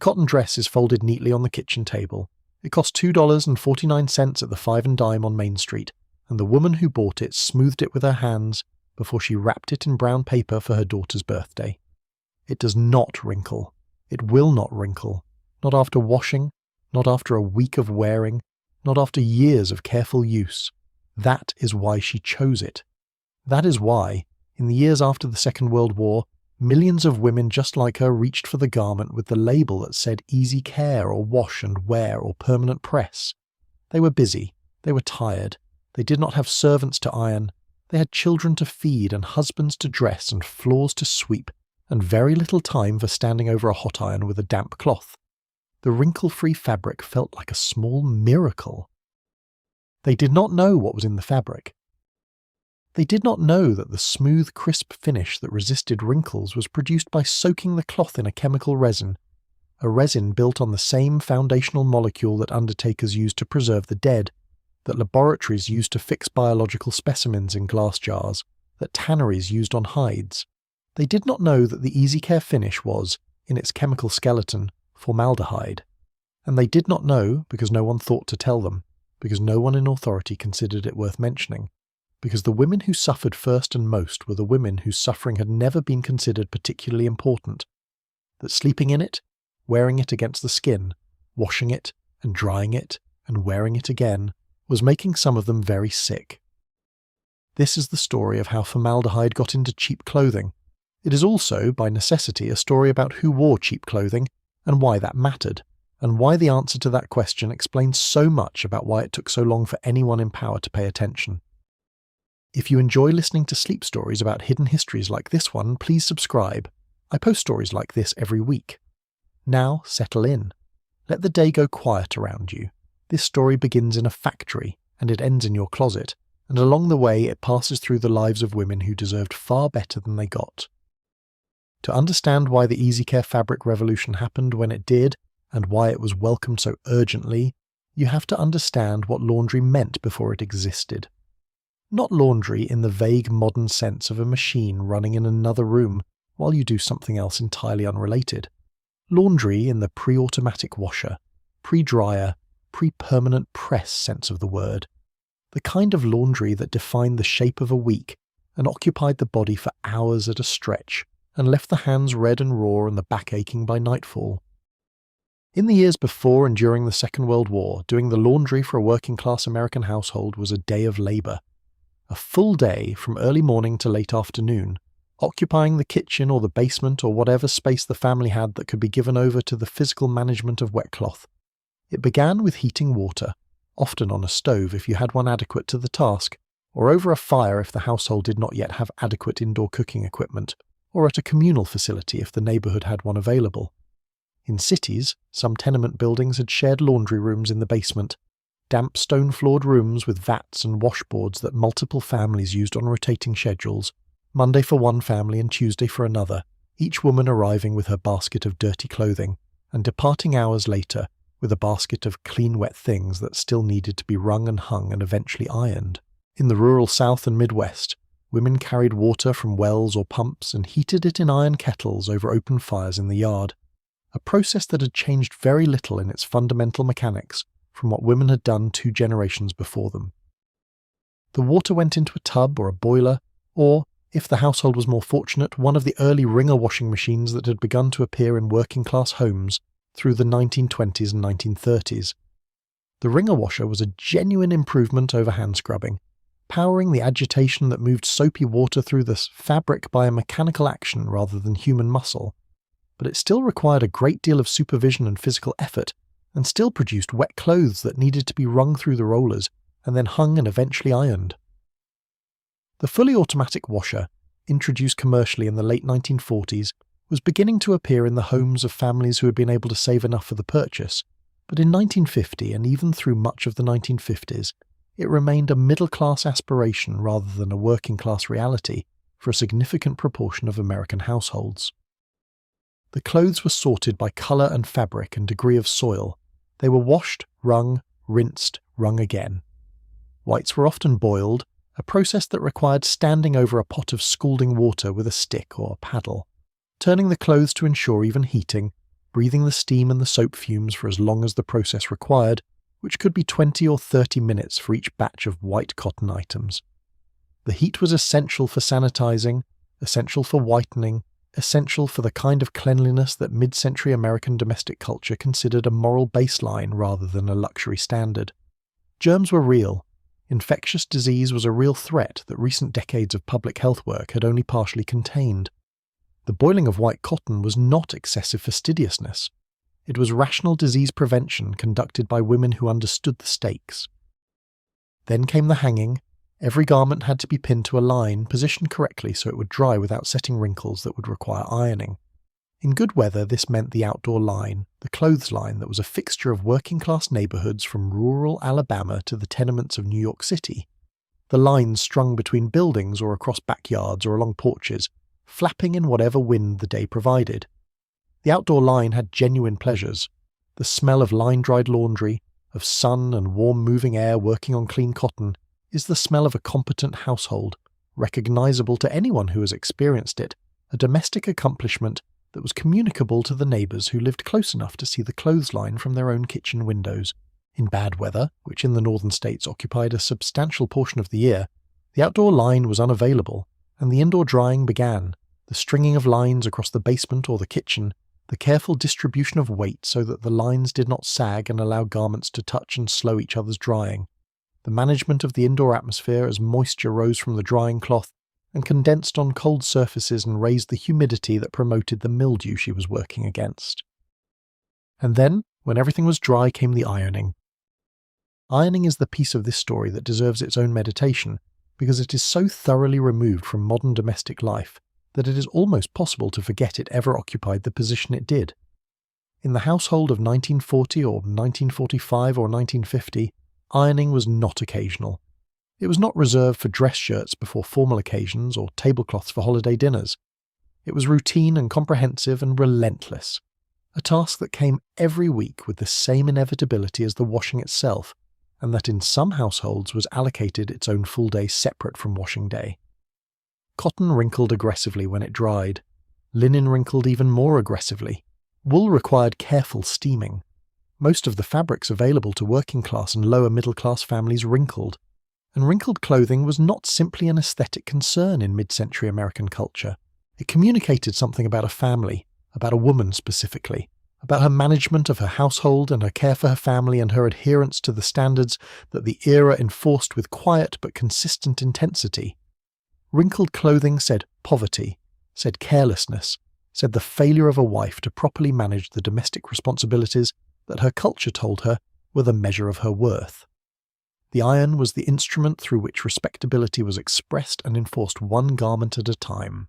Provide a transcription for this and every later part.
cotton dress is folded neatly on the kitchen table. It cost $2.49 at the Five and Dime on Main Street, and the woman who bought it smoothed it with her hands before she wrapped it in brown paper for her daughter's birthday. It does not wrinkle. It will not wrinkle. Not after washing, not after a week of wearing, not after years of careful use. That is why she chose it. That is why, in the years after the Second World War, millions of women just like her reached for the garment with the label that said easy care or wash and wear or permanent press. They were busy. They were tired. They did not have servants to iron. They had children to feed and husbands to dress and floors to sweep, and very little time for standing over a hot iron with a damp cloth. The wrinkle-free fabric felt like a small miracle. They did not know what was in the fabric. They did not know that the smooth, crisp finish that resisted wrinkles was produced by soaking the cloth in a chemical resin, a resin built on the same foundational molecule that undertakers use to preserve the dead, that laboratories use to fix biological specimens in glass jars, that tanneries used on hides. They did not know that the Easy Care finish was, in its chemical skeleton, formaldehyde. And they did not know because no one thought to tell them, because no one in authority considered it worth mentioning, because the women who suffered first and most were the women whose suffering had never been considered particularly important, that sleeping in it, wearing it against the skin, washing it and drying it and wearing it again, was making some of them very sick. This is the story of how formaldehyde got into cheap clothing. It is also, by necessity, a story about who wore cheap clothing and why that mattered, and why the answer to that question explains so much about why it took so long for anyone in power to pay attention. If you enjoy listening to sleep stories about hidden histories like this one, please subscribe. I post stories like this every week. Now settle in. Let the day go quiet around you. This story begins in a factory, and it ends in your closet, and along the way it passes through the lives of women who deserved far better than they got. To understand why the Easy Care fabric revolution happened when it did, and why it was welcomed so urgently, you have to understand what laundry meant before it existed. Not laundry in the vague modern sense of a machine running in another room while you do something else entirely unrelated. Laundry in the pre-automatic washer, pre-dryer, pre-permanent press sense of the word. The kind of laundry that defined the shape of a week and occupied the body for hours at a stretch and left the hands red and raw and the back aching by nightfall. In the years before and during the Second World War, doing the laundry for a working-class American household was a day of labour. A full day from early morning to late afternoon, occupying the kitchen or the basement or whatever space the family had that could be given over to the physical management of wet cloth. It began with heating water, often on a stove if you had one adequate to the task, or over a fire if the household did not yet have adequate indoor cooking equipment, or at a communal facility if the neighbourhood had one available. In cities, some tenement buildings had shared laundry rooms in the basement, damp stone-floored rooms with vats and washboards that multiple families used on rotating schedules, Monday for one family and Tuesday for another, each woman arriving with her basket of dirty clothing, and departing hours later with a basket of clean wet things that still needed to be wrung and hung and eventually ironed. In the rural South and Midwest, women carried water from wells or pumps and heated it in iron kettles over open fires in the yard, a process that had changed very little in its fundamental mechanics from what women had done 2 generations before them. The water went into a tub or a boiler, or, if the household was more fortunate, one of the early wringer washing machines that had begun to appear in working-class homes through the 1920s and 1930s. The wringer washer was a genuine improvement over hand scrubbing, powering the agitation that moved soapy water through the fabric by a mechanical action rather than human muscle. But it still required a great deal of supervision and physical effort, and still produced wet clothes that needed to be wrung through the rollers and then hung and eventually ironed. The fully automatic washer, introduced commercially in the late 1940s, was beginning to appear in the homes of families who had been able to save enough for the purchase, but in 1950 and even through much of the 1950s, it remained a middle-class aspiration rather than a working-class reality for a significant proportion of American households. The clothes were sorted by colour and fabric and degree of soil. They were washed, wrung, rinsed, wrung again. Whites were often boiled, a process that required standing over a pot of scalding water with a stick or a paddle, turning the clothes to ensure even heating, breathing the steam and the soap fumes for as long as the process required, which could be 20 or 30 minutes for each batch of white cotton items. The heat was essential for sanitizing, essential for whitening, essential for the kind of cleanliness that mid-century American domestic culture considered a moral baseline rather than a luxury standard. Germs were real. Infectious disease was a real threat that recent decades of public health work had only partially contained. The boiling of white cotton was not excessive fastidiousness. It was rational disease prevention conducted by women who understood the stakes. Then came the hanging. Every garment had to be pinned to a line, positioned correctly so it would dry without setting wrinkles that would require ironing. In good weather, this meant the outdoor line, the clothes line that was a fixture of working-class neighborhoods from rural Alabama to the tenements of New York City. The lines strung between buildings or across backyards or along porches, flapping in whatever wind the day provided. The outdoor line had genuine pleasures. The smell of line-dried laundry, of sun and warm moving air working on clean cotton, is the smell of a competent household, recognizable to anyone who has experienced it, a domestic accomplishment that was communicable to the neighbors who lived close enough to see the clothesline from their own kitchen windows. In bad weather, which in the northern states occupied a substantial portion of the year, the outdoor line was unavailable, and the indoor drying began, the stringing of lines across the basement or the kitchen, the careful distribution of weight so that the lines did not sag and allow garments to touch and slow each other's drying, the management of the indoor atmosphere as moisture rose from the drying cloth and condensed on cold surfaces and raised the humidity that promoted the mildew she was working against. And then, when everything was dry, came the ironing. Ironing is the piece of this story that deserves its own meditation, because it is so thoroughly removed from modern domestic life that it is almost possible to forget it ever occupied the position it did. In the household of 1940 or 1945 or 1950, ironing was not occasional. It was not reserved for dress shirts before formal occasions or tablecloths for holiday dinners. It was routine and comprehensive and relentless, a task that came every week with the same inevitability as the washing itself, and that in some households was allocated its own full day separate from washing day. Cotton wrinkled aggressively when it dried. Linen wrinkled even more aggressively. Wool required careful steaming. Most of the fabrics available to working-class and lower-middle-class families wrinkled. And wrinkled clothing was not simply an aesthetic concern in mid-century American culture. It communicated something about a family, about a woman specifically, about her management of her household and her care for her family and her adherence to the standards that the era enforced with quiet but consistent intensity. Wrinkled clothing said poverty, said carelessness, said the failure of a wife to properly manage the domestic responsibilities that her culture told her were the measure of her worth. The iron was the instrument through which respectability was expressed and enforced one garment at a time.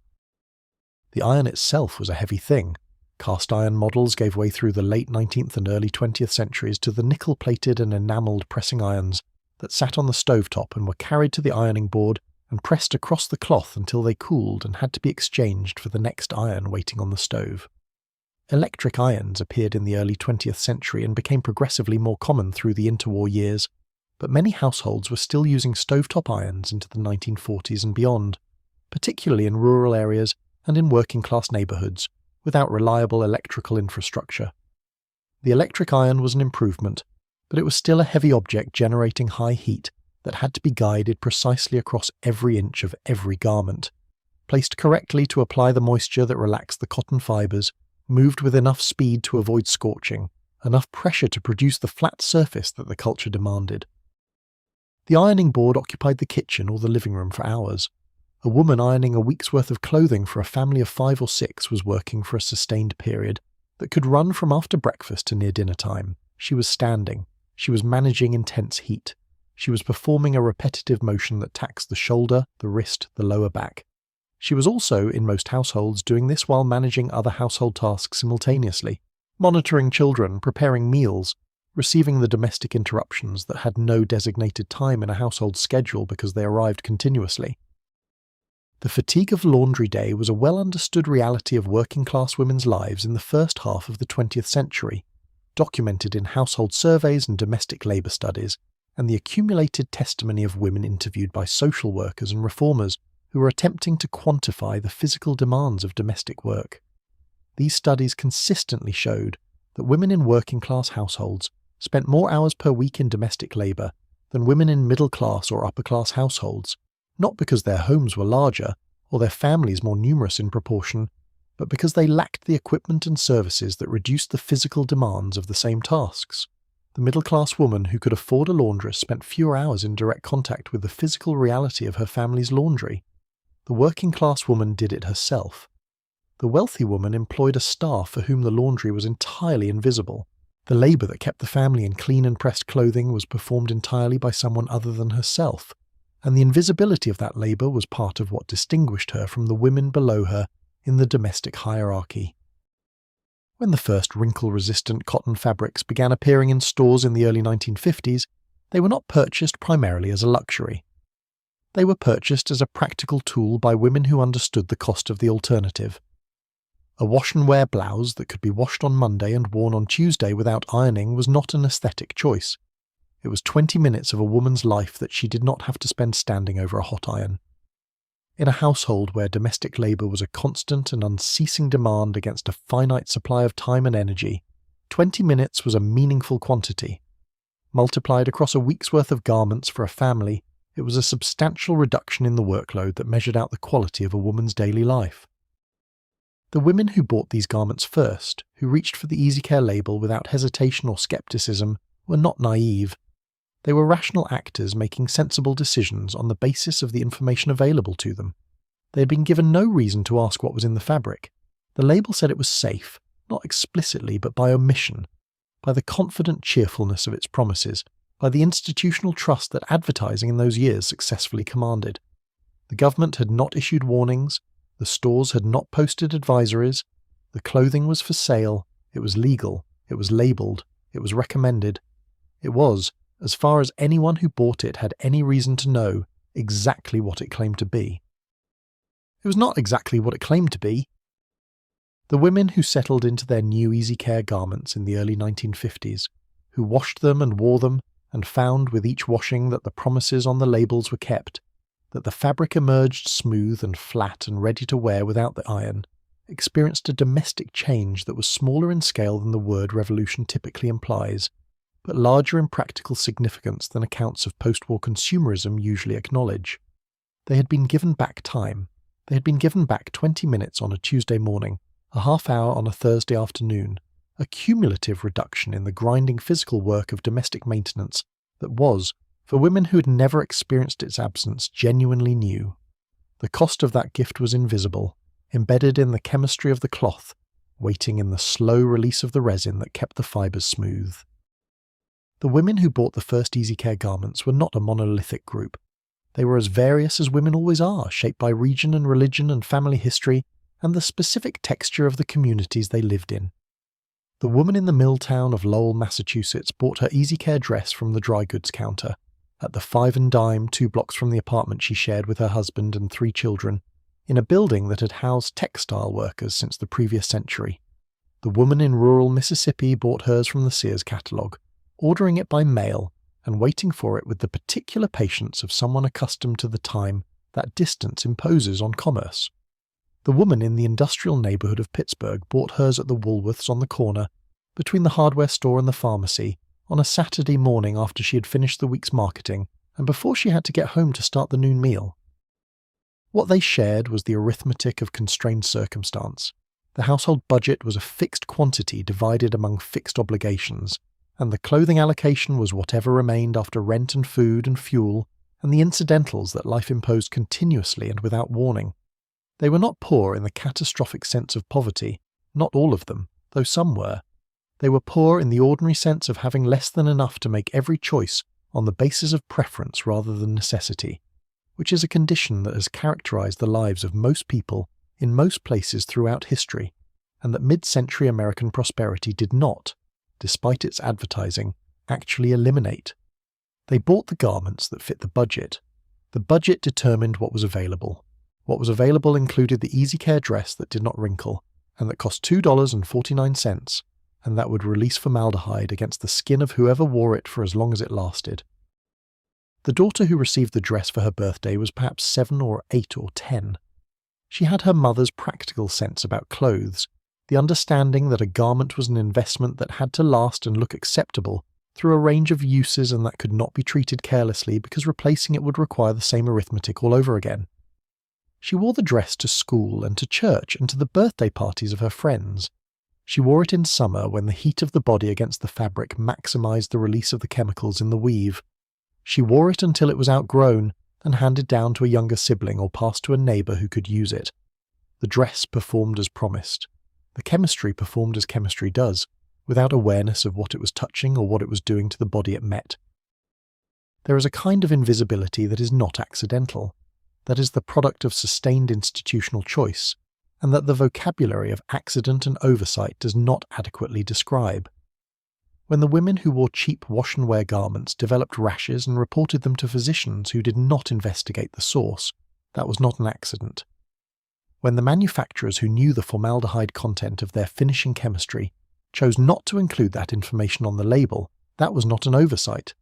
The iron itself was a heavy thing. Cast iron models gave way through the late 19th and early 20th centuries to the nickel-plated and enamelled pressing irons that sat on the stovetop and were carried to the ironing board and pressed across the cloth until they cooled and had to be exchanged for the next iron waiting on the stove. Electric irons appeared in the early 20th century and became progressively more common through the interwar years, but many households were still using stovetop irons into the 1940s and beyond, particularly in rural areas and in working-class neighbourhoods, without reliable electrical infrastructure. The electric iron was an improvement, but it was still a heavy object generating high heat that had to be guided precisely across every inch of every garment, placed correctly to apply the moisture that relaxed the cotton fibres, moved with enough speed to avoid scorching, enough pressure to produce the flat surface that the culture demanded. The ironing board occupied the kitchen or the living room for hours. A woman ironing a week's worth of clothing for a family of 5 or 6 was working for a sustained period that could run from after breakfast to near dinner time. She was standing. She was managing intense heat. She was performing a repetitive motion that taxed the shoulder, the wrist, the lower back. She was also, in most households, doing this while managing other household tasks simultaneously, monitoring children, preparing meals, receiving the domestic interruptions that had no designated time in a household schedule because they arrived continuously. The fatigue of laundry day was a well-understood reality of working-class women's lives in the first half of the 20th century, documented in household surveys and domestic labour studies, and the accumulated testimony of women interviewed by social workers and reformers who were attempting to quantify the physical demands of domestic work. these studies consistently showed that women in working-class households spent more hours per week in domestic labour than women in middle-class or upper-class households, not because their homes were larger or their families more numerous in proportion, but because they lacked the equipment and services that reduced the physical demands of the same tasks. The middle-class woman who could afford a laundress spent fewer hours in direct contact with the physical reality of her family's laundry. The working-class woman did it herself. The wealthy woman employed a staff for whom the laundry was entirely invisible. The labour that kept the family in clean and pressed clothing was performed entirely by someone other than herself, and the invisibility of that labour was part of what distinguished her from the women below her in the domestic hierarchy. When the first wrinkle-resistant cotton fabrics began appearing in stores in the early 1950s, they were not purchased primarily as a luxury. They were purchased as a practical tool by women who understood the cost of the alternative. A wash-and-wear blouse that could be washed on Monday and worn on Tuesday without ironing was not an aesthetic choice. It was 20 minutes of a woman's life that she did not have to spend standing over a hot iron. In a household where domestic labour was a constant and unceasing demand against a finite supply of time and energy, 20 minutes was a meaningful quantity. Multiplied across a week's worth of garments for a family, it was a substantial reduction in the workload that measured out the quality of a woman's daily life. The women who bought these garments first, who reached for the Easy Care label without hesitation or skepticism, were not naive. They were rational actors making sensible decisions on the basis of the information available to them. They had been given no reason to ask what was in the fabric. The label said it was safe, not explicitly but by omission, by the confident cheerfulness of its promises, by the institutional trust that advertising in those years successfully commanded. The government had not issued warnings, the stores had not posted advisories, the clothing was for sale, it was legal, it was labelled, it was recommended. It was, as far as anyone who bought it had any reason to know, exactly what it claimed to be. It was not exactly what it claimed to be. The women who settled into their new Easy Care garments in the early 1950s, who washed them and wore them, and found with each washing that the promises on the labels were kept, that the fabric emerged smooth and flat and ready to wear without the iron, experienced a domestic change that was smaller in scale than the word revolution typically implies, but larger in practical significance than accounts of post-war consumerism usually acknowledge. They had been given back time. They had been given back 20 minutes on a Tuesday morning, a half hour on a Thursday afternoon, a cumulative reduction in the grinding physical work of domestic maintenance that was, for women who had never experienced its absence, genuinely new. The cost of that gift was invisible, embedded in the chemistry of the cloth, waiting in the slow release of the resin that kept the fibres smooth. The women who bought the first Easy Care garments were not a monolithic group. They were as various as women always are, shaped by region and religion and family history and the specific texture of the communities they lived in. The woman in the mill town of Lowell, Massachusetts bought her Easy Care dress from the dry goods counter, at the 5 and Dime 2 blocks from the apartment she shared with her husband and 3 children, in a building that had housed textile workers since the previous century. The woman in rural Mississippi bought hers from the Sears catalogue, ordering it by mail and waiting for it with the particular patience of someone accustomed to the time that distance imposes on commerce. The woman in the industrial neighbourhood of Pittsburgh bought hers at the Woolworths on the corner, between the hardware store and the pharmacy, on a Saturday morning after she had finished the week's marketing and before she had to get home to start the noon meal. What they shared was the arithmetic of constrained circumstance. The household budget was a fixed quantity divided among fixed obligations, and the clothing allocation was whatever remained after rent and food and fuel and the incidentals that life imposed continuously and without warning. They were not poor in the catastrophic sense of poverty, not all of them, though some were. They were poor in the ordinary sense of having less than enough to make every choice on the basis of preference rather than necessity, which is a condition that has characterized the lives of most people in most places throughout history, and that mid-century American prosperity did not, despite its advertising, actually eliminate. They bought the garments that fit the budget. The budget determined what was available. What was available included the Easy Care dress that did not wrinkle, and that cost $2.49, and that would release formaldehyde against the skin of whoever wore it for as long as it lasted. The daughter who received the dress for her birthday was perhaps 7 or 8 or 10. She had her mother's practical sense about clothes, the understanding that a garment was an investment that had to last and look acceptable through a range of uses and that could not be treated carelessly because replacing it would require the same arithmetic all over again. She wore the dress to school and to church and to the birthday parties of her friends. She wore it in summer when the heat of the body against the fabric maximized the release of the chemicals in the weave. She wore it until it was outgrown and handed down to a younger sibling or passed to a neighbor who could use it. The dress performed as promised. The chemistry performed as chemistry does, without awareness of what it was touching or what it was doing to the body it met. There is a kind of invisibility that is not accidental, that is the product of sustained institutional choice, and that the vocabulary of accident and oversight does not adequately describe. When the women who wore cheap wash-and-wear garments developed rashes and reported them to physicians who did not investigate the source, that was not an accident. When the manufacturers who knew the formaldehyde content of their finishing chemistry chose not to include that information on the label, that was not an oversight.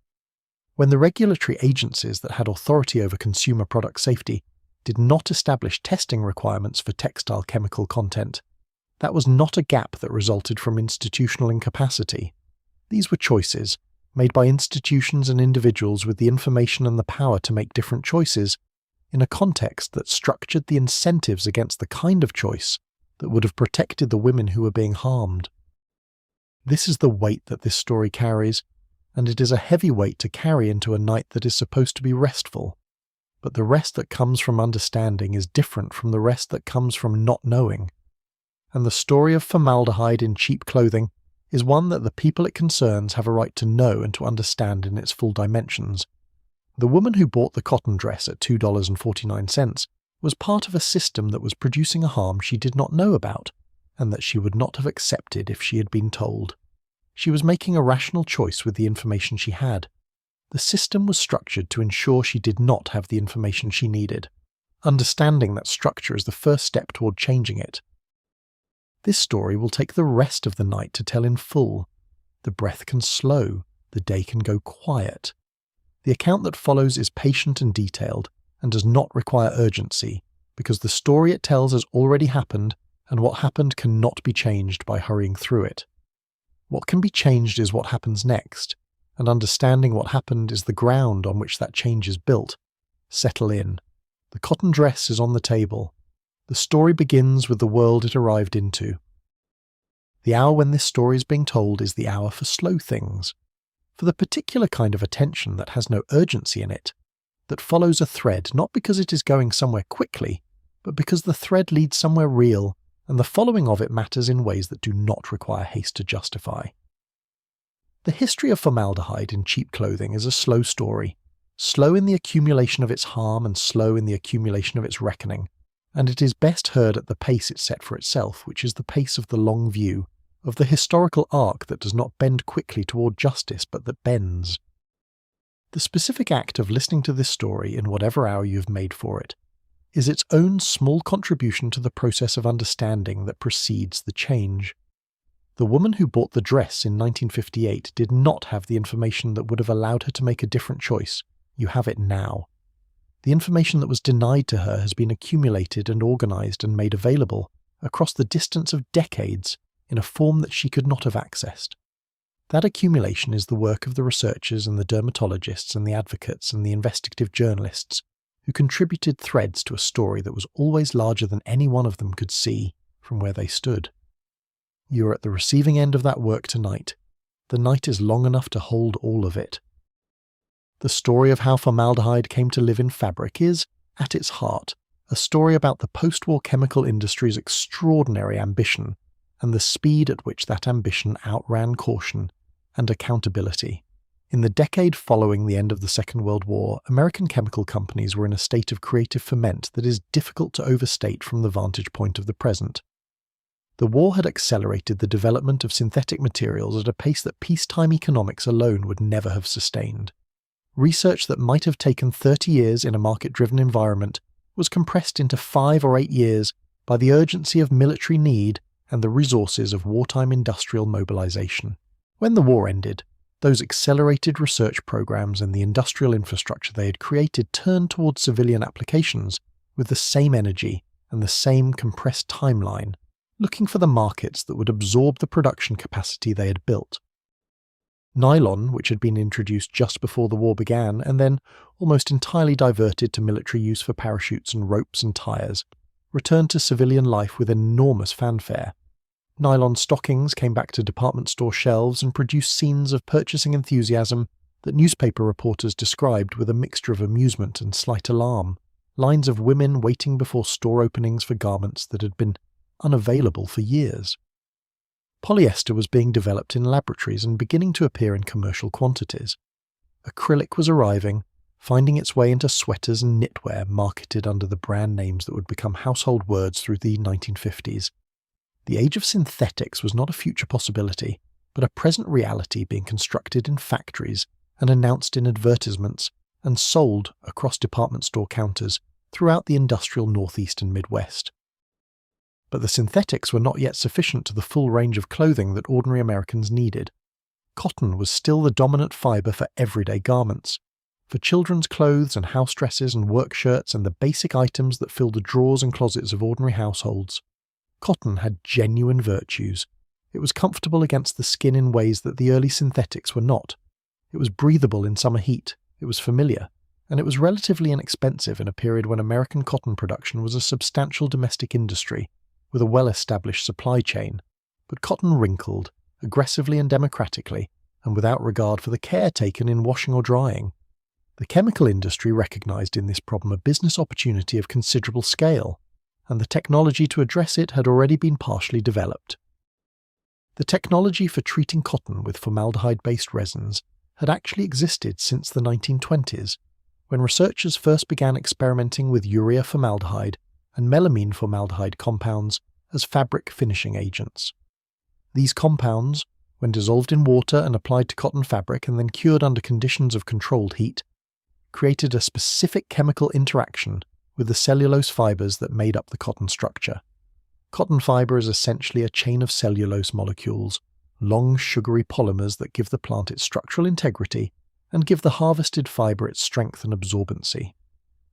When the regulatory agencies that had authority over consumer product safety did not establish testing requirements for textile chemical content, that was not a gap that resulted from institutional incapacity. These were choices, made by institutions and individuals with the information and the power to make different choices, in a context that structured the incentives against the kind of choice that would have protected the women who were being harmed. This is the weight that this story carries, and it is a heavy weight to carry into a night that is supposed to be restful. But the rest that comes from understanding is different from the rest that comes from not knowing. And the story of formaldehyde in cheap clothing is one that the people it concerns have a right to know and to understand in its full dimensions. The woman who bought the cotton dress at $2.49 was part of a system that was producing a harm she did not know about, and that she would not have accepted if she had been told. She was making a rational choice with the information she had. The system was structured to ensure she did not have the information she needed. Understanding that structure is the first step toward changing it. This story will take the rest of the night to tell in full. The breath can slow, the day can go quiet. The account that follows is patient and detailed, and does not require urgency, because the story it tells has already happened, and what happened cannot be changed by hurrying through it. What can be changed is what happens next, and understanding what happened is the ground on which that change is built. Settle in. The cotton dress is on the table. The story begins with the world it arrived into. The hour when this story is being told is the hour for slow things, for the particular kind of attention that has no urgency in it, that follows a thread not because it is going somewhere quickly, but because the thread leads somewhere real, and the following of it matters in ways that do not require haste to justify. The history of formaldehyde in cheap clothing is a slow story, slow in the accumulation of its harm and slow in the accumulation of its reckoning, and it is best heard at the pace it set for itself, which is the pace of the long view, of the historical arc that does not bend quickly toward justice but that bends. The specific act of listening to this story in whatever hour you have made for it is its own small contribution to the process of understanding that precedes the change. The woman who bought the dress in 1958 did not have the information that would have allowed her to make a different choice. You have it now. The information that was denied to her has been accumulated and organized and made available across the distance of decades in a form that she could not have accessed. That accumulation is the work of the researchers and the dermatologists and the advocates and the investigative journalists who contributed threads to a story that was always larger than any one of them could see from where they stood. You are at the receiving end of that work tonight. The night is long enough to hold all of it. The story of how formaldehyde came to live in fabric is, at its heart, a story about the post-war chemical industry's extraordinary ambition and the speed at which that ambition outran caution and accountability. In the decade following the end of the Second World War, American chemical companies were in a state of creative ferment that is difficult to overstate from the vantage point of the present. The war had accelerated the development of synthetic materials at a pace that peacetime economics alone would never have sustained. Research that might have taken 30 years in a market-driven environment was compressed into 5 or 8 years by the urgency of military need and the resources of wartime industrial mobilization. When the war ended, those accelerated research programs and the industrial infrastructure they had created turned towards civilian applications with the same energy and the same compressed timeline. looking for the markets that would absorb the production capacity they had built. Nylon, which had been introduced just before the war began and then almost entirely diverted to military use for parachutes and ropes and tyres, returned to civilian life with enormous fanfare. Nylon stockings came back to department store shelves and produced scenes of purchasing enthusiasm that newspaper reporters described with a mixture of amusement and slight alarm. Lines of women waiting before store openings for garments that had been unavailable for years. Polyester was being developed in laboratories and beginning to appear in commercial quantities. Acrylic was arriving, finding its way into sweaters and knitwear marketed under the brand names that would become household words through the 1950s. The age of synthetics was not a future possibility, but a present reality being constructed in factories and announced in advertisements and sold across department store counters throughout the industrial Northeast and Midwest. But the synthetics were not yet sufficient to the full range of clothing that ordinary Americans needed. Cotton was still the dominant fibre for everyday garments. For children's clothes and house dresses and work shirts and the basic items that filled the drawers and closets of ordinary households, cotton had genuine virtues. It was comfortable against the skin in ways that the early synthetics were not. It was breathable in summer heat, it was familiar, and it was relatively inexpensive in a period when American cotton production was a substantial domestic industry with a well-established supply chain. But cotton wrinkled, aggressively and democratically, and without regard for the care taken in washing or drying. The chemical industry recognized in this problem a business opportunity of considerable scale, and the technology to address it had already been partially developed. The technology for treating cotton with formaldehyde-based resins had actually existed since the 1920s, when researchers first began experimenting with urea formaldehyde and melamine formaldehyde compounds as fabric finishing agents. These compounds, when dissolved in water and applied to cotton fabric and then cured under conditions of controlled heat, created a specific chemical interaction with the cellulose fibers that made up the cotton structure. Cotton fiber is essentially a chain of cellulose molecules, long sugary polymers that give the plant its structural integrity and give the harvested fiber its strength and absorbency.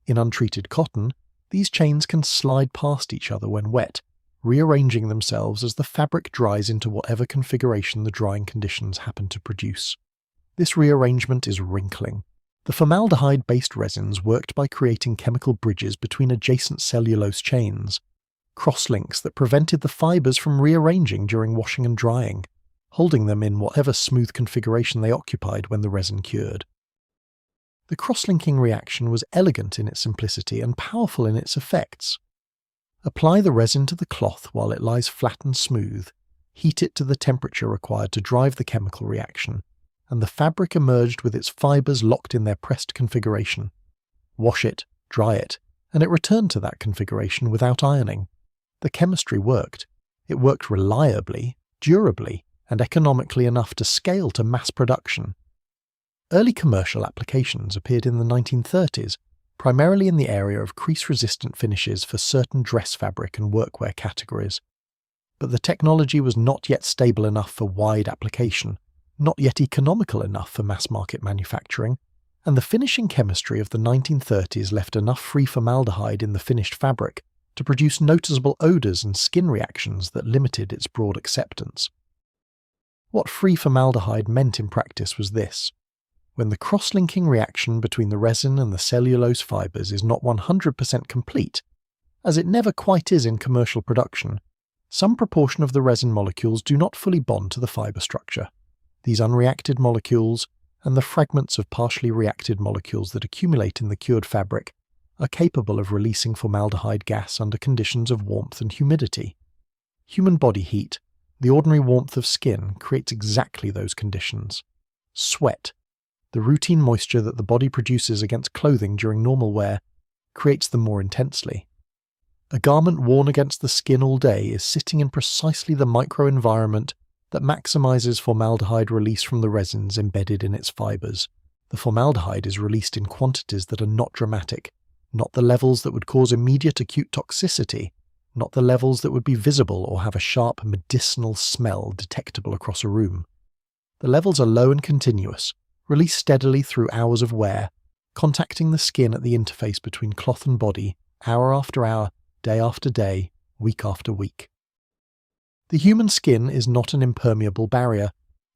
In untreated cotton, these chains can slide past each other when wet, rearranging themselves as the fabric dries into whatever configuration the drying conditions happen to produce. This rearrangement is wrinkling. The formaldehyde-based resins worked by creating chemical bridges between adjacent cellulose chains, crosslinks that prevented the fibers from rearranging during washing and drying, holding them in whatever smooth configuration they occupied when the resin cured. The cross-linking reaction was elegant in its simplicity and powerful in its effects. Apply the resin to the cloth while it lies flat and smooth, heat it to the temperature required to drive the chemical reaction, and the fabric emerged with its fibers locked in their pressed configuration. Wash it, dry it, and it returned to that configuration without ironing. The chemistry worked. It worked reliably, durably, and economically enough to scale to mass production. Early commercial applications appeared in the 1930s, primarily in the area of crease-resistant finishes for certain dress fabric and workwear categories. But the technology was not yet stable enough for wide application, not yet economical enough for mass-market manufacturing, and the finishing chemistry of the 1930s left enough free formaldehyde in the finished fabric to produce noticeable odours and skin reactions that limited its broad acceptance. What free formaldehyde meant in practice was this. When the cross-linking reaction between the resin and the cellulose fibers is not 100% complete, as it never quite is in commercial production, some proportion of the resin molecules do not fully bond to the fiber structure. These unreacted molecules, and the fragments of partially reacted molecules that accumulate in the cured fabric, are capable of releasing formaldehyde gas under conditions of warmth and humidity. Human body heat, the ordinary warmth of skin, creates exactly those conditions. Sweat, the routine moisture that the body produces against clothing during normal wear, creates them more intensely. A garment worn against the skin all day is sitting in precisely the microenvironment that maximizes formaldehyde release from the resins embedded in its fibers. The formaldehyde is released in quantities that are not dramatic, not the levels that would cause immediate acute toxicity, not the levels that would be visible or have a sharp medicinal smell detectable across a room. The levels are low and continuous, released steadily through hours of wear, contacting the skin at the interface between cloth and body, hour after hour, day after day, week after week. The human skin is not an impermeable barrier.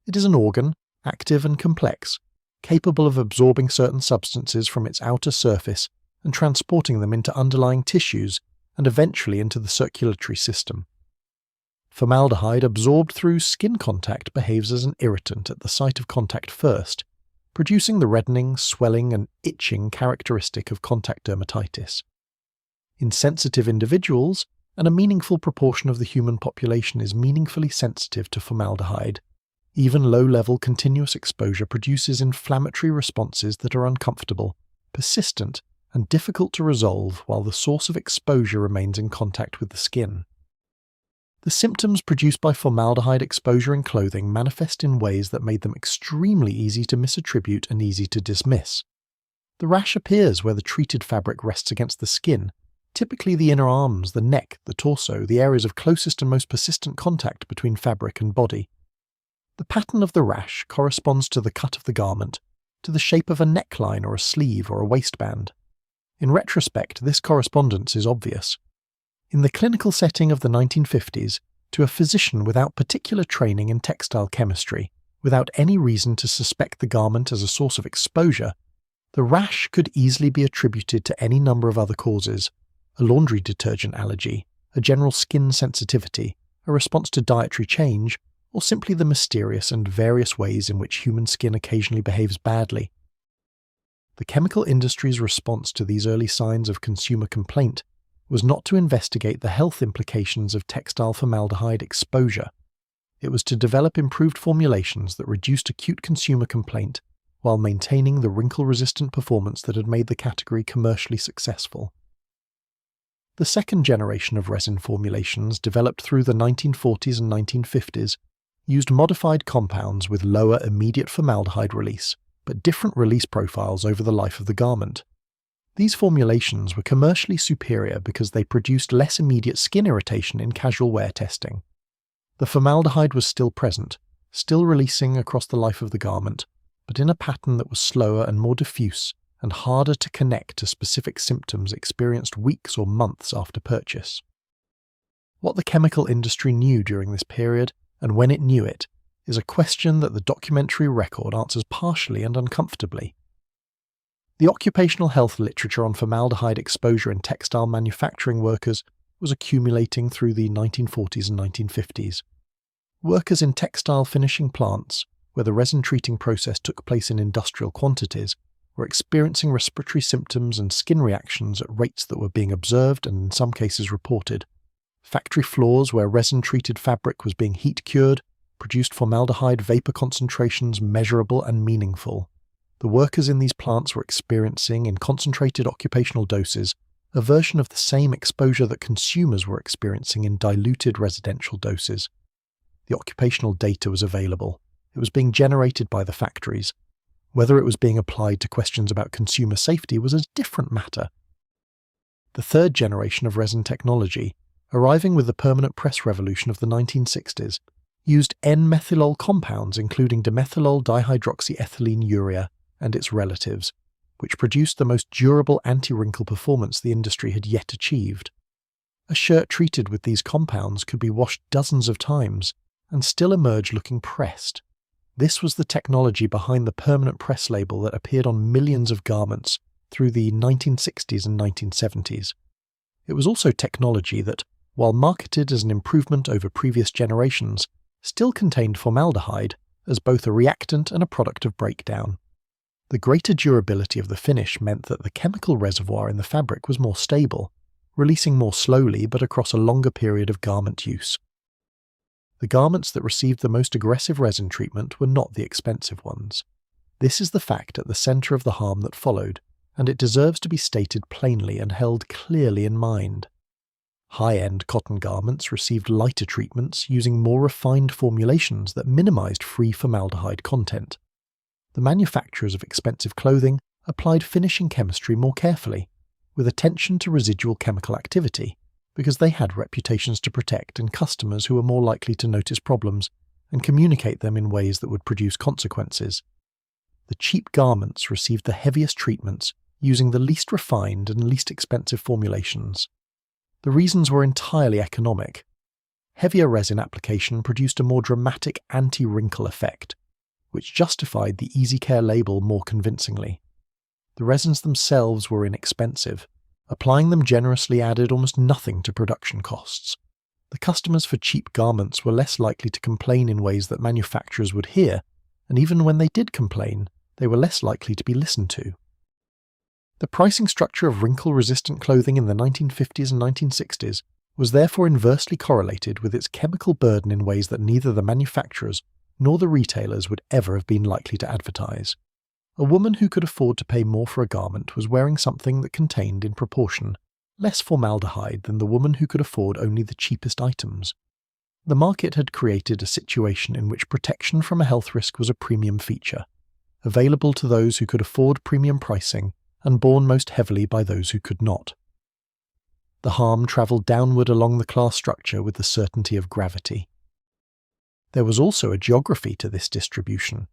It is an organ, active and complex, capable of absorbing certain substances from its outer surface and transporting them into underlying tissues and eventually into the circulatory system. Formaldehyde absorbed through skin contact behaves as an irritant at the site of contact first, producing the reddening, swelling and itching characteristic of contact dermatitis. In sensitive individuals, and a meaningful proportion of the human population is meaningfully sensitive to formaldehyde, even low-level continuous exposure produces inflammatory responses that are uncomfortable, persistent, and difficult to resolve while the source of exposure remains in contact with the skin. The symptoms produced by formaldehyde exposure in clothing manifest in ways that made them extremely easy to misattribute and easy to dismiss. The rash appears where the treated fabric rests against the skin, typically the inner arms, the neck, the torso, the areas of closest and most persistent contact between fabric and body. The pattern of the rash corresponds to the cut of the garment, to the shape of a neckline or a sleeve or a waistband. In retrospect, this correspondence is obvious. In the clinical setting of the 1950s, to a physician without particular training in textile chemistry, without any reason to suspect the garment as a source of exposure, the rash could easily be attributed to any number of other causes: a laundry detergent allergy, a general skin sensitivity, a response to dietary change, or simply the mysterious and various ways in which human skin occasionally behaves badly. The chemical industry's response to these early signs of consumer complaint was not to investigate the health implications of textile formaldehyde exposure. It was to develop improved formulations that reduced acute consumer complaint while maintaining the wrinkle-resistant performance that had made the category commercially successful. The second generation of resin formulations, developed through the 1940s and 1950s, used modified compounds with lower immediate formaldehyde release, but different release profiles over the life of the garment. These formulations were commercially superior because they produced less immediate skin irritation in casual wear testing. The formaldehyde was still present, still releasing across the life of the garment, but in a pattern that was slower and more diffuse and harder to connect to specific symptoms experienced weeks or months after purchase. What the chemical industry knew during this period, and when it knew it, is a question that the documentary record answers partially and uncomfortably. The occupational health literature on formaldehyde exposure in textile manufacturing workers was accumulating through the 1940s and 1950s. Workers in textile finishing plants, where the resin treating process took place in industrial quantities, were experiencing respiratory symptoms and skin reactions at rates that were being observed and in some cases reported. Factory floors where resin-treated fabric was being heat-cured produced formaldehyde vapor concentrations measurable and meaningful. The workers in these plants were experiencing, in concentrated occupational doses, a version of the same exposure that consumers were experiencing in diluted residential doses. The occupational data was available. It was being generated by the factories. Whether it was being applied to questions about consumer safety was a different matter. The third generation of resin technology, arriving with the permanent press revolution of the 1960s, used N-methylol compounds including dimethylol dihydroxyethylene urea and its relatives, which produced the most durable anti-wrinkle performance the industry had yet achieved. A shirt treated with these compounds could be washed dozens of times and still emerge looking pressed. This was the technology behind the permanent press label that appeared on millions of garments through the 1960s and 1970s. It was also technology that, while marketed as an improvement over previous generations, still contained formaldehyde as both a reactant and a product of breakdown. The greater durability of the finish meant that the chemical reservoir in the fabric was more stable, releasing more slowly but across a longer period of garment use. The garments that received the most aggressive resin treatment were not the expensive ones. This is the fact at the centre of the harm that followed, and it deserves to be stated plainly and held clearly in mind. High-end cotton garments received lighter treatments using more refined formulations that minimized free formaldehyde content. The manufacturers of expensive clothing applied finishing chemistry more carefully, with attention to residual chemical activity, because they had reputations to protect and customers who were more likely to notice problems and communicate them in ways that would produce consequences. The cheap garments received the heaviest treatments using the least refined and least expensive formulations. The reasons were entirely economic. heavier resin application produced a more dramatic anti-wrinkle effect, which justified the Easy Care label more convincingly. The resins themselves were inexpensive. Applying them generously added almost nothing to production costs. The customers for cheap garments were less likely to complain in ways that manufacturers would hear, and even when they did complain, they were less likely to be listened to. The pricing structure of wrinkle-resistant clothing in the 1950s and 1960s was therefore inversely correlated with its chemical burden in ways that neither the manufacturers nor the retailers would ever have been likely to advertise. A woman who could afford to pay more for a garment was wearing something that contained, in proportion, less formaldehyde than the woman who could afford only the cheapest items. The market had created a situation in which protection from a health risk was a premium feature, available to those who could afford premium pricing and borne most heavily by those who could not. The harm travelled downward along the class structure with the certainty of gravity. There was also a geography to this distribution.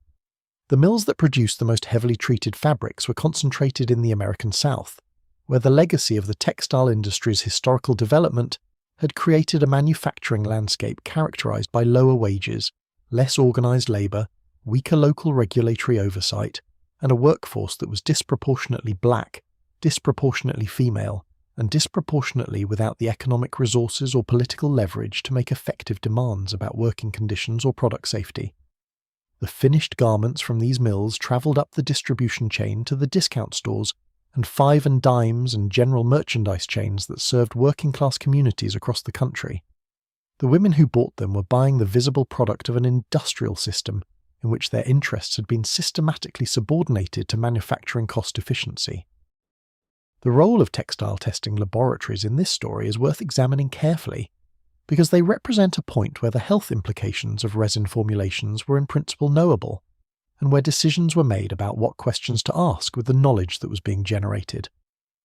The mills that produced the most heavily treated fabrics were concentrated in the American South, where the legacy of the textile industry's historical development had created a manufacturing landscape characterized by lower wages, less organized labor, weaker local regulatory oversight, and a workforce that was disproportionately black, disproportionately female, and disproportionately without the economic resources or political leverage to make effective demands about working conditions or product safety. The finished garments from these mills travelled up the distribution chain to the discount stores and five and dimes and general merchandise chains that served working-class communities across the country. The women who bought them were buying the visible product of an industrial system in which their interests had been systematically subordinated to manufacturing cost efficiency. The role of textile testing laboratories in this story is worth examining carefully, because they represent a point where the health implications of resin formulations were in principle knowable, and where decisions were made about what questions to ask with the knowledge that was being generated.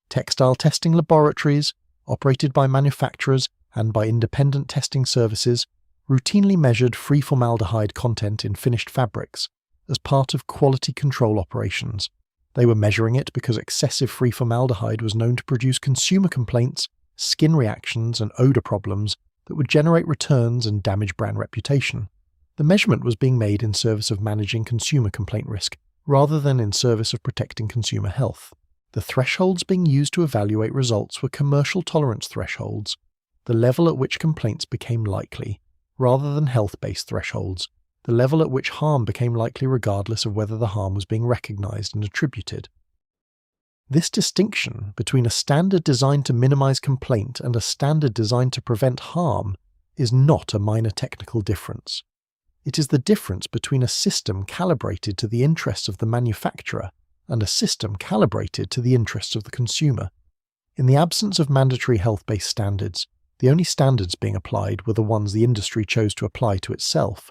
Textile testing laboratories, operated by manufacturers and by independent testing services, routinely measured free formaldehyde content in finished fabrics as part of quality control operations. They were measuring it because excessive free formaldehyde was known to produce consumer complaints, skin reactions, and odor problems that would generate returns and damage brand reputation. The measurement was being made in service of managing consumer complaint risk, rather than in service of protecting consumer health. The thresholds being used to evaluate results were commercial tolerance thresholds, the level at which complaints became likely, rather than health-based thresholds, the level at which harm became likely regardless of whether the harm was being recognized and attributed. This distinction between a standard designed to minimize complaint and a standard designed to prevent harm is not a minor technical difference. It is the difference between a system calibrated to the interests of the manufacturer and a system calibrated to the interests of the consumer. In the absence of mandatory health-based standards, the only standards being applied were the ones the industry chose to apply to itself,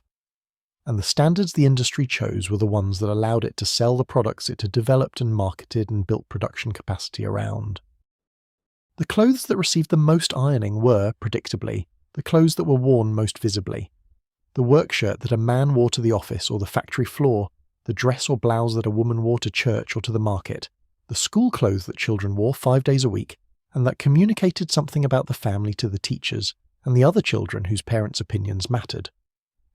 and the standards the industry chose were the ones that allowed it to sell the products it had developed and marketed and built production capacity around. The clothes that received the most ironing were, predictably, the clothes that were worn most visibly. The work shirt that a man wore to the office or the factory floor, the dress or blouse that a woman wore to church or to the market, the school clothes that children wore 5 days a week, and that communicated something about the family to the teachers and the other children whose parents' opinions mattered.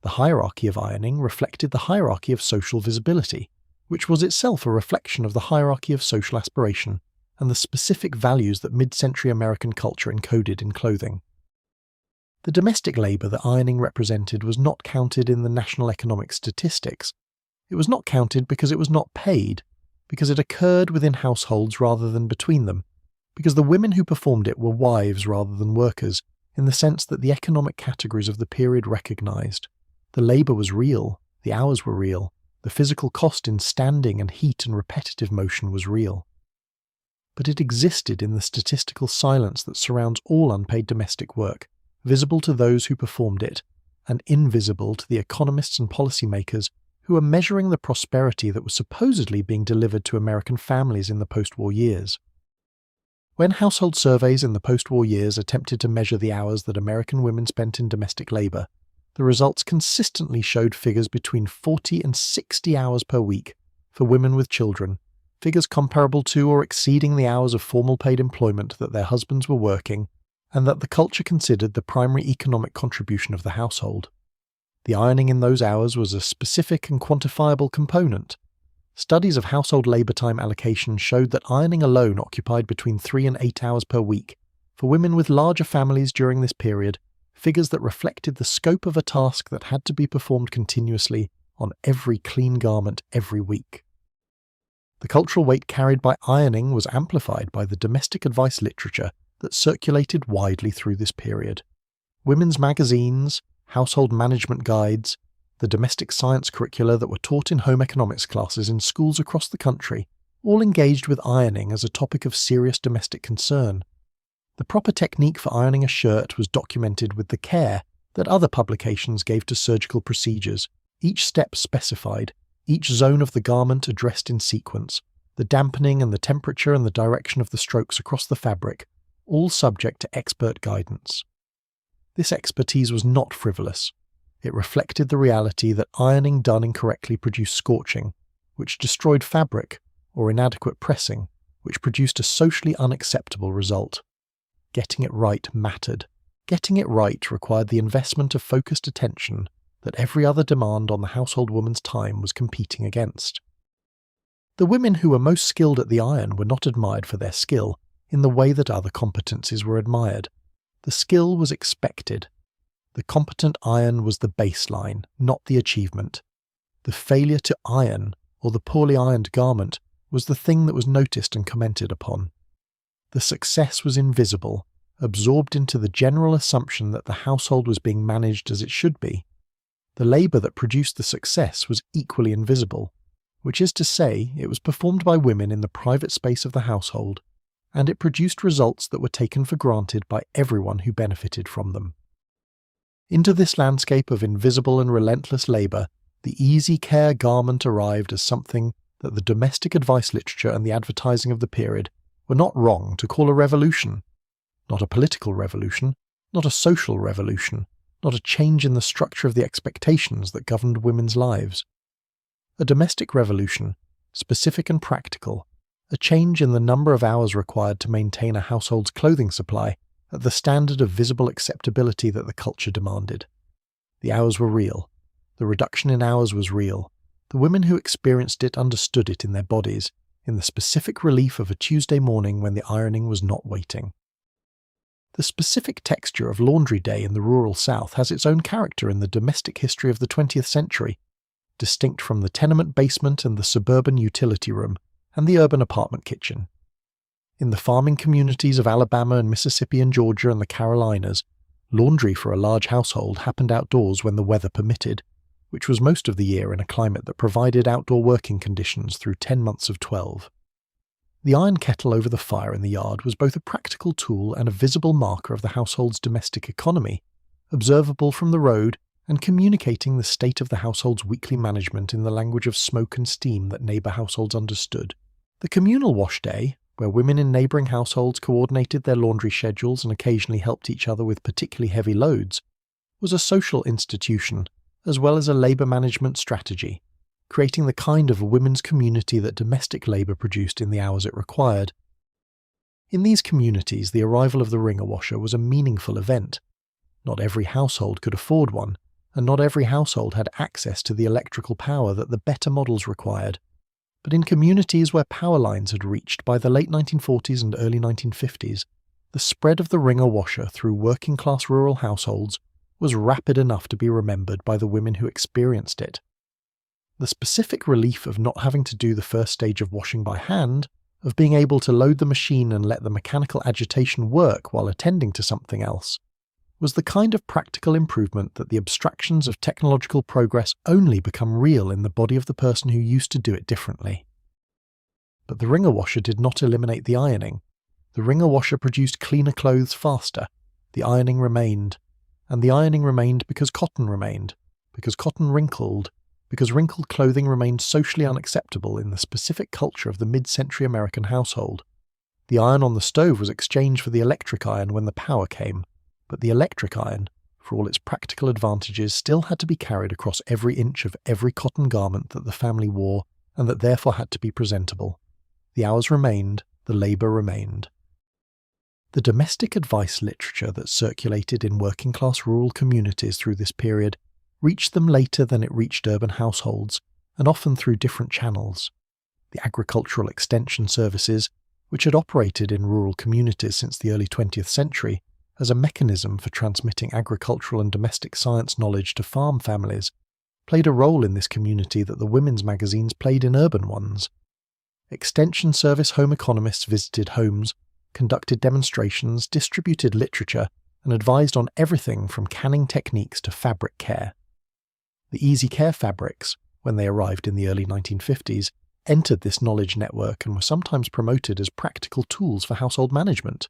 The hierarchy of ironing reflected the hierarchy of social visibility, which was itself a reflection of the hierarchy of social aspiration and the specific values that mid-century American culture encoded in clothing. The domestic labour that ironing represented was not counted in the national economic statistics. It was not counted because it was not paid, because it occurred within households rather than between them, because the women who performed it were wives rather than workers, in the sense that the economic categories of the period recognised. The labour was real, the hours were real, the physical cost in standing and heat and repetitive motion was real. But it existed in the statistical silence that surrounds all unpaid domestic work, visible to those who performed it, and invisible to the economists and policymakers who were measuring the prosperity that was supposedly being delivered to American families in the post-war years. When household surveys in the post-war years attempted to measure the hours that American women spent in domestic labour, the results consistently showed figures between 40 and 60 hours per week for women with children, figures comparable to or exceeding the hours of formal paid employment that their husbands were working, and that the culture considered the primary economic contribution of the household. The ironing in those hours was a specific and quantifiable component. Studies of household labour time allocation showed that ironing alone occupied between 3 and 8 hours per week. For women with larger families during this period, figures that reflected the scope of a task that had to be performed continuously on every clean garment every week. The cultural weight carried by ironing was amplified by the domestic advice literature that circulated widely through this period. Women's magazines, household management guides, the domestic science curricula that were taught in home economics classes in schools across the country all engaged with ironing as a topic of serious domestic concern. The proper technique for ironing a shirt was documented with the care that other publications gave to surgical procedures, each step specified, each zone of the garment addressed in sequence, the dampening and the temperature and the direction of the strokes across the fabric, all subject to expert guidance. This expertise was not frivolous. It reflected the reality that ironing done incorrectly produced scorching, which destroyed fabric, or inadequate pressing, which produced a socially unacceptable result. Getting it right mattered. Getting it right required the investment of focused attention that every other demand on the household woman's time was competing against. The women who were most skilled at the iron were not admired for their skill in the way that other competencies were admired. The skill was expected. The competent iron was the baseline, not the achievement. The failure to iron, or the poorly ironed garment, was the thing that was noticed and commented upon. The success was invisible, absorbed into the general assumption that the household was being managed as it should be. The labour that produced the success was equally invisible, which is to say, it was performed by women in the private space of the household, and it produced results that were taken for granted by everyone who benefited from them. Into this landscape of invisible and relentless labour, the easy care garment arrived as something that the domestic advice literature and the advertising of the period were not wrong to call a revolution. Not a political revolution, not a social revolution, not a change in the structure of the expectations that governed women's lives. A domestic revolution, specific and practical, a change in the number of hours required to maintain a household's clothing supply at the standard of visible acceptability that the culture demanded. The hours were real. The reduction in hours was real. The women who experienced it understood it in their bodies, in the specific relief of a Tuesday morning when the ironing was not waiting. The specific texture of laundry day in the rural South has its own character in the domestic history of the 20th century, distinct from the tenement basement and the suburban utility room and the urban apartment kitchen. In the farming communities of Alabama and Mississippi and Georgia and the Carolinas, laundry for a large household happened outdoors when the weather permitted, which was most of the year in a climate that provided outdoor working conditions through 10 months of 12. The iron kettle over the fire in the yard was both a practical tool and a visible marker of the household's domestic economy, observable from the road and communicating the state of the household's weekly management in the language of smoke and steam that neighbour households understood. The communal wash day, where women in neighbouring households coordinated their laundry schedules and occasionally helped each other with particularly heavy loads, was a social institution as well as a labour management strategy, creating the kind of a women's community that domestic labour produced in the hours it required. In these communities, the arrival of the wringer washer was a meaningful event. Not every household could afford one, and not every household had access to the electrical power that the better models required. But in communities where power lines had reached by the late 1940s and early 1950s, the spread of the wringer washer through working-class rural households was rapid enough to be remembered by the women who experienced it. The specific relief of not having to do the first stage of washing by hand, of being able to load the machine and let the mechanical agitation work while attending to something else, was the kind of practical improvement that the abstractions of technological progress only become real in the body of the person who used to do it differently. But the wringer washer did not eliminate the ironing. The wringer washer produced cleaner clothes faster. The ironing remained. And the ironing remained because cotton remained, because cotton wrinkled, because wrinkled clothing remained socially unacceptable in the specific culture of the mid-century American household. The iron on the stove was exchanged for the electric iron when the power came, but the electric iron, for all its practical advantages, still had to be carried across every inch of every cotton garment that the family wore and that therefore had to be presentable. The hours remained, the labour remained. The domestic advice literature that circulated in working-class rural communities through this period reached them later than it reached urban households, and often through different channels. The agricultural extension services, which had operated in rural communities since the early 20th century as a mechanism for transmitting agricultural and domestic science knowledge to farm families, played a role in this community that the women's magazines played in urban ones. Extension service home economists visited homes, conducted demonstrations, distributed literature, and advised on everything from canning techniques to fabric care. The Easy Care fabrics, when they arrived in the early 1950s, entered this knowledge network and were sometimes promoted as practical tools for household management.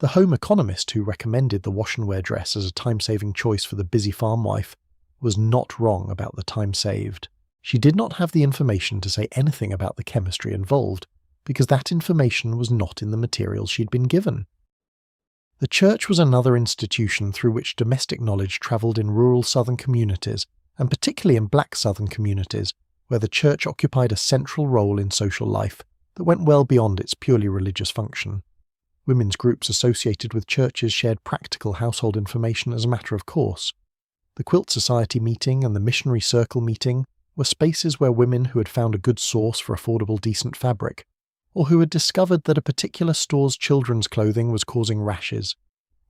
The home economist who recommended the wash and wear dress as a time-saving choice for the busy farm wife was not wrong about the time saved. She did not have the information to say anything about the chemistry involved, because that information was not in the materials she'd been given. The church was another institution through which domestic knowledge travelled in rural southern communities, and particularly in black southern communities, where the church occupied a central role in social life that went well beyond its purely religious function. Women's groups associated with churches shared practical household information as a matter of course. The Quilt Society meeting and the Missionary Circle meeting were spaces where women who had found a good source for affordable decent fabric, or who had discovered that a particular store's children's clothing was causing rashes,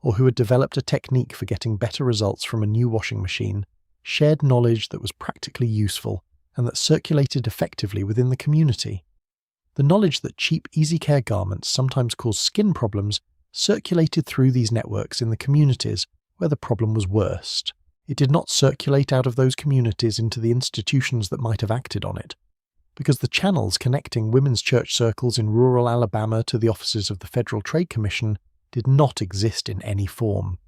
or who had developed a technique for getting better results from a new washing machine, shared knowledge that was practically useful and that circulated effectively within the community. The knowledge that cheap easy care garments sometimes caused skin problems circulated through these networks in the communities where the problem was worst. It did not circulate out of those communities into the institutions that might have acted on it, because the channels connecting women's church circles in rural Alabama to the offices of the Federal Trade Commission did not exist in any form.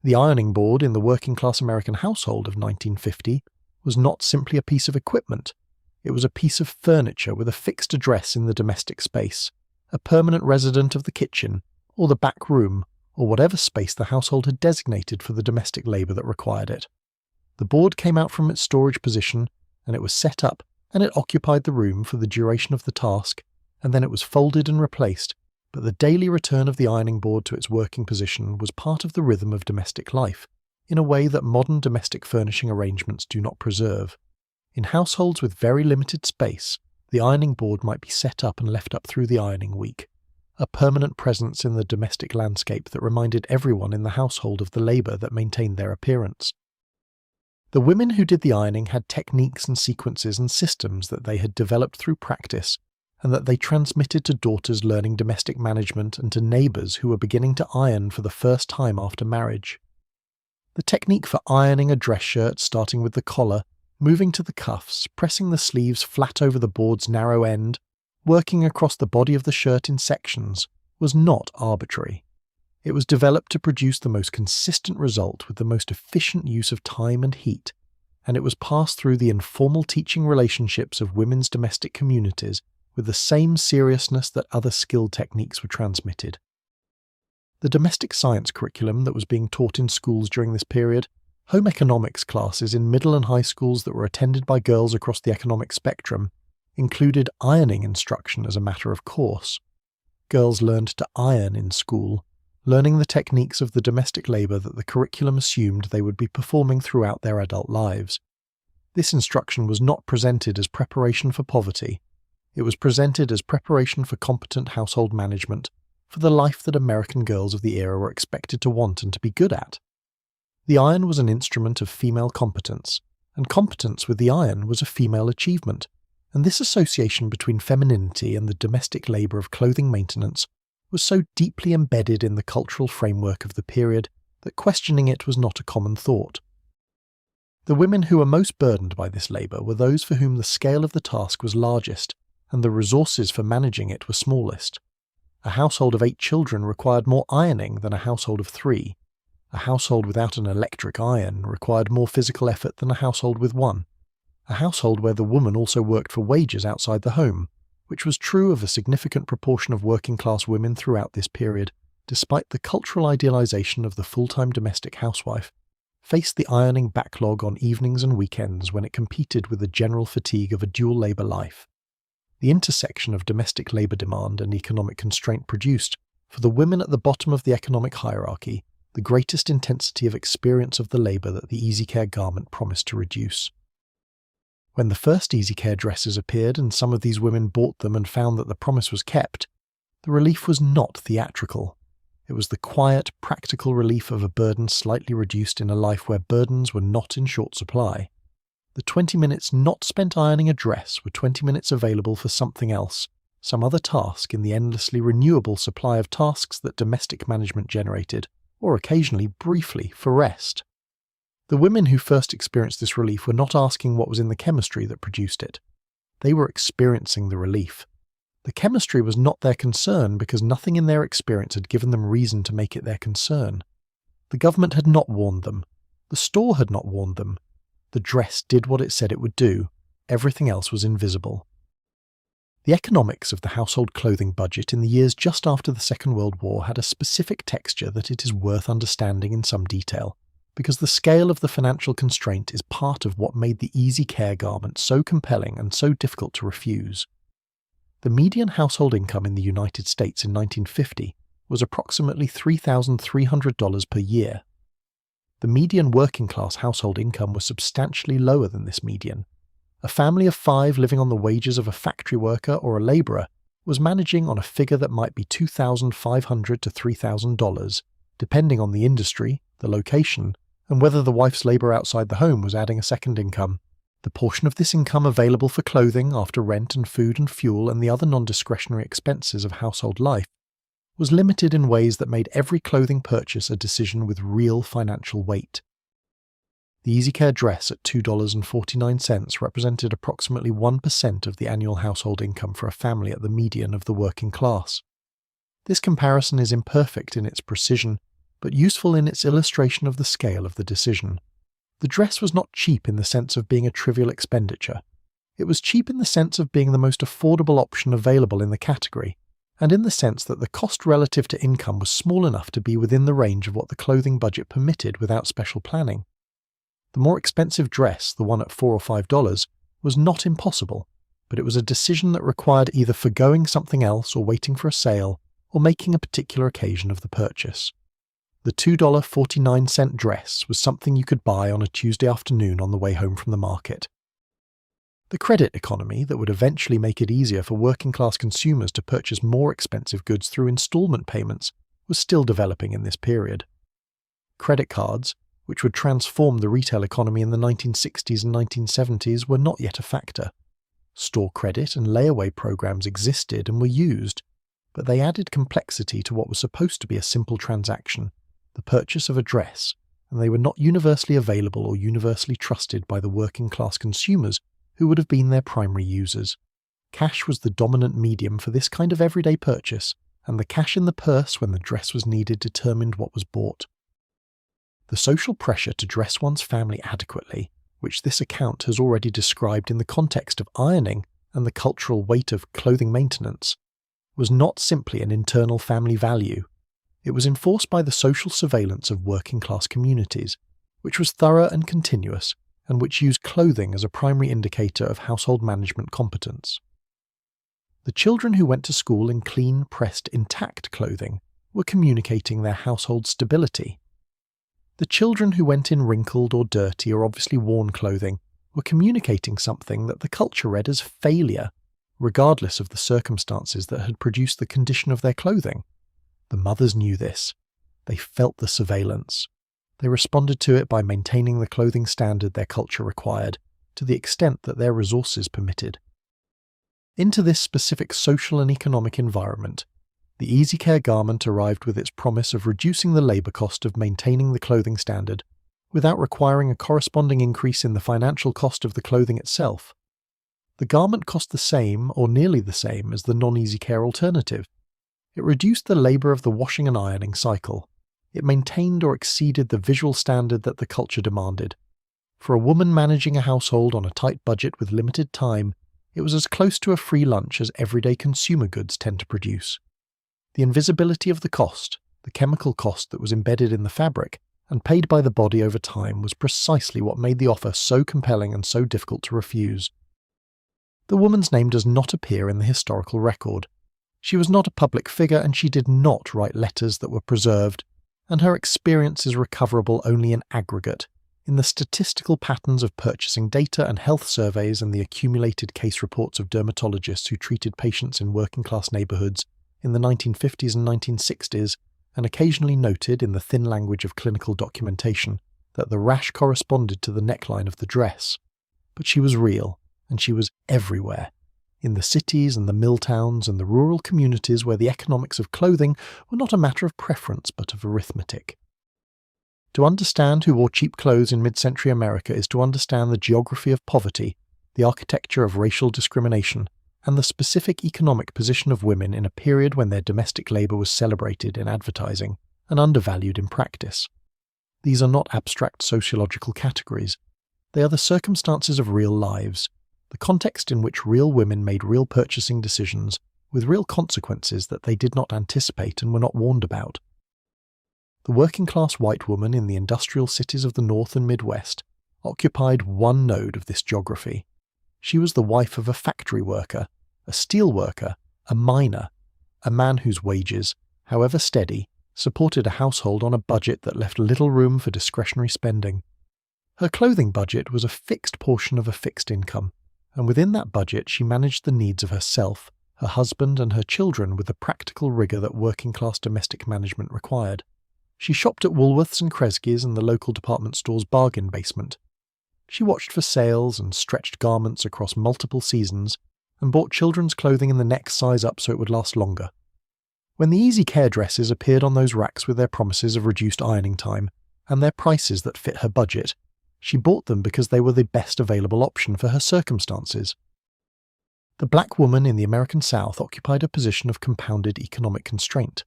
The ironing board in the working-class American household of 1950 was not simply a piece of equipment. It was a piece of furniture with a fixed address in the domestic space, a permanent resident of the kitchen, or the back room, or whatever space the household had designated for the domestic labour that required it. The board came out from its storage position, and it was set up, and it occupied the room for the duration of the task, and then it was folded and replaced, but the daily return of the ironing board to its working position was part of the rhythm of domestic life, in a way that modern domestic furnishing arrangements do not preserve. In households with very limited space, the ironing board might be set up and left up through the ironing week, a permanent presence in the domestic landscape that reminded everyone in the household of the labour that maintained their appearance. The women who did the ironing had techniques and sequences and systems that they had developed through practice, and that they transmitted to daughters learning domestic management and to neighbours who were beginning to iron for the first time after marriage. The technique for ironing a dress shirt, starting with the collar, moving to the cuffs, pressing the sleeves flat over the board's narrow end, working across the body of the shirt in sections, was not arbitrary. It was developed to produce the most consistent result with the most efficient use of time and heat, and it was passed through the informal teaching relationships of women's domestic communities with the same seriousness that other skilled techniques were transmitted. The domestic science curriculum that was being taught in schools during this period, home economics classes in middle and high schools that were attended by girls across the economic spectrum, included ironing instruction as a matter of course. Girls learned to iron in school, learning the techniques of the domestic labour that the curriculum assumed they would be performing throughout their adult lives. This instruction was not presented as preparation for poverty. It was presented as preparation for competent household management, for the life that American girls of the era were expected to want and to be good at. The iron was an instrument of female competence, and competence with the iron was a female achievement, and this association between femininity and the domestic labour of clothing maintenance was so deeply embedded in the cultural framework of the period that questioning it was not a common thought. The women who were most burdened by this labour were those for whom the scale of the task was largest, and the resources for managing it were smallest. A household of 8 children required more ironing than a household of 3. A household without an electric iron required more physical effort than a household with one. A household where the woman also worked for wages outside the home, which was true of a significant proportion of working-class women throughout this period, despite the cultural idealization of the full-time domestic housewife, faced the ironing backlog on evenings and weekends when it competed with the general fatigue of a dual labour life. The intersection of domestic labour demand and economic constraint produced, For the women at the bottom of the economic hierarchy, the greatest intensity of experience of the labour that the Easy Care garment promised to reduce. When the first Easy Care dresses appeared and some of these women bought them and found that the promise was kept, the relief was not theatrical. It was the quiet, practical relief of a burden slightly reduced in a life where burdens were not in short supply. The 20 minutes not spent ironing a dress were 20 minutes available for something else, some other task in the endlessly renewable supply of tasks that domestic management generated, or occasionally, briefly, for rest. The women who first experienced this relief were not asking what was in the chemistry that produced it. They were experiencing the relief. The chemistry was not their concern because nothing in their experience had given them reason to make it their concern. The government had not warned them. The store had not warned them. The dress did what it said it would do. Everything else was invisible. The economics of the household clothing budget in the years just after the Second World War had a specific texture that it is worth understanding in some detail, because the scale of the financial constraint is part of what made the Easy Care garment so compelling and so difficult to refuse. The median household income in the United States in 1950 was approximately $3,300 per year. The median working-class household income was substantially lower than this median. A family of 5 living on the wages of a factory worker or a labourer was managing on a figure that might be $2,500 to $3,000, depending on the industry, the location, and whether the wife's labour outside the home was adding a second income. The portion of this income available for clothing after rent and food and fuel and the other non-discretionary expenses of household life was limited in ways that made every clothing purchase a decision with real financial weight. The Easy Care dress at $2.49 represented approximately 1% of the annual household income for a family at the median of the working class. This comparison is imperfect in its precision, but useful in its illustration of the scale of the decision. The dress was not cheap in the sense of being a trivial expenditure. It was cheap in the sense of being the most affordable option available in the category, and in the sense that the cost relative to income was small enough to be within the range of what the clothing budget permitted without special planning. The more expensive dress, the one at $4 or $5, was not impossible, but it was a decision that required either forgoing something else or waiting for a sale, or making a particular occasion of the purchase. The $2.49 dress was something you could buy on a Tuesday afternoon on the way home from the market. The credit economy that would eventually make it easier for working-class consumers to purchase more expensive goods through installment payments was still developing in this period. Credit cards, which would transform the retail economy in the 1960s and 1970s, were not yet a factor. Store credit and layaway programs existed and were used, but they added complexity to what was supposed to be a simple transaction, the purchase of a dress, and they were not universally available or universally trusted by the working-class consumers who would have been their primary users. Cash was the dominant medium for this kind of everyday purchase, and the cash in the purse when the dress was needed determined what was bought. The social pressure to dress one's family adequately, which this account has already described in the context of ironing and the cultural weight of clothing maintenance, was not simply an internal family value. It was enforced by the social surveillance of working-class communities, which was thorough and continuous, and which used clothing as a primary indicator of household management competence. The children who went to school in clean, pressed, intact clothing were communicating their household stability. The children who went in wrinkled or dirty or obviously worn clothing were communicating something that the culture read as failure, regardless of the circumstances that had produced the condition of their clothing. The mothers knew this. They felt the surveillance. They responded to it by maintaining the clothing standard their culture required, to the extent that their resources permitted. Into this specific social and economic environment, the Easy Care garment arrived with its promise of reducing the labour cost of maintaining the clothing standard, without requiring a corresponding increase in the financial cost of the clothing itself. The garment cost the same, or nearly the same, as the non-Easy Care alternative. It reduced the labour of the washing and ironing cycle. It maintained or exceeded the visual standard that the culture demanded. For a woman managing a household on a tight budget with limited time, it was as close to a free lunch as everyday consumer goods tend to produce. The invisibility of the cost, the chemical cost that was embedded in the fabric and paid by the body over time, was precisely what made the offer so compelling and so difficult to refuse. The woman's name does not appear in the historical record. She was not a public figure and she did not write letters that were preserved, and her experience is recoverable only in aggregate, in the statistical patterns of purchasing data and health surveys and the accumulated case reports of dermatologists who treated patients in working-class neighbourhoods in the 1950s and 1960s, and occasionally noted in the thin language of clinical documentation that the rash corresponded to the neckline of the dress. But she was real, and she was everywhere, in the cities and the mill towns and the rural communities where the economics of clothing were not a matter of preference but of arithmetic. To understand who wore cheap clothes in mid-century America is to understand the geography of poverty, the architecture of racial discrimination, and the specific economic position of women in a period when their domestic labour was celebrated in advertising and undervalued in practice. These are not abstract sociological categories. They are the circumstances of real lives, the context in which real women made real purchasing decisions with real consequences that they did not anticipate and were not warned about. The working-class white woman in the industrial cities of the North and Midwest occupied one node of this geography. She was the wife of a factory worker, a steel worker, a miner, a man whose wages, however steady, supported a household on a budget that left little room for discretionary spending. Her clothing budget was a fixed portion of a fixed income, and within that budget she managed the needs of herself, her husband and her children with the practical rigour that working-class domestic management required. She shopped at Woolworths and Kresge's and the local department store's bargain basement. She watched for sales and stretched garments across multiple seasons and bought children's clothing in the next size up so it would last longer. When the easy care dresses appeared on those racks with their promises of reduced ironing time and their prices that fit her budget, she bought them because they were the best available option for her circumstances. The black woman in the American South occupied a position of compounded economic constraint.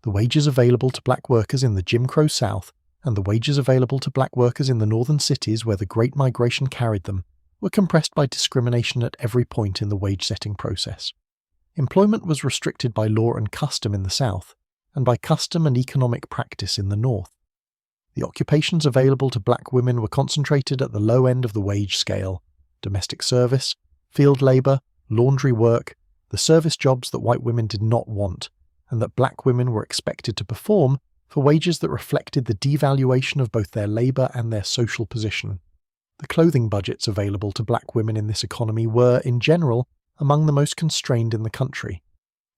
The wages available to black workers in the Jim Crow South and the wages available to black workers in the northern cities where the Great Migration carried them were compressed by discrimination at every point in the wage-setting process. Employment was restricted by law and custom in the South, and by custom and economic practice in the North. The occupations available to black women were concentrated at the low end of the wage scale: domestic service, field labour, laundry work, the service jobs that white women did not want, and that black women were expected to perform for wages that reflected the devaluation of both their labour and their social position. The clothing budgets available to black women in this economy were, in general, among the most constrained in the country.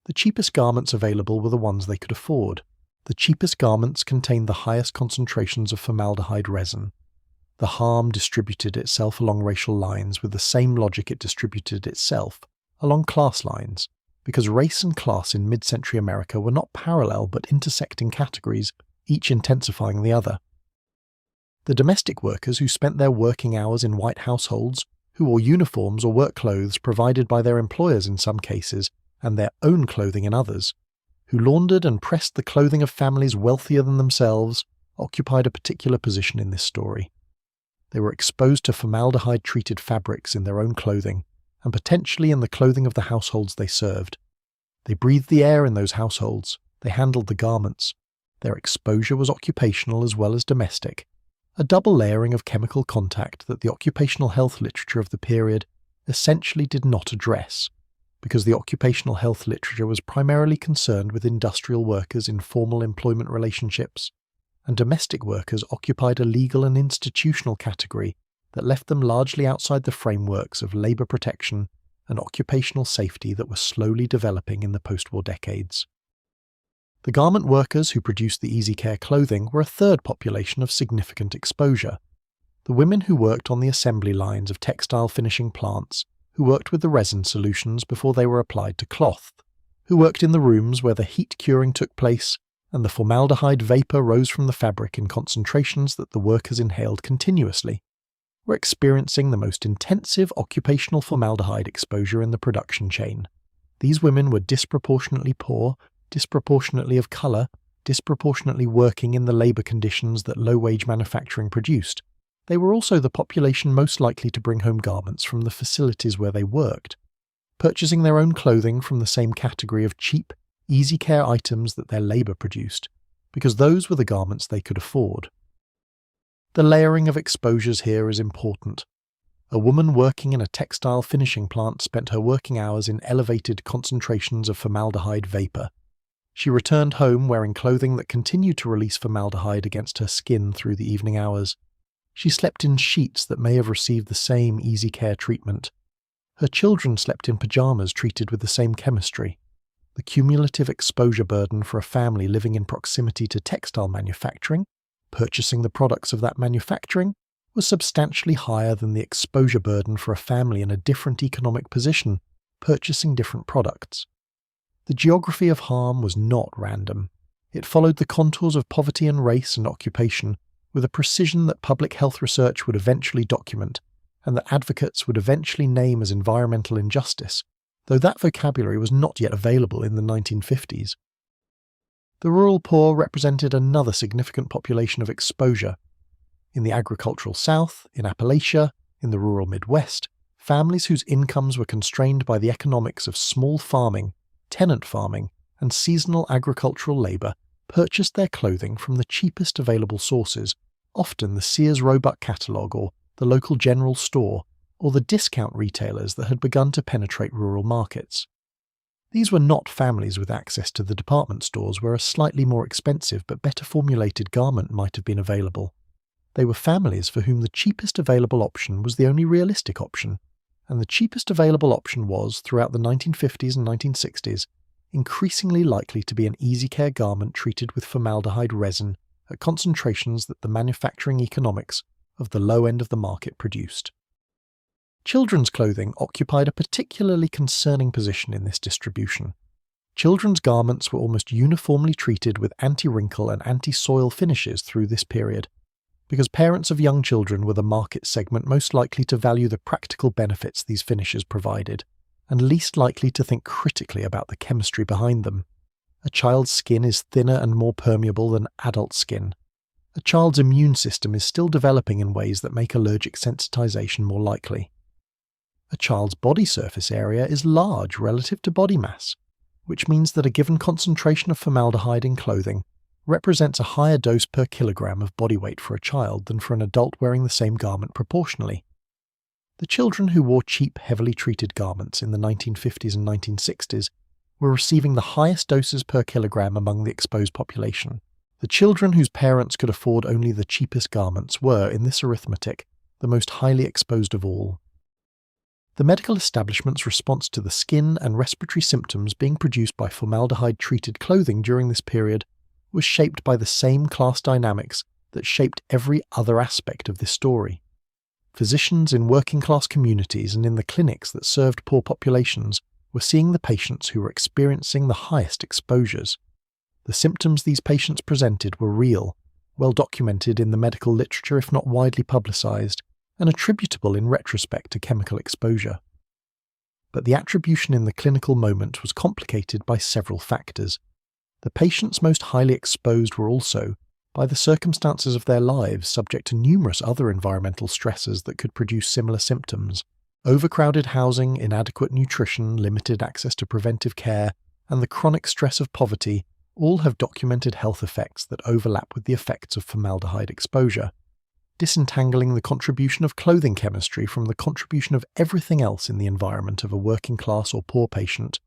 The cheapest garments available were the ones they could afford. The cheapest garments contained the highest concentrations of formaldehyde resin. The harm distributed itself along racial lines with the same logic it distributed itself along class lines, because race and class in mid-century America were not parallel but intersecting categories, each intensifying the other. The domestic workers who spent their working hours in white households, who wore uniforms or work clothes provided by their employers in some cases, and their own clothing in others, who laundered and pressed the clothing of families wealthier than themselves, occupied a particular position in this story. They were exposed to formaldehyde-treated fabrics in their own clothing, and potentially in the clothing of the households they served. They breathed the air in those households, they handled the garments. Their exposure was occupational as well as domestic, a double layering of chemical contact that the occupational health literature of the period essentially did not address, because the occupational health literature was primarily concerned with industrial workers in formal employment relationships, and domestic workers occupied a legal and institutional category that left them largely outside the frameworks of labour protection and occupational safety that were slowly developing in the post-war decades. The garment workers who produced the easy care clothing were a third population of significant exposure. The women who worked on the assembly lines of textile finishing plants, who worked with the resin solutions before they were applied to cloth, who worked in the rooms where the heat curing took place and the formaldehyde vapour rose from the fabric in concentrations that the workers inhaled continuously, were experiencing the most intensive occupational formaldehyde exposure in the production chain. These women were disproportionately poor, disproportionately of colour, disproportionately working in the labour conditions that low-wage manufacturing produced. They were also the population most likely to bring home garments from the facilities where they worked, purchasing their own clothing from the same category of cheap, easy care items that their labour produced, because those were the garments they could afford. The layering of exposures here is important. A woman working in a textile finishing plant spent her working hours in elevated concentrations of formaldehyde vapor. She returned home wearing clothing that continued to release formaldehyde against her skin through the evening hours. She slept in sheets that may have received the same easy care treatment. Her children slept in pajamas treated with the same chemistry. The cumulative exposure burden for a family living in proximity to textile manufacturing, purchasing the products of that manufacturing, was substantially higher than the exposure burden for a family in a different economic position, purchasing different products. The geography of harm was not random. It followed the contours of poverty and race and occupation with a precision that public health research would eventually document, and that advocates would eventually name as environmental injustice, though that vocabulary was not yet available in the 1950s. The rural poor represented another significant population of exposure. In the agricultural South, in Appalachia, in the rural Midwest, families whose incomes were constrained by the economics of small farming, tenant farming, and seasonal agricultural labour purchased their clothing from the cheapest available sources, often the Sears Roebuck catalogue or the local general store, or the discount retailers that had begun to penetrate rural markets. These were not families with access to the department stores where a slightly more expensive but better formulated garment might have been available. They were families for whom the cheapest available option was the only realistic option, and the cheapest available option was, throughout the 1950s and 1960s, increasingly likely to be an easy care garment treated with formaldehyde resin at concentrations that the manufacturing economics of the low end of the market produced. Children's clothing occupied a particularly concerning position in this distribution. Children's garments were almost uniformly treated with anti-wrinkle and anti-soil finishes through this period, because parents of young children were the market segment most likely to value the practical benefits these finishes provided, and least likely to think critically about the chemistry behind them. A child's skin is thinner and more permeable than adult skin. A child's immune system is still developing in ways that make allergic sensitization more likely. A child's body surface area is large relative to body mass, which means that a given concentration of formaldehyde in clothing represents a higher dose per kilogram of body weight for a child than for an adult wearing the same garment proportionally. The children who wore cheap, heavily treated garments in the 1950s and 1960s were receiving the highest doses per kilogram among the exposed population. The children whose parents could afford only the cheapest garments were, in this arithmetic, the most highly exposed of all. The medical establishment's response to the skin and respiratory symptoms being produced by formaldehyde-treated clothing during this period was shaped by the same class dynamics that shaped every other aspect of this story. Physicians in working-class communities and in the clinics that served poor populations were seeing the patients who were experiencing the highest exposures. The symptoms these patients presented were real, well documented in the medical literature if not widely publicized, and attributable in retrospect to chemical exposure. But the attribution in the clinical moment was complicated by several factors. The patients most highly exposed were also, by the circumstances of their lives, subject to numerous other environmental stresses that could produce similar symptoms. Overcrowded housing, inadequate nutrition, limited access to preventive care, and the chronic stress of poverty all have documented health effects that overlap with the effects of formaldehyde exposure. Disentangling the contribution of clothing chemistry from the contribution of everything else in the environment of a working class or poor patient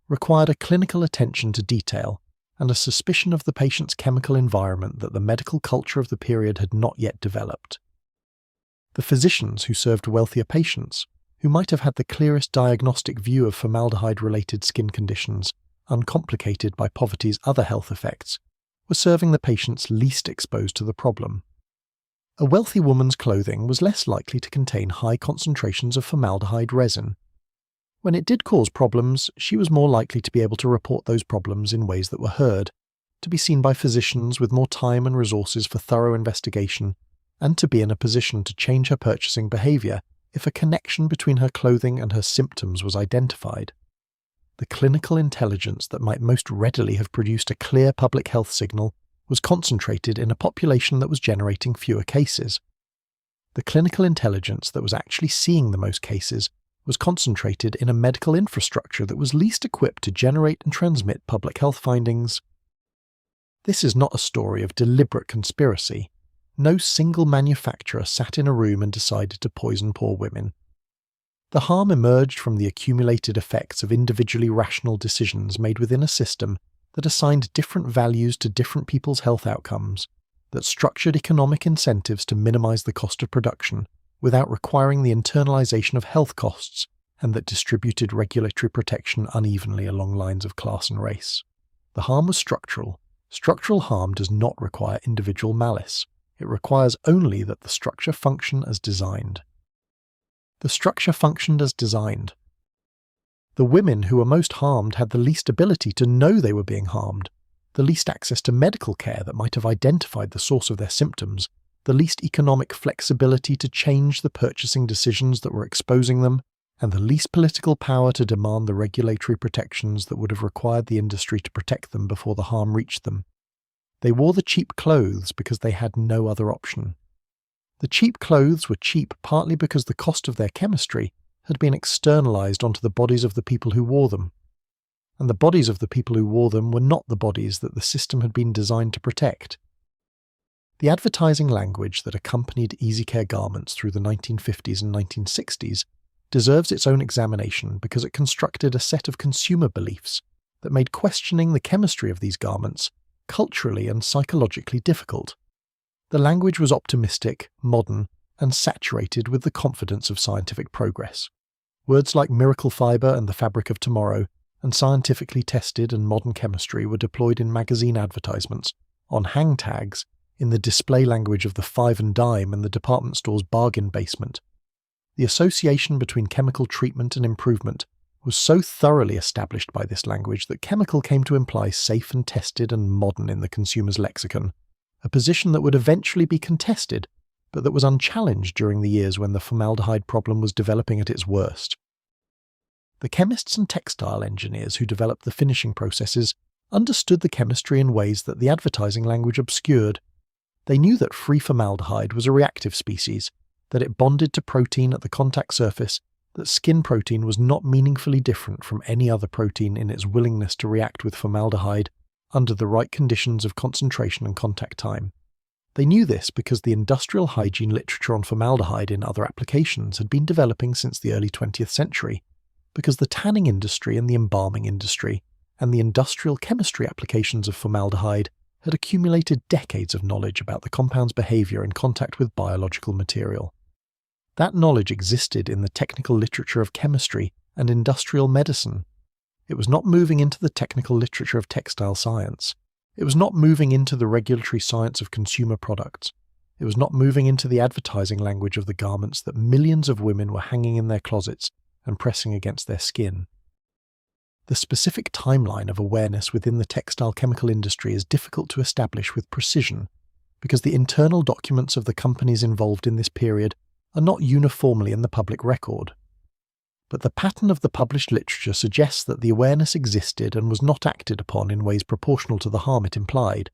required a clinical attention to detail and a suspicion of the patient's chemical environment that the medical culture of the period had not yet developed. The physicians who served wealthier patients, who might have had the clearest diagnostic view of formaldehyde-related skin conditions, uncomplicated by poverty's other health effects, were serving the patients least exposed to the problem. A wealthy woman's clothing was less likely to contain high concentrations of formaldehyde resin. When it did cause problems, she was more likely to be able to report those problems in ways that were heard, to be seen by physicians with more time and resources for thorough investigation, and to be in a position to change her purchasing behavior if a connection between her clothing and her symptoms was identified. The clinical intelligence that might most readily have produced a clear public health signal was concentrated in a population that was generating fewer cases. The clinical intelligence that was actually seeing the most cases was concentrated in a medical infrastructure that was least equipped to generate and transmit public health findings. This is not a story of deliberate conspiracy. No single manufacturer sat in a room and decided to poison poor women. The harm emerged from the accumulated effects of individually rational decisions made within a system that assigned different values to different people's health outcomes, that structured economic incentives to minimize the cost of production without requiring the internalization of health costs, and that distributed regulatory protection unevenly along lines of class and race. The harm was structural. Structural harm does not require individual malice. It requires only that the structure function as designed. The structure functioned as designed. The women who were most harmed had the least ability to know they were being harmed, the least access to medical care that might have identified the source of their symptoms, the least economic flexibility to change the purchasing decisions that were exposing them, and the least political power to demand the regulatory protections that would have required the industry to protect them before the harm reached them. They wore the cheap clothes because they had no other option. The cheap clothes were cheap partly because the cost of their chemistry had been externalized onto the bodies of the people who wore them. And the bodies of the people who wore them were not the bodies that the system had been designed to protect. The advertising language that accompanied easy care garments through the 1950s and 1960s deserves its own examination because it constructed a set of consumer beliefs that made questioning the chemistry of these garments culturally and psychologically difficult. The language was optimistic, modern, and saturated with the confidence of scientific progress. Words like miracle fiber and the fabric of tomorrow, and scientifically tested and modern chemistry were deployed in magazine advertisements, on hang tags, in the display language of the five and dime and the department store's bargain basement. The association between chemical treatment and improvement was so thoroughly established by this language that chemical came to imply safe and tested and modern in the consumer's lexicon, a position that would eventually be contested, but that was unchallenged during the years when the formaldehyde problem was developing at its worst. The chemists and textile engineers who developed the finishing processes understood the chemistry in ways that the advertising language obscured. They knew that free formaldehyde was a reactive species, that it bonded to protein at the contact surface, that skin protein was not meaningfully different from any other protein in its willingness to react with formaldehyde under the right conditions of concentration and contact time. They knew this because the industrial hygiene literature on formaldehyde in other applications had been developing since the early 20th century, because the tanning industry and the embalming industry and the industrial chemistry applications of formaldehyde had accumulated decades of knowledge about the compound's behavior in contact with biological material. That knowledge existed in the technical literature of chemistry and industrial medicine. It was not moving into the technical literature of textile science. It was not moving into the regulatory science of consumer products. It was not moving into the advertising language of the garments that millions of women were hanging in their closets and pressing against their skin. The specific timeline of awareness within the textile chemical industry is difficult to establish with precision because the internal documents of the companies involved in this period are not uniformly in the public record. But the pattern of the published literature suggests that the awareness existed and was not acted upon in ways proportional to the harm it implied.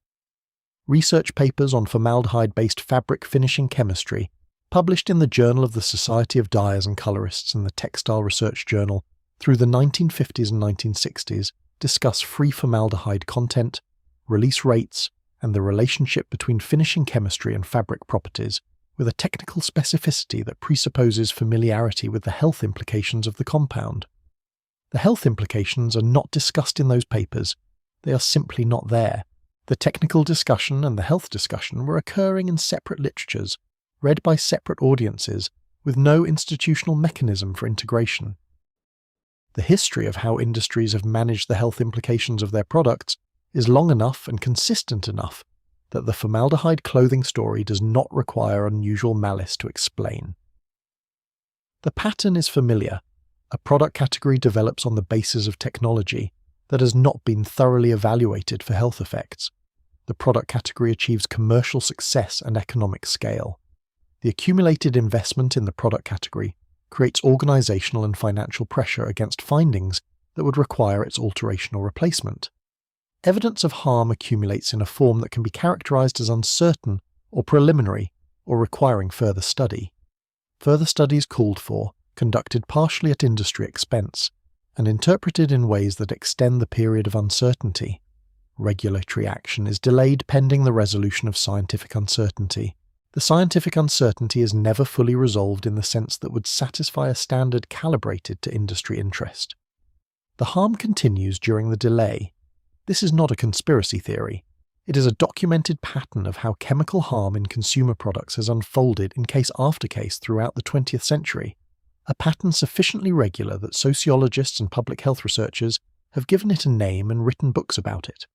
Research papers on formaldehyde-based fabric finishing chemistry, published in the Journal of the Society of Dyers and Colorists and the Textile Research Journal through the 1950s and 1960s, discuss free formaldehyde content, release rates, and the relationship between finishing chemistry and fabric properties, with a technical specificity that presupposes familiarity with the health implications of the compound. The health implications are not discussed in those papers. They are simply not there. The technical discussion and the health discussion were occurring in separate literatures, read by separate audiences, with no institutional mechanism for integration. The history of how industries have managed the health implications of their products is long enough and consistent enough that the formaldehyde clothing story does not require unusual malice to explain. The pattern is familiar. A product category develops on the basis of technology that has not been thoroughly evaluated for health effects. The product category achieves commercial success and economic scale. The accumulated investment in the product category creates organizational and financial pressure against findings that would require its alteration or replacement. Evidence of harm accumulates in a form that can be characterized as uncertain or preliminary or requiring further study. Further studies called for, conducted partially at industry expense, and interpreted in ways that extend the period of uncertainty. Regulatory action is delayed pending the resolution of scientific uncertainty, The scientific uncertainty is never fully resolved in the sense that would satisfy a standard calibrated to industry interest. The harm continues during the delay. This is not a conspiracy theory. It is a documented pattern of how chemical harm in consumer products has unfolded in case after case throughout the 20th century, a pattern sufficiently regular that sociologists and public health researchers have given it a name and written books about it.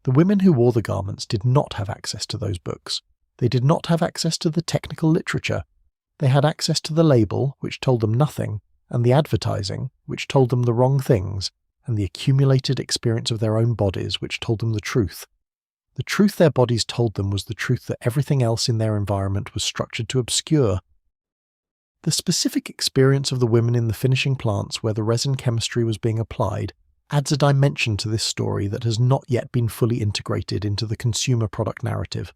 The women who wore the garments did not have access to those books. They did not have access to the technical literature. They had access to the label, which told them nothing, and the advertising, which told them the wrong things, and the accumulated experience of their own bodies, which told them the truth. The truth their bodies told them was the truth that everything else in their environment was structured to obscure. The specific experience of the women in the finishing plants where the resin chemistry was being applied adds a dimension to this story that has not yet been fully integrated into the consumer product narrative.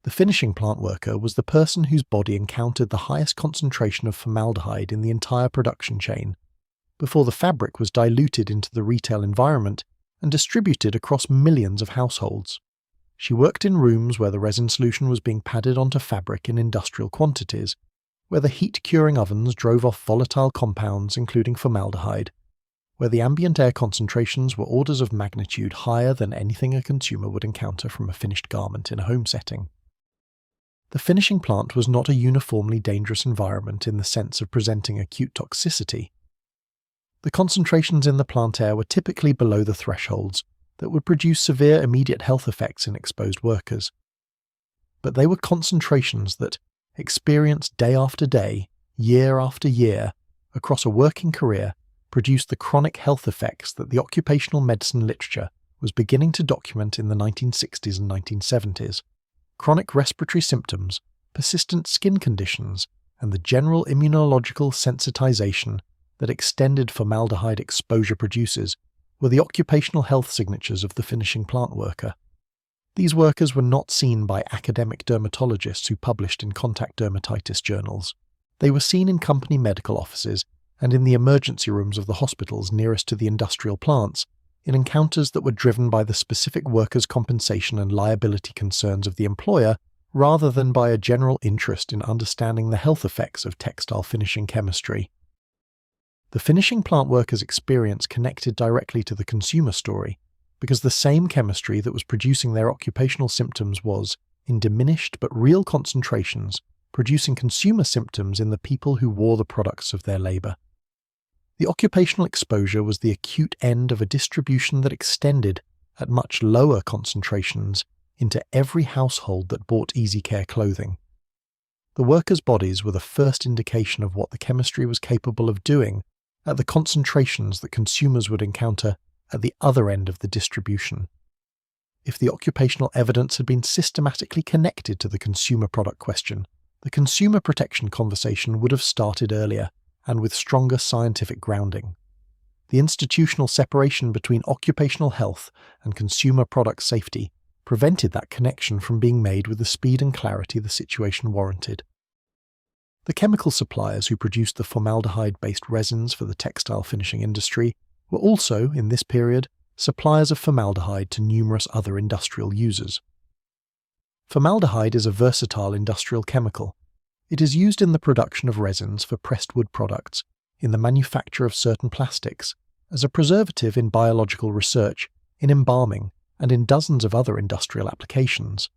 The finishing plant worker was the person whose body encountered the highest concentration of formaldehyde in the entire production chain, before the fabric was diluted into the retail environment and distributed across millions of households. She worked in rooms where the resin solution was being padded onto fabric in industrial quantities, where the heat-curing ovens drove off volatile compounds including formaldehyde, where the ambient air concentrations were orders of magnitude higher than anything a consumer would encounter from a finished garment in a home setting. The finishing plant was not a uniformly dangerous environment in the sense of presenting acute toxicity. The concentrations in the plant air were typically below the thresholds that would produce severe immediate health effects in exposed workers. But they were concentrations that, experienced day after day, year after year, across a working career, produced the chronic health effects that the occupational medicine literature was beginning to document in the 1960s and 1970s. Chronic respiratory symptoms, persistent skin conditions, and the general immunological sensitization that extended formaldehyde exposure produces were the occupational health signatures of the finishing plant worker. These workers were not seen by academic dermatologists who published in contact dermatitis journals. They were seen in company medical offices and in the emergency rooms of the hospitals nearest to the industrial plants, in encounters that were driven by the specific workers' compensation and liability concerns of the employer rather than by a general interest in understanding the health effects of textile finishing chemistry. The finishing plant workers' experience connected directly to the consumer story, because the same chemistry that was producing their occupational symptoms was, in diminished but real concentrations, producing consumer symptoms in the people who wore the products of their labour. The occupational exposure was the acute end of a distribution that extended, at much lower concentrations, into every household that bought Easy Care clothing. The workers' bodies were the first indication of what the chemistry was capable of doing at the concentrations that consumers would encounter at the other end of the distribution. If the occupational evidence had been systematically connected to the consumer product question, the consumer protection conversation would have started earlier and with stronger scientific grounding. The institutional separation between occupational health and consumer product safety prevented that connection from being made with the speed and clarity the situation warranted. The chemical suppliers who produced the formaldehyde-based resins for the textile finishing industry were also, in this period, suppliers of formaldehyde to numerous other industrial users. Formaldehyde is a versatile industrial chemical. It is used in the production of resins for pressed wood products, in the manufacture of certain plastics, as a preservative in biological research, in embalming, and in dozens of other industrial applications.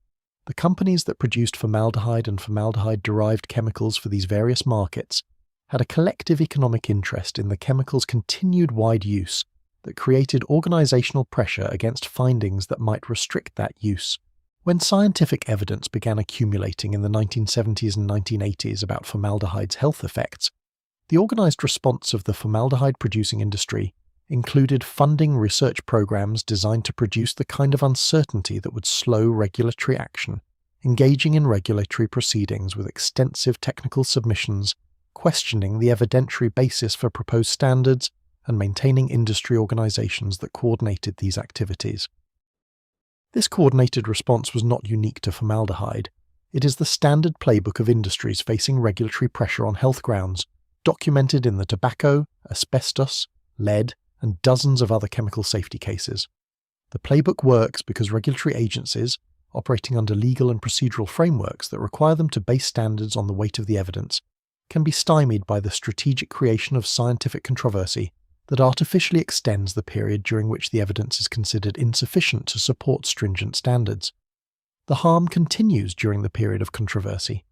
The companies that produced formaldehyde and formaldehyde-derived chemicals for these various markets had a collective economic interest in the chemical's continued wide use that created organizational pressure against findings that might restrict that use. When scientific evidence began accumulating in the 1970s and 1980s about formaldehyde's health effects, the organized response of the formaldehyde-producing industry included funding research programs designed to produce the kind of uncertainty that would slow regulatory action, engaging in regulatory proceedings with extensive technical submissions, questioning the evidentiary basis for proposed standards, and maintaining industry organizations that coordinated these activities. This coordinated response was not unique to formaldehyde. It is the standard playbook of industries facing regulatory pressure on health grounds, documented in the tobacco, asbestos, lead, and dozens of other chemical safety cases. The playbook works because regulatory agencies, operating under legal and procedural frameworks that require them to base standards on the weight of the evidence, can be stymied by the strategic creation of scientific controversy that artificially extends the period during which the evidence is considered insufficient to support stringent standards. The harm continues during the period of controversy.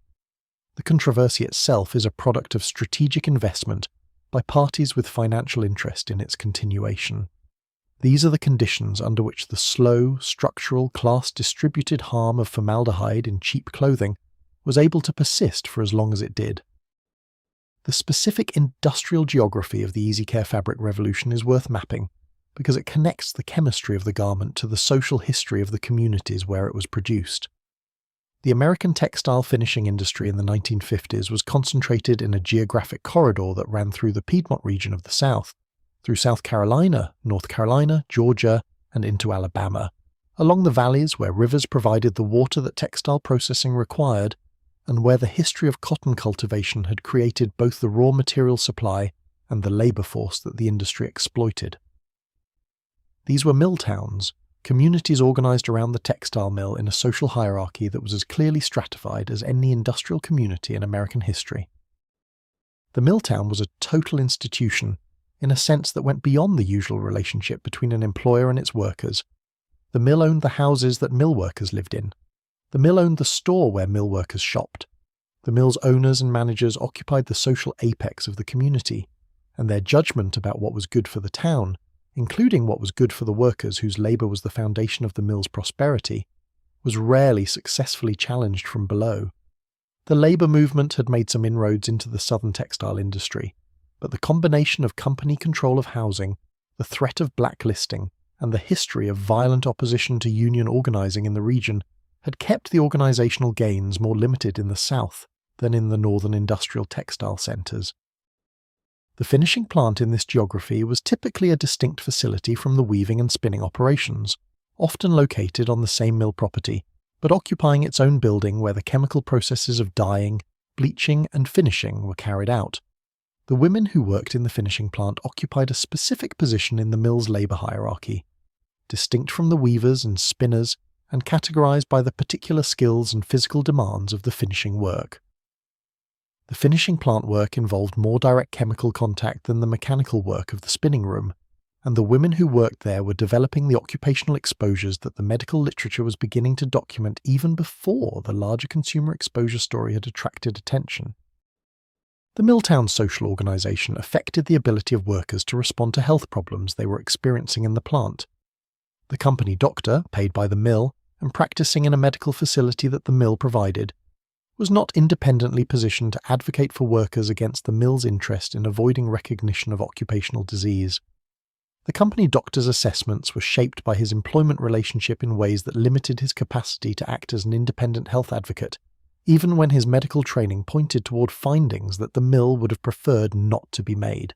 The controversy itself is a product of strategic investment by parties with financial interest in its continuation. These are the conditions under which the slow, structural, class-distributed harm of formaldehyde in cheap clothing was able to persist for as long as it did. The specific industrial geography of the Easy Care fabric revolution is worth mapping, because it connects the chemistry of the garment to the social history of the communities where it was produced. The American textile finishing industry in the 1950s was concentrated in a geographic corridor that ran through the Piedmont region of the South, through South Carolina, North Carolina, Georgia, and into Alabama, along the valleys where rivers provided the water that textile processing required, and where the history of cotton cultivation had created both the raw material supply and the labor force that the industry exploited. These were mill towns, communities organized around the textile mill in a social hierarchy that was as clearly stratified as any industrial community in American history. The mill town was a total institution in a sense that went beyond the usual relationship between an employer and its workers. The mill owned the houses that mill workers lived in. The mill owned the store where mill workers shopped. The mill's owners and managers occupied the social apex of the community, and their judgment about what was good for the town, including what was good for the workers whose labour was the foundation of the mill's prosperity, was rarely successfully challenged from below. The labour movement had made some inroads into the southern textile industry, but the combination of company control of housing, the threat of blacklisting, and the history of violent opposition to union organising in the region had kept the organisational gains more limited in the south than in the northern industrial textile centres. The finishing plant in this geography was typically a distinct facility from the weaving and spinning operations, often located on the same mill property, but occupying its own building where the chemical processes of dyeing, bleaching, and finishing were carried out. The women who worked in the finishing plant occupied a specific position in the mill's labour hierarchy, distinct from the weavers and spinners and categorised by the particular skills and physical demands of the finishing work. The finishing plant work involved more direct chemical contact than the mechanical work of the spinning room, and the women who worked there were developing the occupational exposures that the medical literature was beginning to document even before the larger consumer exposure story had attracted attention. The Milltown social organisation affected the ability of workers to respond to health problems they were experiencing in the plant. The company doctor, paid by the mill and practising in a medical facility that the mill provided, was not independently positioned to advocate for workers against the mill's interest in avoiding recognition of occupational disease. The company doctor's assessments were shaped by his employment relationship in ways that limited his capacity to act as an independent health advocate, even when his medical training pointed toward findings that the mill would have preferred not to be made.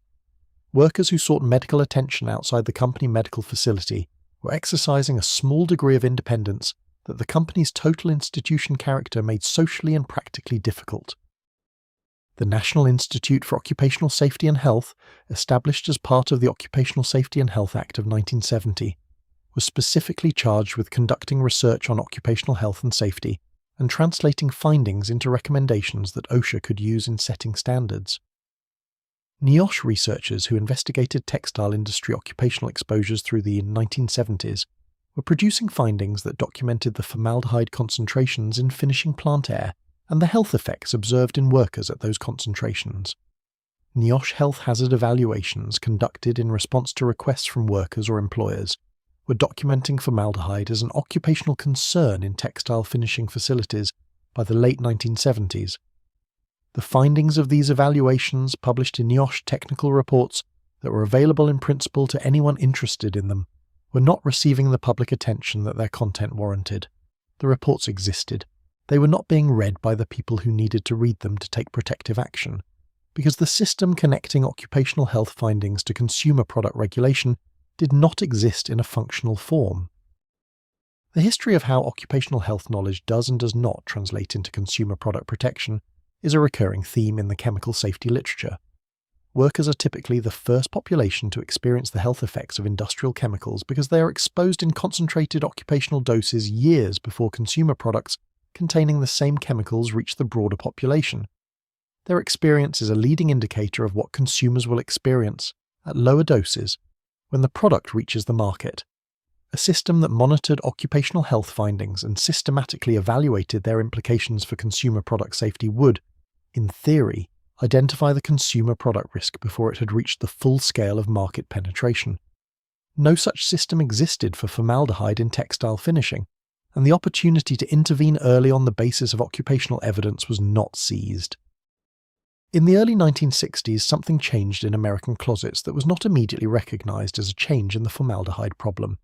Workers who sought medical attention outside the company medical facility were exercising a small degree of independence that the company's total institution character made socially and practically difficult. The National Institute for Occupational Safety and Health, established as part of the Occupational Safety and Health Act of 1970, was specifically charged with conducting research on occupational health and safety and translating findings into recommendations that OSHA could use in setting standards. NIOSH researchers who investigated textile industry occupational exposures through the 1970s were producing findings that documented the formaldehyde concentrations in finishing plant air and the health effects observed in workers at those concentrations. NIOSH health hazard evaluations conducted in response to requests from workers or employers were documenting formaldehyde as an occupational concern in textile finishing facilities by the late 1970s. The findings of these evaluations, published in NIOSH technical reports that were available in principle to anyone interested in them, were not receiving the public attention that their content warranted. The reports existed. They were not being read by the people who needed to read them to take protective action, because the system connecting occupational health findings to consumer product regulation did not exist in a functional form. The history of how occupational health knowledge does and does not translate into consumer product protection is a recurring theme in the chemical safety literature. Workers are typically the first population to experience the health effects of industrial chemicals because they are exposed in concentrated occupational doses years before consumer products containing the same chemicals reach the broader population. Their experience is a leading indicator of what consumers will experience, at lower doses, when the product reaches the market. A system that monitored occupational health findings and systematically evaluated their implications for consumer product safety would, in theory, identify the consumer product risk before it had reached the full scale of market penetration. No such system existed for formaldehyde in textile finishing, and the opportunity to intervene early on the basis of occupational evidence was not seized. In the early 1960s, something changed in American closets that was not immediately recognized as a change in the formaldehyde problem.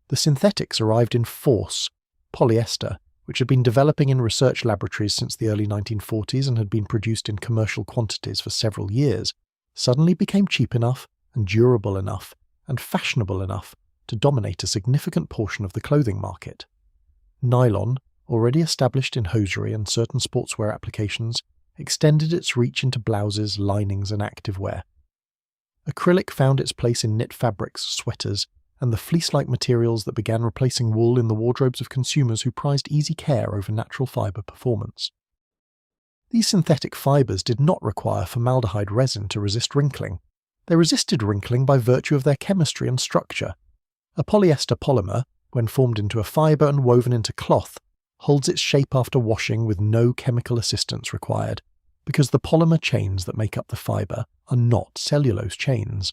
The synthetics arrived in force, polyester, which had been developing in research laboratories since the early 1940s and had been produced in commercial quantities for several years, suddenly became cheap enough and durable enough and fashionable enough to dominate a significant portion of the clothing market. Nylon, already established in hosiery and certain sportswear applications, extended its reach into blouses, linings, and activewear. Acrylic found its place in knit fabrics, sweaters, and the fleece-like materials that began replacing wool in the wardrobes of consumers who prized easy care over natural fibre performance. These synthetic fibres did not require formaldehyde resin to resist wrinkling. They resisted wrinkling by virtue of their chemistry and structure. A polyester polymer, when formed into a fibre and woven into cloth, holds its shape after washing with no chemical assistance required, because the polymer chains that make up the fibre are not cellulose chains.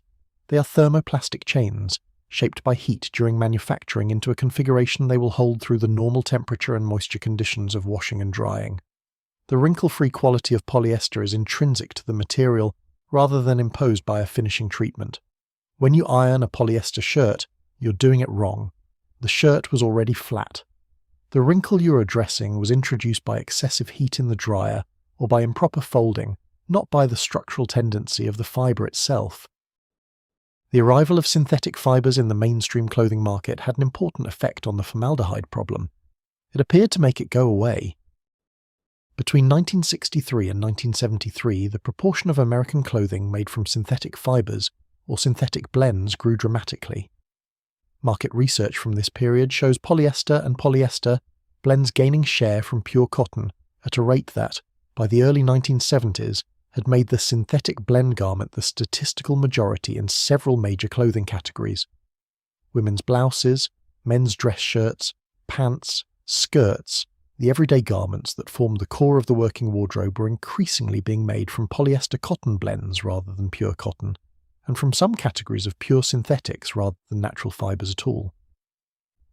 They are thermoplastic chains, shaped by heat during manufacturing into a configuration they will hold through the normal temperature and moisture conditions of washing and drying. The wrinkle-free quality of polyester is intrinsic to the material rather than imposed by a finishing treatment. When you iron a polyester shirt, you're doing it wrong. The shirt was already flat. The wrinkle you're addressing was introduced by excessive heat in the dryer or by improper folding, not by the structural tendency of the fibre itself. The arrival of synthetic fibres in the mainstream clothing market had an important effect on the formaldehyde problem. It appeared to make it go away. Between 1963 and 1973, the proportion of American clothing made from synthetic fibres or synthetic blends grew dramatically. Market research from this period shows polyester and polyester blends gaining share from pure cotton at a rate that, by the early 1970s, had made the synthetic blend garment the statistical majority in several major clothing categories. Women's blouses, men's dress shirts, pants, skirts, the everyday garments that formed the core of the working wardrobe were increasingly being made from polyester cotton blends rather than pure cotton, and from some categories of pure synthetics rather than natural fibres at all.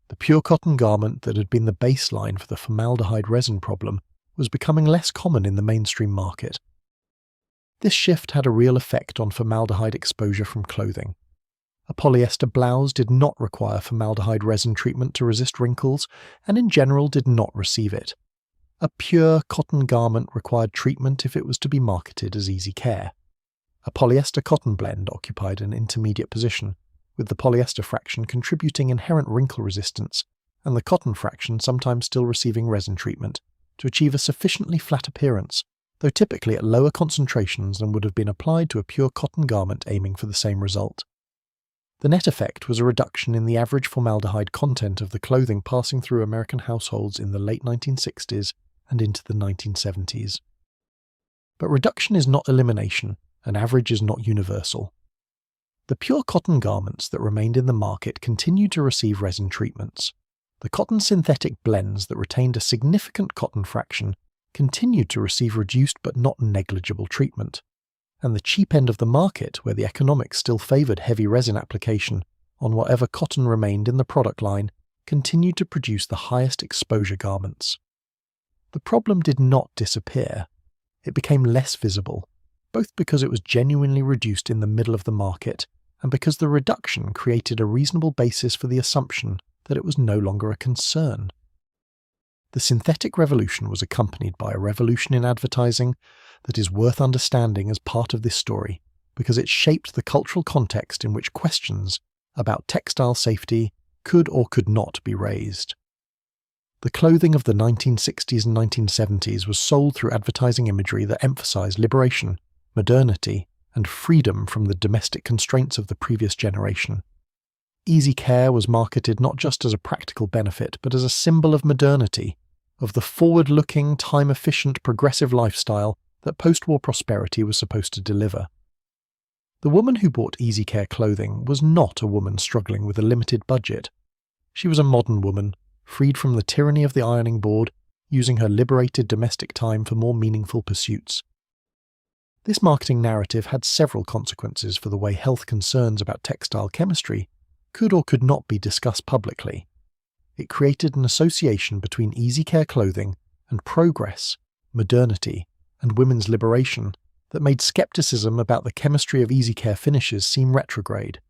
The pure cotton garment that had been the baseline for the formaldehyde resin problem was becoming less common in the mainstream market. This shift had a real effect on formaldehyde exposure from clothing. A polyester blouse did not require formaldehyde resin treatment to resist wrinkles, and in general did not receive it. A pure cotton garment required treatment if it was to be marketed as easy care. A polyester cotton blend occupied an intermediate position, with the polyester fraction contributing inherent wrinkle resistance, and the cotton fraction sometimes still receiving resin treatment, to achieve a sufficiently flat appearance, though typically at lower concentrations than would have been applied to a pure cotton garment aiming for the same result. The net effect was a reduction in the average formaldehyde content of the clothing passing through American households in the late 1960s and into the 1970s. But reduction is not elimination, and average is not universal. The pure cotton garments that remained in the market continued to receive resin treatments. The cotton synthetic blends that retained a significant cotton fraction continued to receive reduced but not negligible treatment, and the cheap end of the market, where the economics still favoured heavy resin application on whatever cotton remained in the product line, continued to produce the highest exposure garments. The problem did not disappear. It became less visible, both because it was genuinely reduced in the middle of the market and because the reduction created a reasonable basis for the assumption that it was no longer a concern. The synthetic revolution was accompanied by a revolution in advertising that is worth understanding as part of this story, because it shaped the cultural context in which questions about textile safety could or could not be raised. The clothing of the 1960s and 1970s was sold through advertising imagery that emphasized liberation, modernity, and freedom from the domestic constraints of the previous generation. Easy care was marketed not just as a practical benefit, but as a symbol of modernity, of the forward-looking, time-efficient, progressive lifestyle that post-war prosperity was supposed to deliver. The woman who bought Easy Care clothing was not a woman struggling with a limited budget. She was a modern woman, freed from the tyranny of the ironing board, using her liberated domestic time for more meaningful pursuits. This marketing narrative had several consequences for the way health concerns about textile chemistry could or could not be discussed publicly. It created an association between Easy Care clothing and progress, modernity, and women's liberation that made skepticism about the chemistry of Easy Care finishes seem retrograde.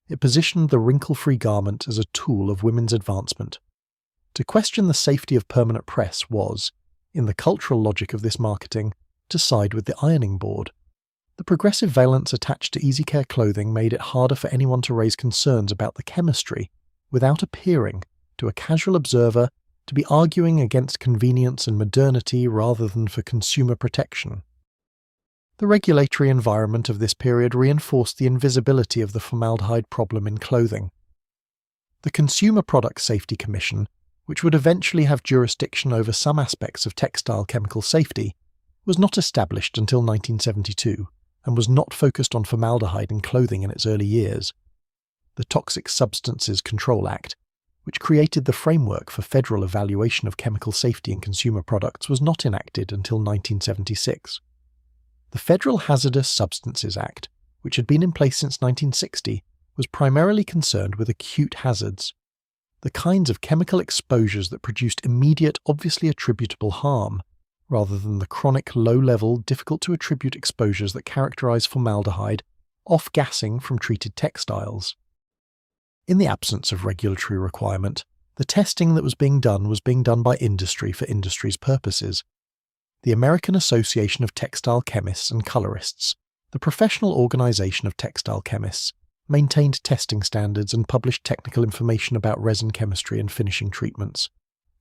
It positioned the wrinkle-free garment as a tool of women's advancement. To question the safety of permanent press was, in the cultural logic of this marketing, to side with the ironing board. The progressive valence attached to Easy Care clothing made it harder for anyone to raise concerns about the chemistry without appearing, to a casual observer, to be arguing against convenience and modernity rather than for consumer protection. The regulatory environment of this period reinforced the invisibility of the formaldehyde problem in clothing. The Consumer Product Safety Commission, which would eventually have jurisdiction over some aspects of textile chemical safety, was not established until 1972 and was not focused on formaldehyde in clothing in its early years. The Toxic Substances Control Act, which created the framework for federal evaluation of chemical safety in consumer products, was not enacted until 1976. The Federal Hazardous Substances Act, which had been in place since 1960, was primarily concerned with acute hazards, the kinds of chemical exposures that produced immediate, obviously attributable harm, rather than the chronic, low-level, difficult-to-attribute exposures that characterize formaldehyde, off-gassing from treated textiles. In the absence of regulatory requirement, the testing that was being done by industry for industry's purposes. The American Association of Textile Chemists and Colorists, the professional organization of textile chemists, maintained testing standards and published technical information about resin chemistry and finishing treatments.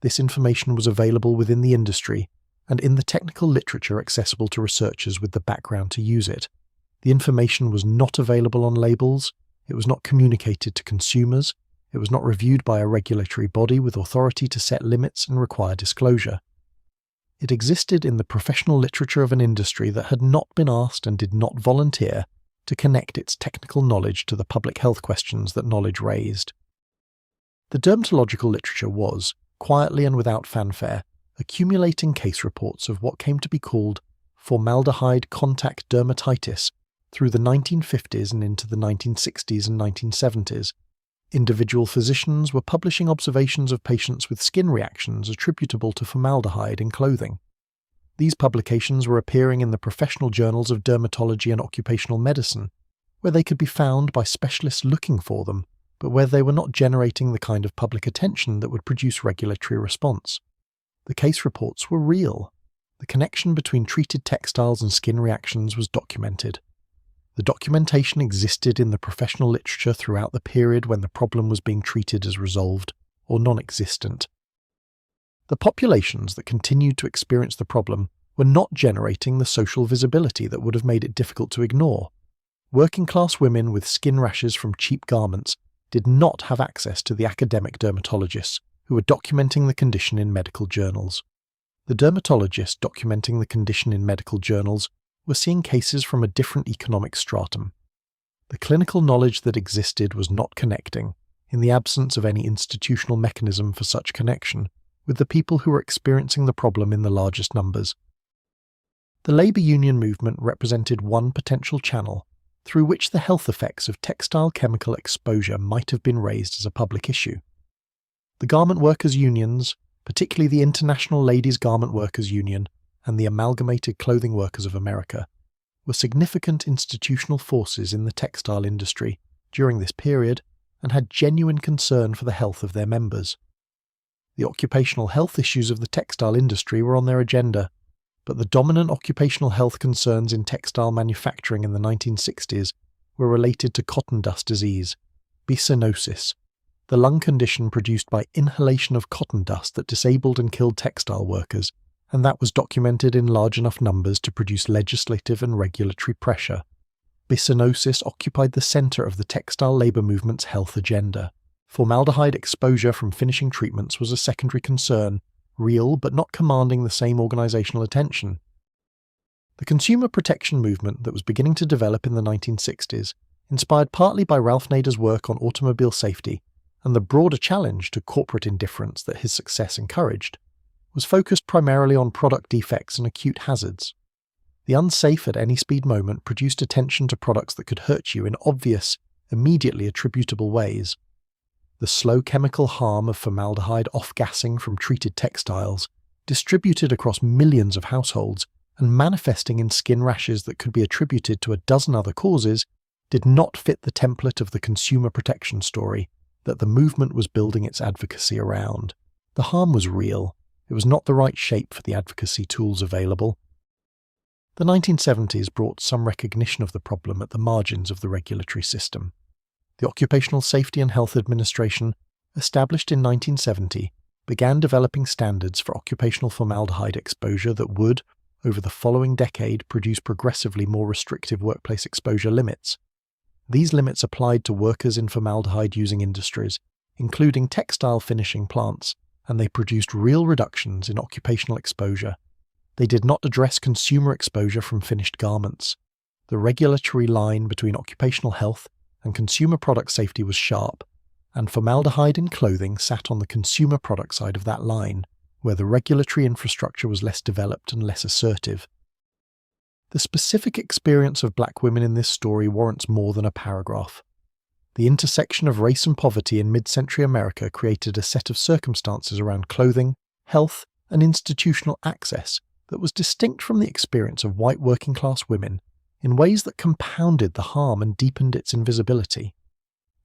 This information was available within the industry and in the technical literature accessible to researchers with the background to use it. The information was not available on labels, it was not communicated to consumers, it was not reviewed by a regulatory body with authority to set limits and require disclosure. It existed in the professional literature of an industry that had not been asked and did not volunteer to connect its technical knowledge to the public health questions that knowledge raised. The dermatological literature was, quietly and without fanfare, accumulating case reports of what came to be called formaldehyde contact dermatitis through the 1950s and into the 1960s and 1970s. Individual physicians were publishing observations of patients with skin reactions attributable to formaldehyde in clothing. These publications were appearing in the professional journals of dermatology and occupational medicine, where they could be found by specialists looking for them, but where they were not generating the kind of public attention that would produce regulatory response. The case reports were real. The connection between treated textiles and skin reactions was documented. The documentation existed in the professional literature throughout the period when the problem was being treated as resolved or non-existent. The populations that continued to experience the problem were not generating the social visibility that would have made it difficult to ignore. Working-class women with skin rashes from cheap garments did not have access to the academic dermatologists who were documenting the condition in medical journals. The dermatologists documenting the condition in medical journals were seeing cases from a different economic stratum. The clinical knowledge that existed was not connecting, in the absence of any institutional mechanism for such connection, with the people who were experiencing the problem in the largest numbers. The labour union movement represented one potential channel through which the health effects of textile chemical exposure might have been raised as a public issue. The garment workers' unions, particularly the International Ladies Garment Workers Union and the Amalgamated Clothing Workers of America, were significant institutional forces in the textile industry during this period and had genuine concern for the health of their members. The occupational health issues of the textile industry were on their agenda, but the dominant occupational health concerns in textile manufacturing in the 1960s were related to cotton dust disease, bisonosis, the lung condition produced by inhalation of cotton dust that disabled and killed textile workers, and that was documented in large enough numbers to produce legislative and regulatory pressure. Bisonosis occupied the center of the textile labor movement's health agenda. Formaldehyde exposure from finishing treatments was a secondary concern, real but not commanding the same organizational attention. The consumer protection movement that was beginning to develop in the 1960s, inspired partly by Ralph Nader's work on automobile safety and the broader challenge to corporate indifference that his success encouraged, was focused primarily on product defects and acute hazards. The unsafe at any speed moment produced attention to products that could hurt you in obvious, immediately attributable ways. The slow chemical harm of formaldehyde off-gassing from treated textiles, distributed across millions of households and manifesting in skin rashes that could be attributed to a dozen other causes, did not fit the template of the consumer protection story that the movement was building its advocacy around. The harm was real. It was not the right shape for the advocacy tools available. The 1970s brought some recognition of the problem at the margins of the regulatory system. The Occupational Safety and Health Administration, established in 1970, began developing standards for occupational formaldehyde exposure that would, over the following decade, produce progressively more restrictive workplace exposure limits. These limits applied to workers in formaldehyde-using industries, including textile finishing plants, and they produced real reductions in occupational exposure. They did not address consumer exposure from finished garments. The regulatory line between occupational health and consumer product safety was sharp, and formaldehyde in clothing sat on the consumer product side of that line, where the regulatory infrastructure was less developed and less assertive. The specific experience of black women in this story warrants more than a paragraph. The intersection of race and poverty in mid-century America created a set of circumstances around clothing, health, and institutional access that was distinct from the experience of white working-class women in ways that compounded the harm and deepened its invisibility.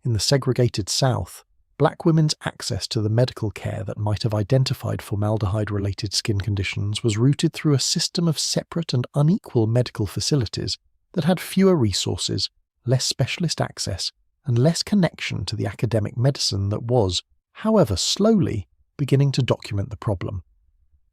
In the segregated South, black women's access to the medical care that might have identified formaldehyde-related skin conditions was rooted through a system of separate and unequal medical facilities that had fewer resources, less specialist access, and less connection to the academic medicine that was, however slowly, beginning to document the problem.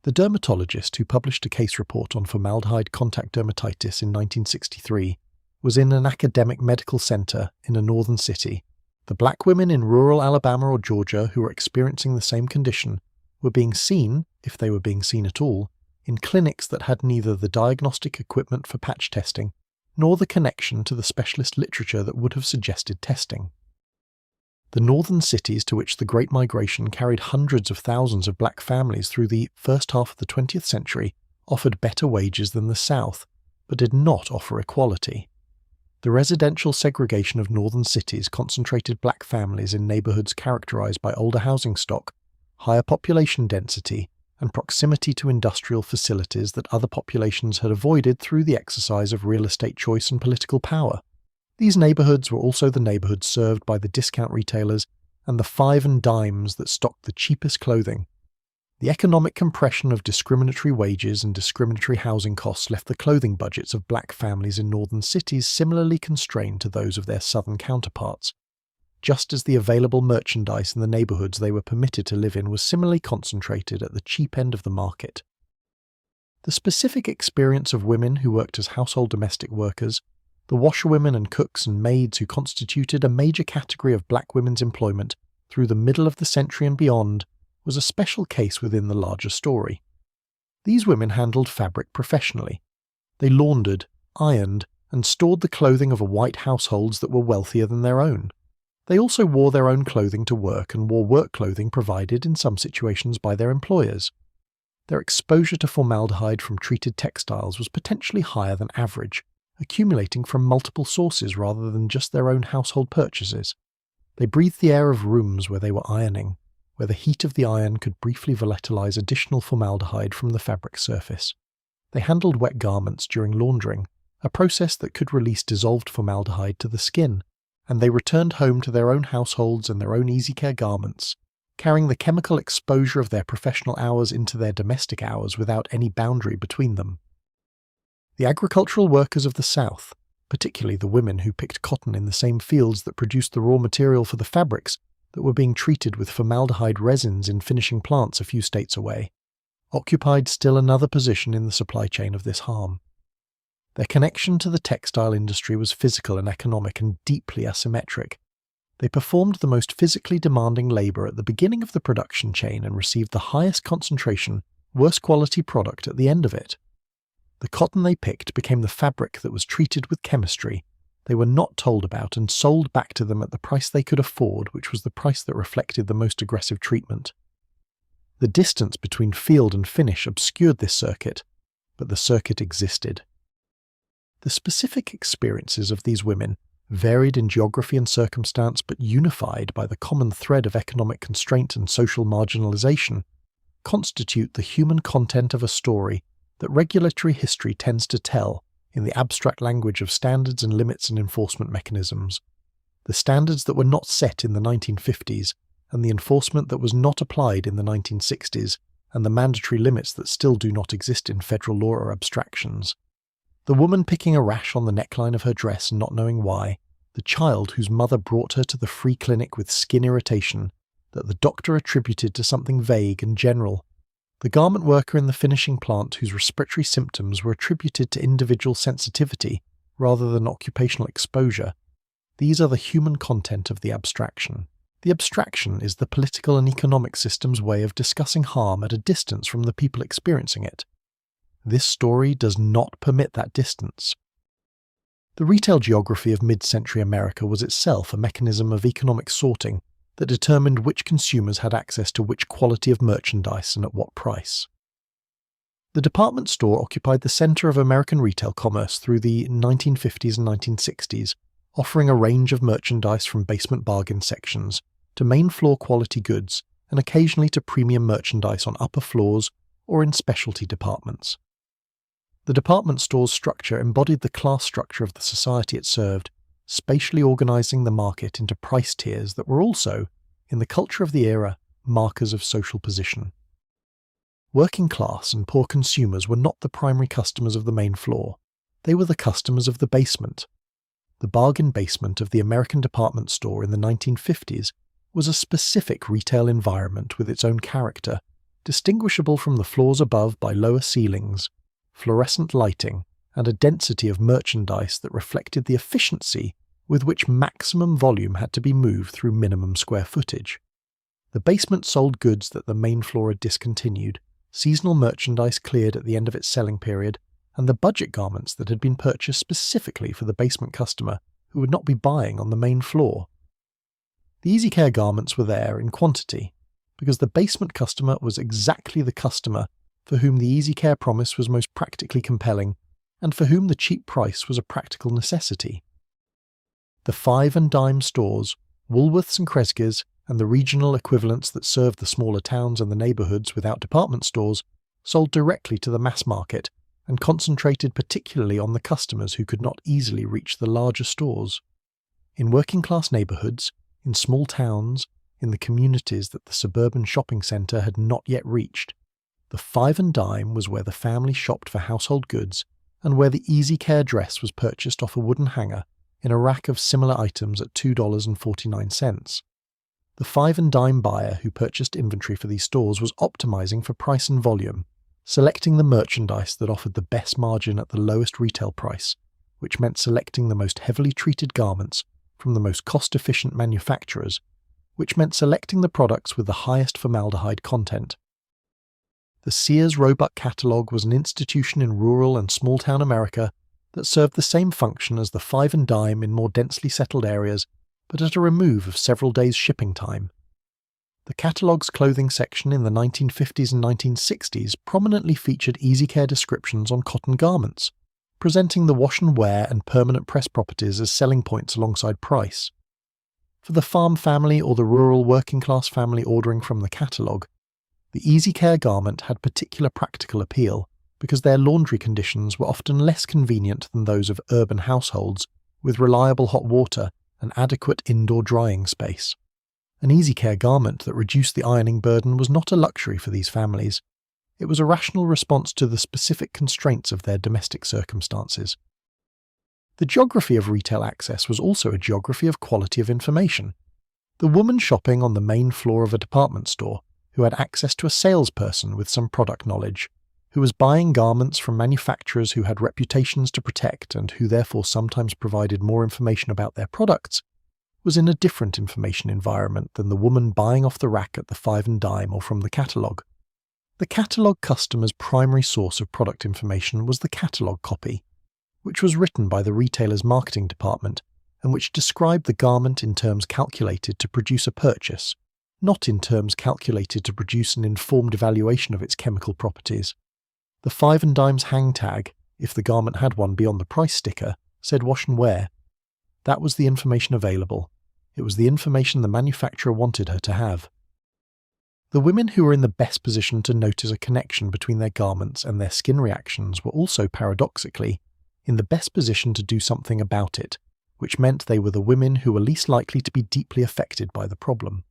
The dermatologist who published a case report on formaldehyde contact dermatitis in 1963 was in an academic medical center in a northern city. The black women in rural Alabama or Georgia who were experiencing the same condition were being seen, if they were being seen at all, in clinics that had neither the diagnostic equipment for patch testing nor the connection to the specialist literature that would have suggested testing. The northern cities to which the Great Migration carried hundreds of thousands of black families through the first half of the 20th century offered better wages than the South, but did not offer equality. The residential segregation of northern cities concentrated black families in neighborhoods characterized by older housing stock, higher population density, and proximity to industrial facilities that other populations had avoided through the exercise of real estate choice and political power. These neighborhoods were also the neighborhoods served by the discount retailers and the five and dimes that stocked the cheapest clothing. The economic compression of discriminatory wages and discriminatory housing costs left the clothing budgets of black families in northern cities similarly constrained to those of their southern counterparts, just as the available merchandise in the neighborhoods they were permitted to live in was similarly concentrated at the cheap end of the market. The specific experience of women who worked as household domestic workers, the washerwomen and cooks and maids who constituted a major category of black women's employment through the middle of the century and beyond, was a special case within the larger story. These women handled fabric professionally. They laundered, ironed, and stored the clothing of white households that were wealthier than their own. They also wore their own clothing to work and wore work clothing provided in some situations by their employers. Their exposure to formaldehyde from treated textiles was potentially higher than average, accumulating from multiple sources rather than just their own household purchases. They breathed the air of rooms where they were ironing, where the heat of the iron could briefly volatilize additional formaldehyde from the fabric surface. They handled wet garments during laundering, a process that could release dissolved formaldehyde to the skin, and they returned home to their own households and their own easy care garments, carrying the chemical exposure of their professional hours into their domestic hours without any boundary between them. The agricultural workers of the South, particularly the women who picked cotton in the same fields that produced the raw material for the fabrics that were being treated with formaldehyde resins in finishing plants a few states away, occupied still another position in the supply chain of this harm. Their connection to the textile industry was physical and economic and deeply asymmetric. They performed the most physically demanding labour at the beginning of the production chain and received the highest concentration, worst quality product at the end of it. The cotton they picked became the fabric that was treated with chemistry they were not told about and sold back to them at the price they could afford, which was the price that reflected the most aggressive treatment. The distance between field and finish obscured this circuit, but the circuit existed. The specific experiences of these women, varied in geography and circumstance but unified by the common thread of economic constraint and social marginalization, constitute the human content of a story that regulatory history tends to tell in the abstract language of standards and limits and enforcement mechanisms, the standards that were not set in the 1950s and the enforcement that was not applied in the 1960s, and the mandatory limits that still do not exist in federal law or abstractions. The woman picking a rash on the neckline of her dress and not knowing why, the child whose mother brought her to the free clinic with skin irritation that the doctor attributed to something vague and general, the garment worker in the finishing plant whose respiratory symptoms were attributed to individual sensitivity rather than occupational exposure. These are the human content of the abstraction. The abstraction is the political and economic system's way of discussing harm at a distance from the people experiencing it. This story does not permit that distance. The retail geography of mid-century America was itself a mechanism of economic sorting that determined which consumers had access to which quality of merchandise and at what price. The department store occupied the center of American retail commerce through the 1950s and 1960s, offering a range of merchandise from basement bargain sections to main floor quality goods and occasionally to premium merchandise on upper floors or in specialty departments. The department store's structure embodied the class structure of the society it served, spatially organizing the market into price tiers that were also, in the culture of the era, markers of social position. Working class and poor consumers were not the primary customers of the main floor. They were the customers of the basement. The bargain basement of the American department store in the 1950s was a specific retail environment with its own character, distinguishable from the floors above by lower ceilings, fluorescent lighting, and a density of merchandise that reflected the efficiency with which maximum volume had to be moved through minimum square footage. The basement sold goods that the main floor had discontinued, seasonal merchandise cleared at the end of its selling period, and the budget garments that had been purchased specifically for the basement customer who would not be buying on the main floor. The Easy Care garments were there in quantity, because the basement customer was exactly the customer for whom the Easy Care promise was most practically compelling, and for whom the cheap price was a practical necessity. The 5 and dime stores, Woolworths and Kresge's, and the regional equivalents that served the smaller towns and the neighbourhoods without department stores, sold directly to the mass market and concentrated particularly on the customers who could not easily reach the larger stores. In working-class neighbourhoods, in small towns, in the communities that the suburban shopping centre had not yet reached, the 5 and dime was where the family shopped for household goods and where the Easy Care dress was purchased off a wooden hanger in a rack of similar items at $2.49. The 5 and dime buyer who purchased inventory for these stores was optimizing for price and volume, selecting the merchandise that offered the best margin at the lowest retail price, which meant selecting the most heavily treated garments from the most cost-efficient manufacturers, which meant selecting the products with the highest formaldehyde content. The Sears Roebuck catalogue was an institution in rural and small-town America that served the same function as the 5 and dime in more densely settled areas, but at a remove of several days' shipping time. The catalogue's clothing section in the 1950s and 1960s prominently featured Easy Care descriptions on cotton garments, presenting the wash and wear and permanent press properties as selling points alongside price. For the farm family or the rural working-class family ordering from the catalogue, the Easy Care garment had particular practical appeal because their laundry conditions were often less convenient than those of urban households with reliable hot water and adequate indoor drying space. An Easy Care garment that reduced the ironing burden was not a luxury for these families. It was a rational response to the specific constraints of their domestic circumstances. The geography of retail access was also a geography of quality of information. The woman shopping on the main floor of a department store, who had access to a salesperson with some product knowledge, who was buying garments from manufacturers who had reputations to protect and who therefore sometimes provided more information about their products, was in a different information environment than the woman buying off the rack at the five and dime or from the catalogue. The catalogue customer's primary source of product information was the catalogue copy, which was written by the retailer's marketing department and which described the garment in terms calculated to produce a purchase, not in terms calculated to produce an informed evaluation of its chemical properties. The five and dime's hang tag, if the garment had one beyond the price sticker, said wash and wear. That was the information available. It was the information the manufacturer wanted her to have. The women who were in the best position to notice a connection between their garments and their skin reactions were also, paradoxically, in the best position to do something about it, which meant they were the women who were least likely to be deeply affected by the problem.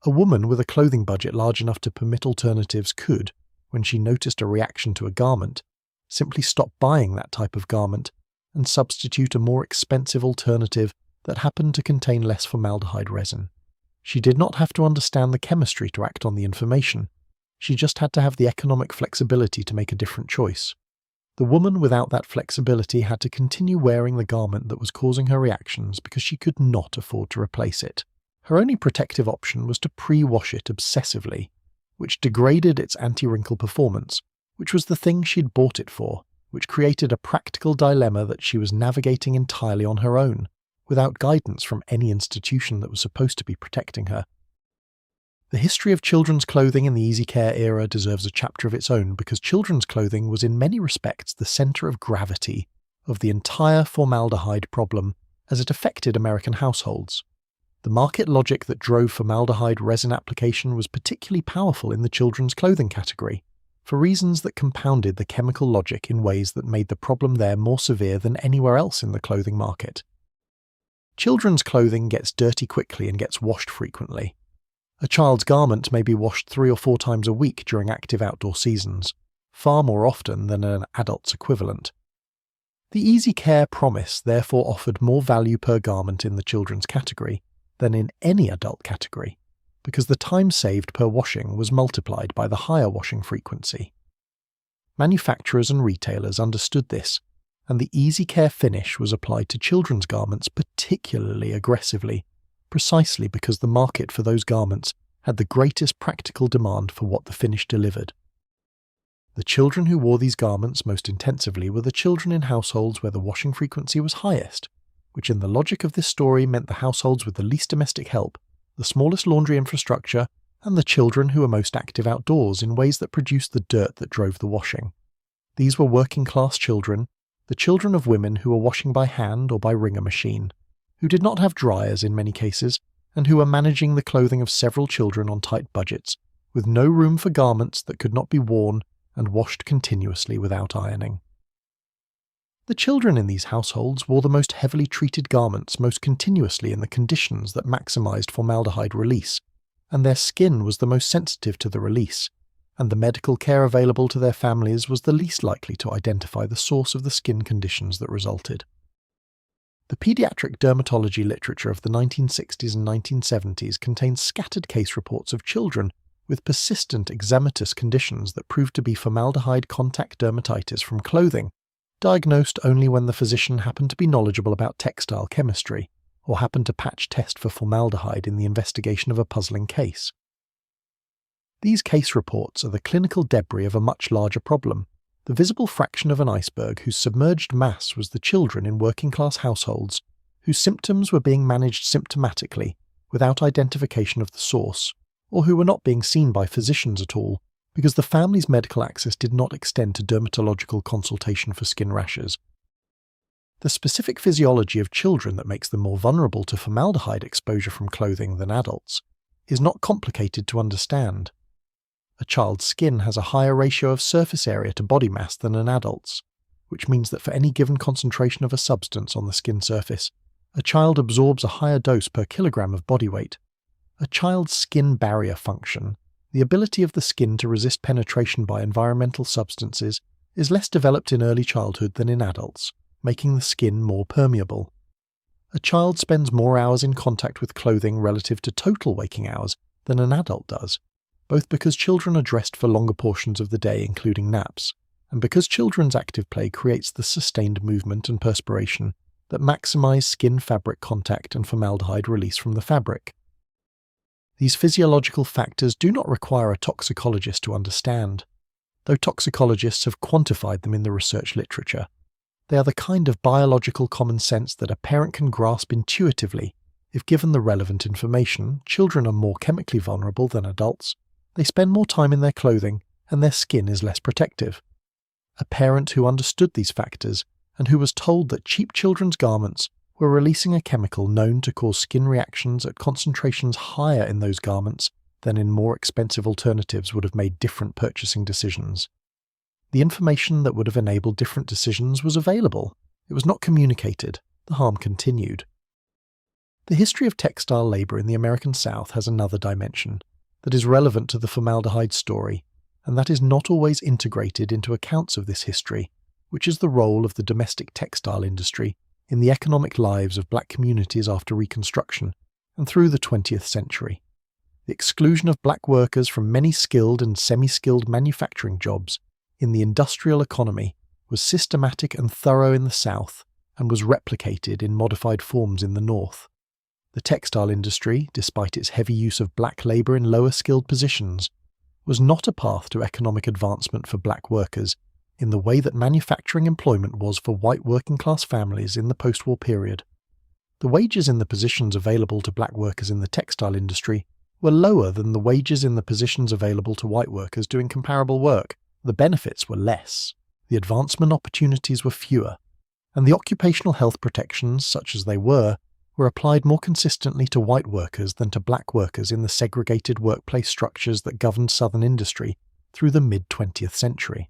A woman with a clothing budget large enough to permit alternatives could, when she noticed a reaction to a garment, simply stop buying that type of garment and substitute a more expensive alternative that happened to contain less formaldehyde resin. She did not have to understand the chemistry to act on the information. She just had to have the economic flexibility to make a different choice. The woman without that flexibility had to continue wearing the garment that was causing her reactions because she could not afford to replace it. Her only protective option was to pre-wash it obsessively, which degraded its anti-wrinkle performance, which was the thing she'd bought it for, which created a practical dilemma that she was navigating entirely on her own, without guidance from any institution that was supposed to be protecting her. The history of children's clothing in the easy care era deserves a chapter of its own because children's clothing was in many respects the centre of gravity of the entire formaldehyde problem as it affected American households. The market logic that drove formaldehyde resin application was particularly powerful in the children's clothing category, for reasons that compounded the chemical logic in ways that made the problem there more severe than anywhere else in the clothing market. Children's clothing gets dirty quickly and gets washed frequently. A child's garment may be washed 3 or 4 times a week during active outdoor seasons, far more often than an adult's equivalent. The Easy Care promise therefore offered more value per garment in the children's category than in any adult category, because the time saved per washing was multiplied by the higher washing frequency. Manufacturers and retailers understood this, and the Easy Care finish was applied to children's garments particularly aggressively, precisely because the market for those garments had the greatest practical demand for what the finish delivered. The children who wore these garments most intensively were the children in households where the washing frequency was highest, which in the logic of this story meant the households with the least domestic help, the smallest laundry infrastructure, and the children who were most active outdoors in ways that produced the dirt that drove the washing. These were working-class children, the children of women who were washing by hand or by wringer machine, who did not have dryers in many cases, and who were managing the clothing of several children on tight budgets, with no room for garments that could not be worn and washed continuously without ironing. The children in these households wore the most heavily treated garments most continuously in the conditions that maximized formaldehyde release, and their skin was the most sensitive to the release, and the medical care available to their families was the least likely to identify the source of the skin conditions that resulted. The pediatric dermatology literature of the 1960s and 1970s contains scattered case reports of children with persistent eczematous conditions that proved to be formaldehyde contact dermatitis from clothing, diagnosed only when the physician happened to be knowledgeable about textile chemistry, or happened to patch test for formaldehyde in the investigation of a puzzling case. These case reports are the clinical debris of a much larger problem, the visible fraction of an iceberg whose submerged mass was the children in working-class households whose symptoms were being managed symptomatically without identification of the source, or who were not being seen by physicians at all because the family's medical access did not extend to dermatological consultation for skin rashes. The specific physiology of children that makes them more vulnerable to formaldehyde exposure from clothing than adults is not complicated to understand. A child's skin has a higher ratio of surface area to body mass than an adult's, which means that for any given concentration of a substance on the skin surface, a child absorbs a higher dose per kilogram of body weight. A child's skin barrier function, the ability of the skin to resist penetration by environmental substances, is less developed in early childhood than in adults, making the skin more permeable. A child spends more hours in contact with clothing relative to total waking hours than an adult does, both because children are dressed for longer portions of the day, including naps, and because children's active play creates the sustained movement and perspiration that maximize skin-fabric contact and formaldehyde release from the fabric. These physiological factors do not require a toxicologist to understand, though toxicologists have quantified them in the research literature. They are the kind of biological common sense that a parent can grasp intuitively. If given the relevant information, children are more chemically vulnerable than adults, they spend more time in their clothing, and their skin is less protective. A parent who understood these factors and who was told that cheap children's garments were releasing a chemical known to cause skin reactions at concentrations higher in those garments than in more expensive alternatives would have made different purchasing decisions. The information that would have enabled different decisions was available. It was not communicated. The harm continued. The history of textile labor in the American South has another dimension that is relevant to the formaldehyde story, and that is not always integrated into accounts of this history, which is the role of the domestic textile industry in the economic lives of black communities after Reconstruction and through the 20th century. The exclusion of black workers from many skilled and semi-skilled manufacturing jobs in the industrial economy was systematic and thorough in the South and was replicated in modified forms in the North. The textile industry, despite its heavy use of black labor in lower skilled positions, was not a path to economic advancement for black workers in the way that manufacturing employment was for white working-class families in the post-war period. The wages in the positions available to black workers in the textile industry were lower than the wages in the positions available to white workers doing comparable work. The benefits were less, the advancement opportunities were fewer, and the occupational health protections, such as they were applied more consistently to white workers than to black workers in the segregated workplace structures that governed Southern industry through the mid-20th century.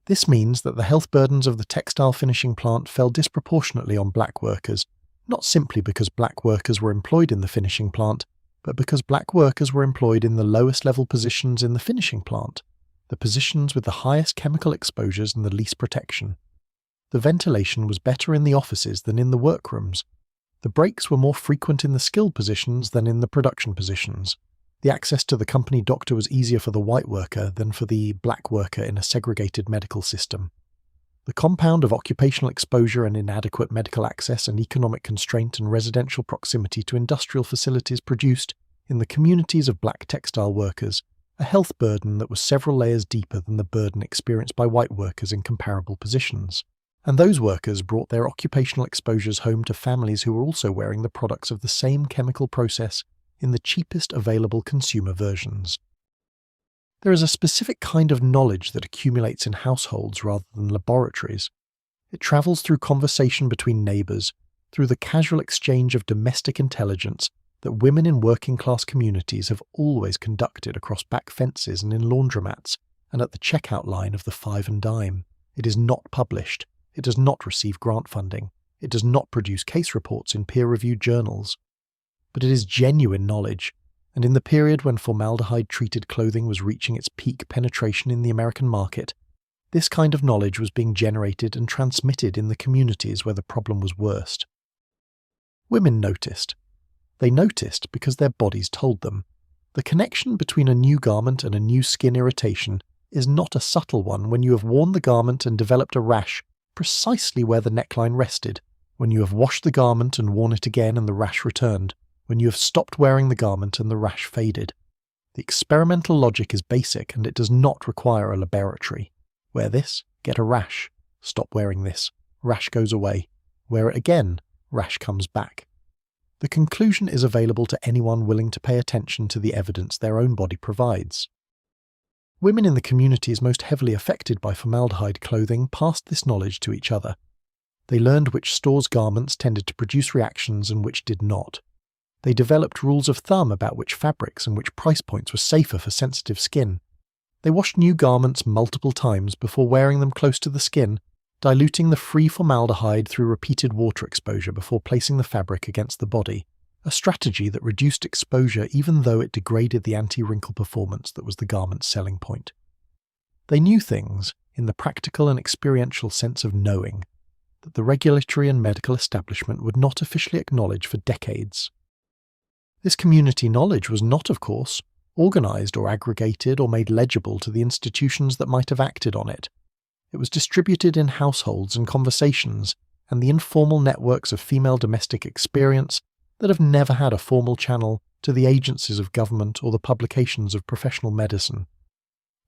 This means that the health burdens of the textile finishing plant fell disproportionately on black workers, not simply because black workers were employed in the finishing plant, but because black workers were employed in the lowest level positions in the finishing plant, the positions with the highest chemical exposures and the least protection. The ventilation was better in the offices than in the workrooms. The breaks were more frequent in the skilled positions than in the production positions. The access to the company doctor was easier for the white worker than for the black worker in a segregated medical system. The compound of occupational exposure and inadequate medical access and economic constraint and residential proximity to industrial facilities produced, in the communities of black textile workers, a health burden that was several layers deeper than the burden experienced by white workers in comparable positions. And those workers brought their occupational exposures home to families who were also wearing the products of the same chemical process in the cheapest available consumer versions. There is a specific kind of knowledge that accumulates in households rather than laboratories. It travels through conversation between neighbours, through the casual exchange of domestic intelligence that women in working-class communities have always conducted across back fences and in laundromats and at the checkout line of the five and dime. It is not published. It does not receive grant funding. It does not produce case reports in peer-reviewed journals. But it is genuine knowledge, and in the period when formaldehyde-treated clothing was reaching its peak penetration in the American market, this kind of knowledge was being generated and transmitted in the communities where the problem was worst. Women noticed. They noticed because their bodies told them. The connection between a new garment and a new skin irritation is not a subtle one when you have worn the garment and developed a rash precisely where the neckline rested, when you have washed the garment and worn it again and the rash returned, when you have stopped wearing the garment and the rash faded. The experimental logic is basic and it does not require a laboratory. Wear this, get a rash. Stop wearing this, rash goes away. Wear it again, rash comes back. The conclusion is available to anyone willing to pay attention to the evidence their own body provides. Women in the communities most heavily affected by formaldehyde clothing passed this knowledge to each other. They learned which stores' garments tended to produce reactions and which did not. They developed rules of thumb about which fabrics and which price points were safer for sensitive skin. They washed new garments multiple times before wearing them close to the skin, diluting the free formaldehyde through repeated water exposure before placing the fabric against the body, a strategy that reduced exposure even though it degraded the anti-wrinkle performance that was the garment's selling point. They knew things, in the practical and experiential sense of knowing, that the regulatory and medical establishment would not officially acknowledge for decades. This community knowledge was not, of course, organised or aggregated or made legible to the institutions that might have acted on it. It was distributed in households and conversations and the informal networks of female domestic experience that have never had a formal channel to the agencies of government or the publications of professional medicine.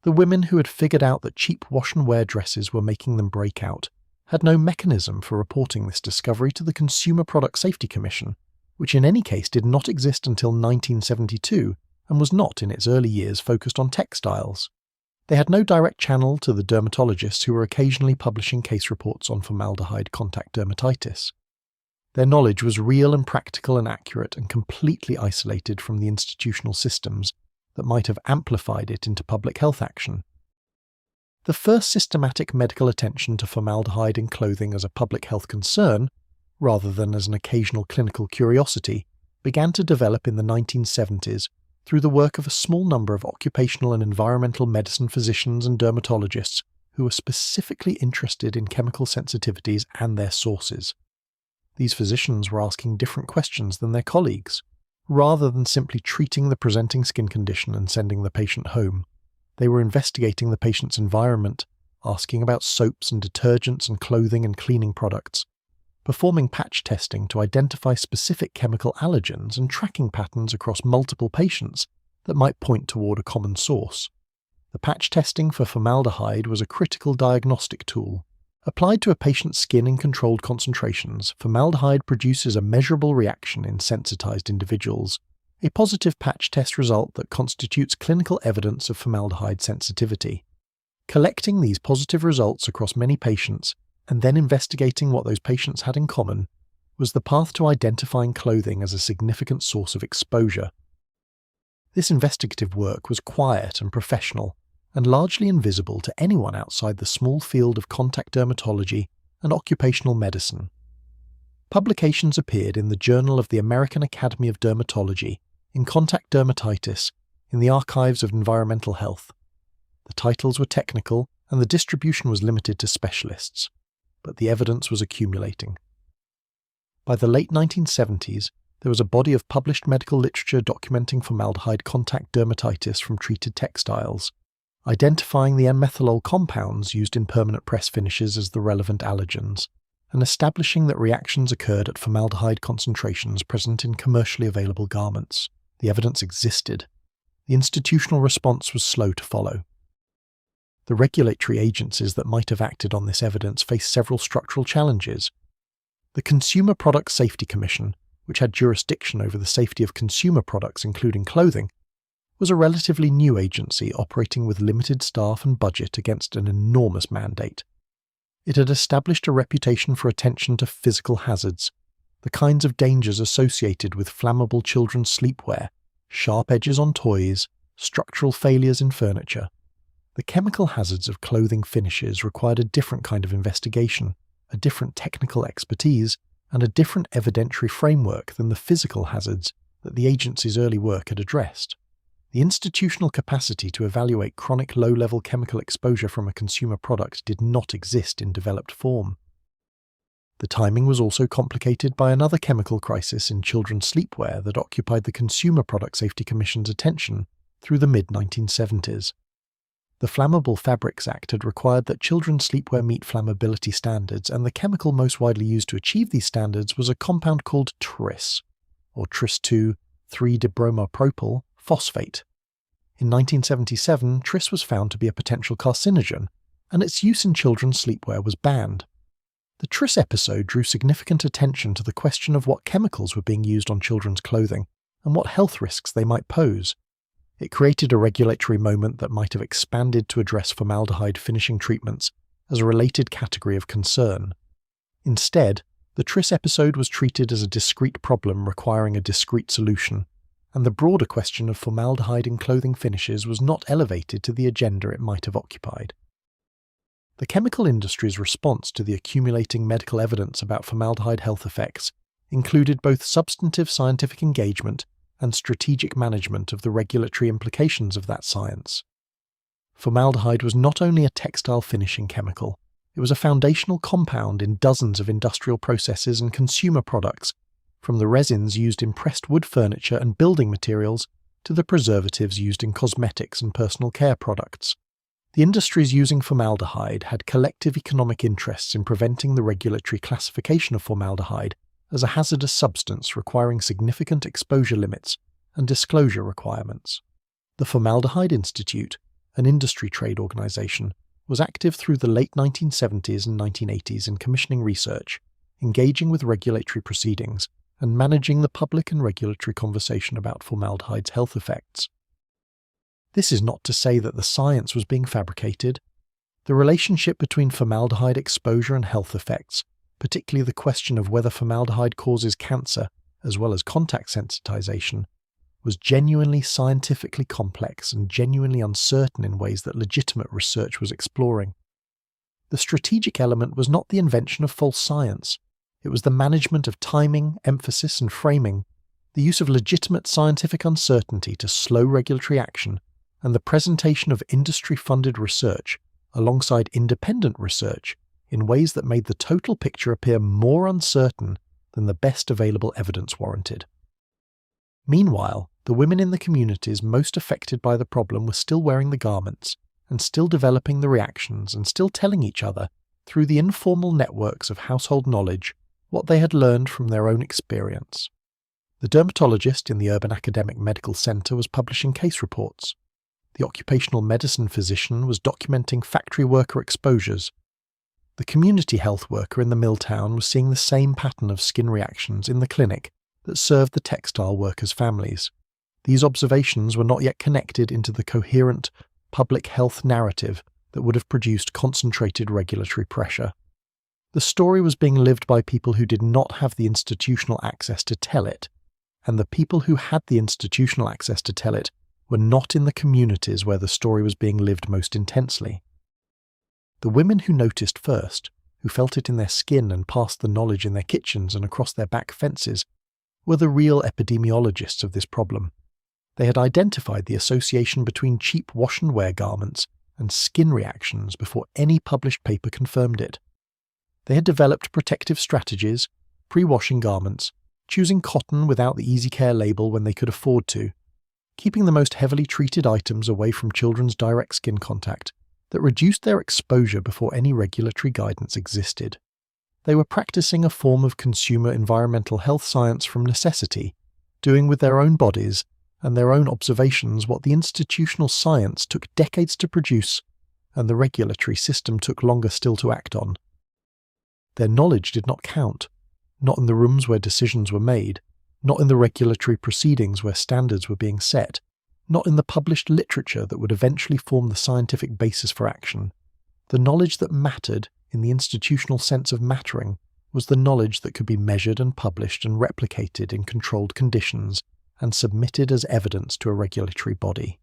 The women who had figured out that cheap wash-and-wear dresses were making them break out had no mechanism for reporting this discovery to the Consumer Product Safety Commission, which in any case did not exist until 1972 and was not in its early years focused on textiles. They had no direct channel to the dermatologists who were occasionally publishing case reports on formaldehyde contact dermatitis. Their knowledge was real and practical and accurate and completely isolated from the institutional systems that might have amplified it into public health action. The first systematic medical attention to formaldehyde in clothing as a public health concern, rather than as an occasional clinical curiosity, began to develop in the 1970s through the work of a small number of occupational and environmental medicine physicians and dermatologists who were specifically interested in chemical sensitivities and their sources. These physicians were asking different questions than their colleagues. Rather than simply treating the presenting skin condition and sending the patient home, they were investigating the patient's environment, asking about soaps and detergents and clothing and cleaning products, performing patch testing to identify specific chemical allergens and tracking patterns across multiple patients that might point toward a common source. The patch testing for formaldehyde was a critical diagnostic tool. Applied to a patient's skin in controlled concentrations, formaldehyde produces a measurable reaction in sensitized individuals, a positive patch test result that constitutes clinical evidence of formaldehyde sensitivity. Collecting these positive results across many patients and then investigating what those patients had in common was the path to identifying clothing as a significant source of exposure. This investigative work was quiet and professional, and largely invisible to anyone outside the small field of contact dermatology and occupational medicine. Publications appeared in the Journal of the American Academy of Dermatology, in Contact Dermatitis, in the Archives of Environmental Health. The titles were technical and the distribution was limited to specialists, but the evidence was accumulating. By the late 1970s, there was a body of published medical literature documenting formaldehyde contact dermatitis from treated textiles, identifying the N-methylol compounds used in permanent press finishes as the relevant allergens, and establishing that reactions occurred at formaldehyde concentrations present in commercially available garments. The evidence existed. The institutional response was slow to follow. The regulatory agencies that might have acted on this evidence faced several structural challenges. The Consumer Product Safety Commission, which had jurisdiction over the safety of consumer products including clothing, was a relatively new agency operating with limited staff and budget against an enormous mandate. It had established a reputation for attention to physical hazards, the kinds of dangers associated with flammable children's sleepwear, sharp edges on toys, structural failures in furniture. The chemical hazards of clothing finishes required a different kind of investigation, a different technical expertise, and a different evidentiary framework than the physical hazards that the agency's early work had addressed. The institutional capacity to evaluate chronic low-level chemical exposure from a consumer product did not exist in developed form. The timing was also complicated by another chemical crisis in children's sleepwear that occupied the Consumer Product Safety Commission's attention through the mid-1970s. The Flammable Fabrics Act had required that children's sleepwear meet flammability standards, and the chemical most widely used to achieve these standards was a compound called tris, or tris-2,3-dibromopropyl phosphate. In 1977, tris was found to be a potential carcinogen, and its use in children's sleepwear was banned. The tris episode drew significant attention to the question of what chemicals were being used on children's clothing and what health risks they might pose. It created a regulatory moment that might have expanded to address formaldehyde finishing treatments as a related category of concern. Instead, the tris episode was treated as a discrete problem requiring a discrete solution, and the broader question of formaldehyde in clothing finishes was not elevated to the agenda it might have occupied. The chemical industry's response to the accumulating medical evidence about formaldehyde health effects included both substantive scientific engagement and strategic management of the regulatory implications of that science. Formaldehyde was not only a textile finishing chemical, it was a foundational compound in dozens of industrial processes and consumer products, from the resins used in pressed wood furniture and building materials to the preservatives used in cosmetics and personal care products. The industries using formaldehyde had collective economic interests in preventing the regulatory classification of formaldehyde as a hazardous substance requiring significant exposure limits and disclosure requirements. The Formaldehyde Institute, an industry trade organization, was active through the late 1970s and 1980s in commissioning research, engaging with regulatory proceedings, and managing the public and regulatory conversation about formaldehyde's health effects. This is not to say that the science was being fabricated. The relationship between formaldehyde exposure and health effects, particularly the question of whether formaldehyde causes cancer as well as contact sensitization, was genuinely scientifically complex and genuinely uncertain in ways that legitimate research was exploring. The strategic element was not the invention of false science. It was the management of timing, emphasis, and framing, the use of legitimate scientific uncertainty to slow regulatory action, and the presentation of industry-funded research alongside independent research in ways that made the total picture appear more uncertain than the best available evidence warranted. Meanwhile, the women in the communities most affected by the problem were still wearing the garments, and still developing the reactions, and still telling each other, through the informal networks of household knowledge, what they had learned from their own experience. The dermatologist in the urban academic medical centre was publishing case reports. The occupational medicine physician was documenting factory worker exposures. The community health worker in the mill town was seeing the same pattern of skin reactions in the clinic that served the textile workers' families. These observations were not yet connected into the coherent public health narrative that would have produced concentrated regulatory pressure. The story was being lived by people who did not have the institutional access to tell it, and the people who had the institutional access to tell it were not in the communities where the story was being lived most intensely. The women who noticed first, who felt it in their skin and passed the knowledge in their kitchens and across their back fences, were the real epidemiologists of this problem. They had identified the association between cheap wash-and-wear garments and skin reactions before any published paper confirmed it. They had developed protective strategies, pre-washing garments, choosing cotton without the Easy Care label when they could afford to, keeping the most heavily treated items away from children's direct skin contact, that reduced their exposure before any regulatory guidance existed. They were practicing a form of consumer environmental health science from necessity, doing with their own bodies and their own observations what the institutional science took decades to produce and the regulatory system took longer still to act on. Their knowledge did not count, not in the rooms where decisions were made, not in the regulatory proceedings where standards were being set, not in the published literature that would eventually form the scientific basis for action. The knowledge that mattered, in the institutional sense of mattering, was the knowledge that could be measured and published and replicated in controlled conditions and submitted as evidence to a regulatory body.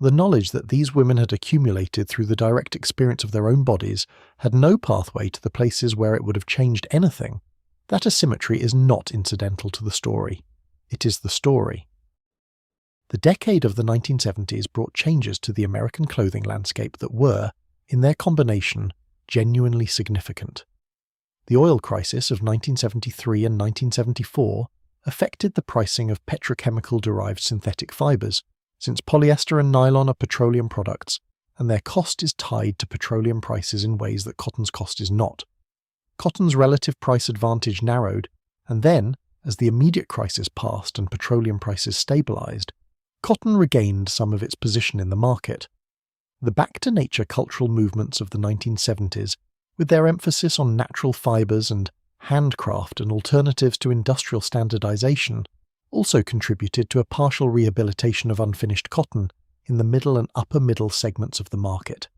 The knowledge that these women had accumulated through the direct experience of their own bodies had no pathway to the places where it would have changed anything. That asymmetry is not incidental to the story. It is the story. The decade of the 1970s brought changes to the American clothing landscape that were, in their combination, genuinely significant. The oil crisis of 1973 and 1974 affected the pricing of petrochemical-derived synthetic fibers, since polyester and nylon are petroleum products, and their cost is tied to petroleum prices in ways that cotton's cost is not. Cotton's relative price advantage narrowed, and then, as the immediate crisis passed and petroleum prices stabilized, cotton regained some of its position in the market. The back-to-nature cultural movements of the 1970s, with their emphasis on natural fibers and handcraft and alternatives to industrial standardization, also contributed to a partial rehabilitation of unfinished cotton in the middle and upper middle segments of the market.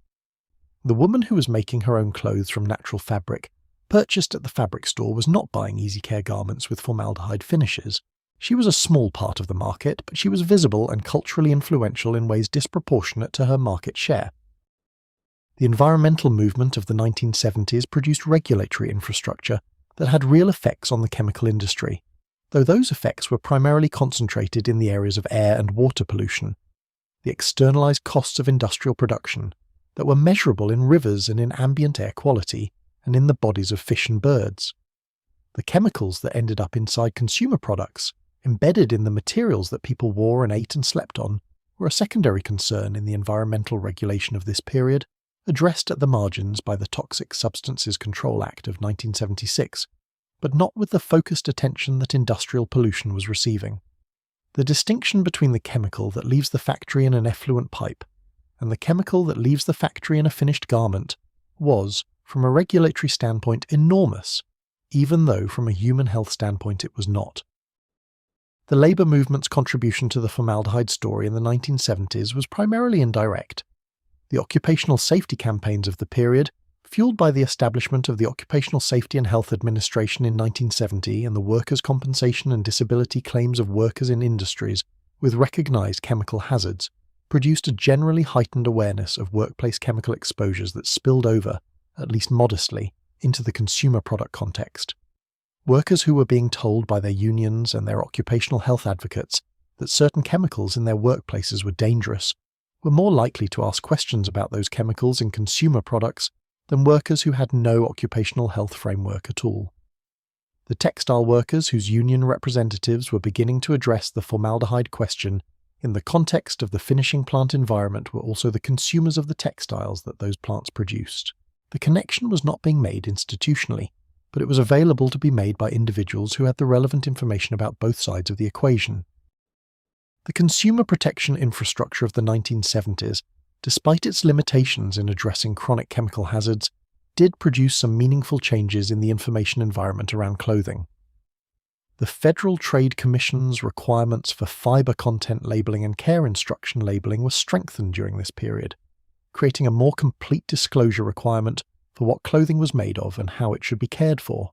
The woman who was making her own clothes from natural fabric purchased at the fabric store was not buying Easy Care garments with formaldehyde finishes. She was a small part of the market, but she was visible and culturally influential in ways disproportionate to her market share. The environmental movement of the 1970s produced regulatory infrastructure that had real effects on the chemical industry, though those effects were primarily concentrated in the areas of air and water pollution, the externalized costs of industrial production that were measurable in rivers and in ambient air quality and in the bodies of fish and birds. The chemicals that ended up inside consumer products, embedded in the materials that people wore and ate and slept on, were a secondary concern in the environmental regulation of this period, addressed at the margins by the Toxic Substances Control Act of 1976, but not with the focused attention that industrial pollution was receiving. The distinction between the chemical that leaves the factory in an effluent pipe and the chemical that leaves the factory in a finished garment was, from a regulatory standpoint, enormous, even though from a human health standpoint it was not. The labour movement's contribution to the formaldehyde story in the 1970s was primarily indirect. The occupational safety campaigns of the period, fueled by the establishment of the Occupational Safety and Health Administration in 1970 and the workers' compensation and disability claims of workers in industries with recognised chemical hazards, produced a generally heightened awareness of workplace chemical exposures that spilled over, at least modestly, into the consumer product context. Workers who were being told by their unions and their occupational health advocates that certain chemicals in their workplaces were dangerous were more likely to ask questions about those chemicals in consumer products than workers who had no occupational health framework at all. The textile workers whose union representatives were beginning to address the formaldehyde question in the context of the finishing plant environment were also the consumers of the textiles that those plants produced. The connection was not being made institutionally, but it was available to be made by individuals who had the relevant information about both sides of the equation. The consumer protection infrastructure of the 1970s, despite its limitations in addressing chronic chemical hazards, did produce some meaningful changes in the information environment around clothing. The Federal Trade Commission's requirements for fibre content labelling and care instruction labelling were strengthened during this period, creating a more complete disclosure requirement for what clothing was made of and how it should be cared for.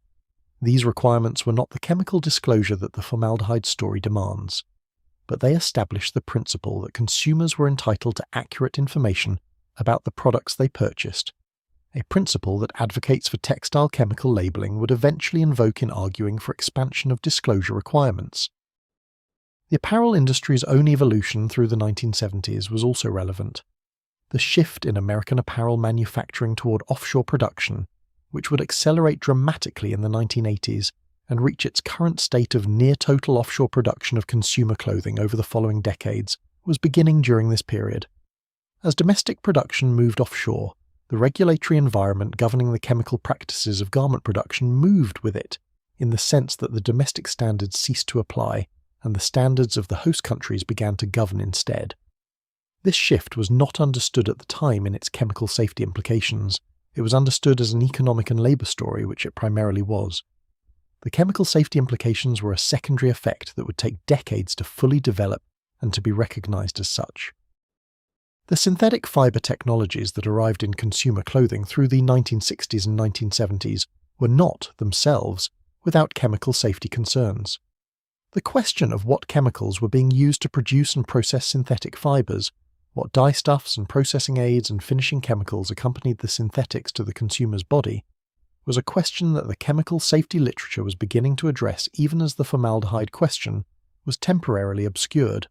These requirements were not the chemical disclosure that the formaldehyde story demands, but they established the principle that consumers were entitled to accurate information about the products they purchased, a principle that advocates for textile chemical labelling would eventually invoke in arguing for expansion of disclosure requirements. The apparel industry's own evolution through the 1970s was also relevant. The shift in American apparel manufacturing toward offshore production, which would accelerate dramatically in the 1980s and reach its current state of near-total offshore production of consumer clothing over the following decades, was beginning during this period. As domestic production moved offshore, the regulatory environment governing the chemical practices of garment production moved with it, in the sense that the domestic standards ceased to apply and the standards of the host countries began to govern instead. This shift was not understood at the time in its chemical safety implications. It was understood as an economic and labour story, which it primarily was. The chemical safety implications were a secondary effect that would take decades to fully develop and to be recognised as such. The synthetic fibre technologies that arrived in consumer clothing through the 1960s and 1970s were not, themselves, without chemical safety concerns. The question of what chemicals were being used to produce and process synthetic fibres, what dyestuffs and processing aids and finishing chemicals accompanied the synthetics to the consumer's body, was a question that the chemical safety literature was beginning to address even as the formaldehyde question was temporarily obscured.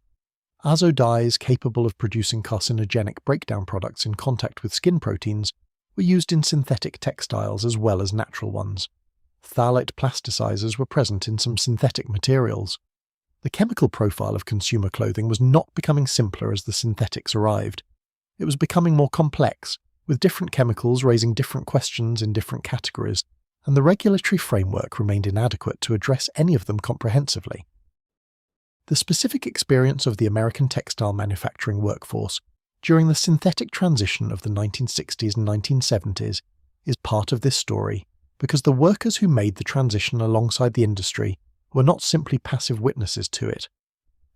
Azo dyes capable of producing carcinogenic breakdown products in contact with skin proteins were used in synthetic textiles as well as natural ones. Phthalate plasticizers were present in some synthetic materials. The chemical profile of consumer clothing was not becoming simpler as the synthetics arrived. It was becoming more complex, with different chemicals raising different questions in different categories, and the regulatory framework remained inadequate to address any of them comprehensively. The specific experience of the American textile manufacturing workforce during the synthetic transition of the 1960s and 1970s is part of this story, because the workers who made the transition alongside the industry were not simply passive witnesses to it.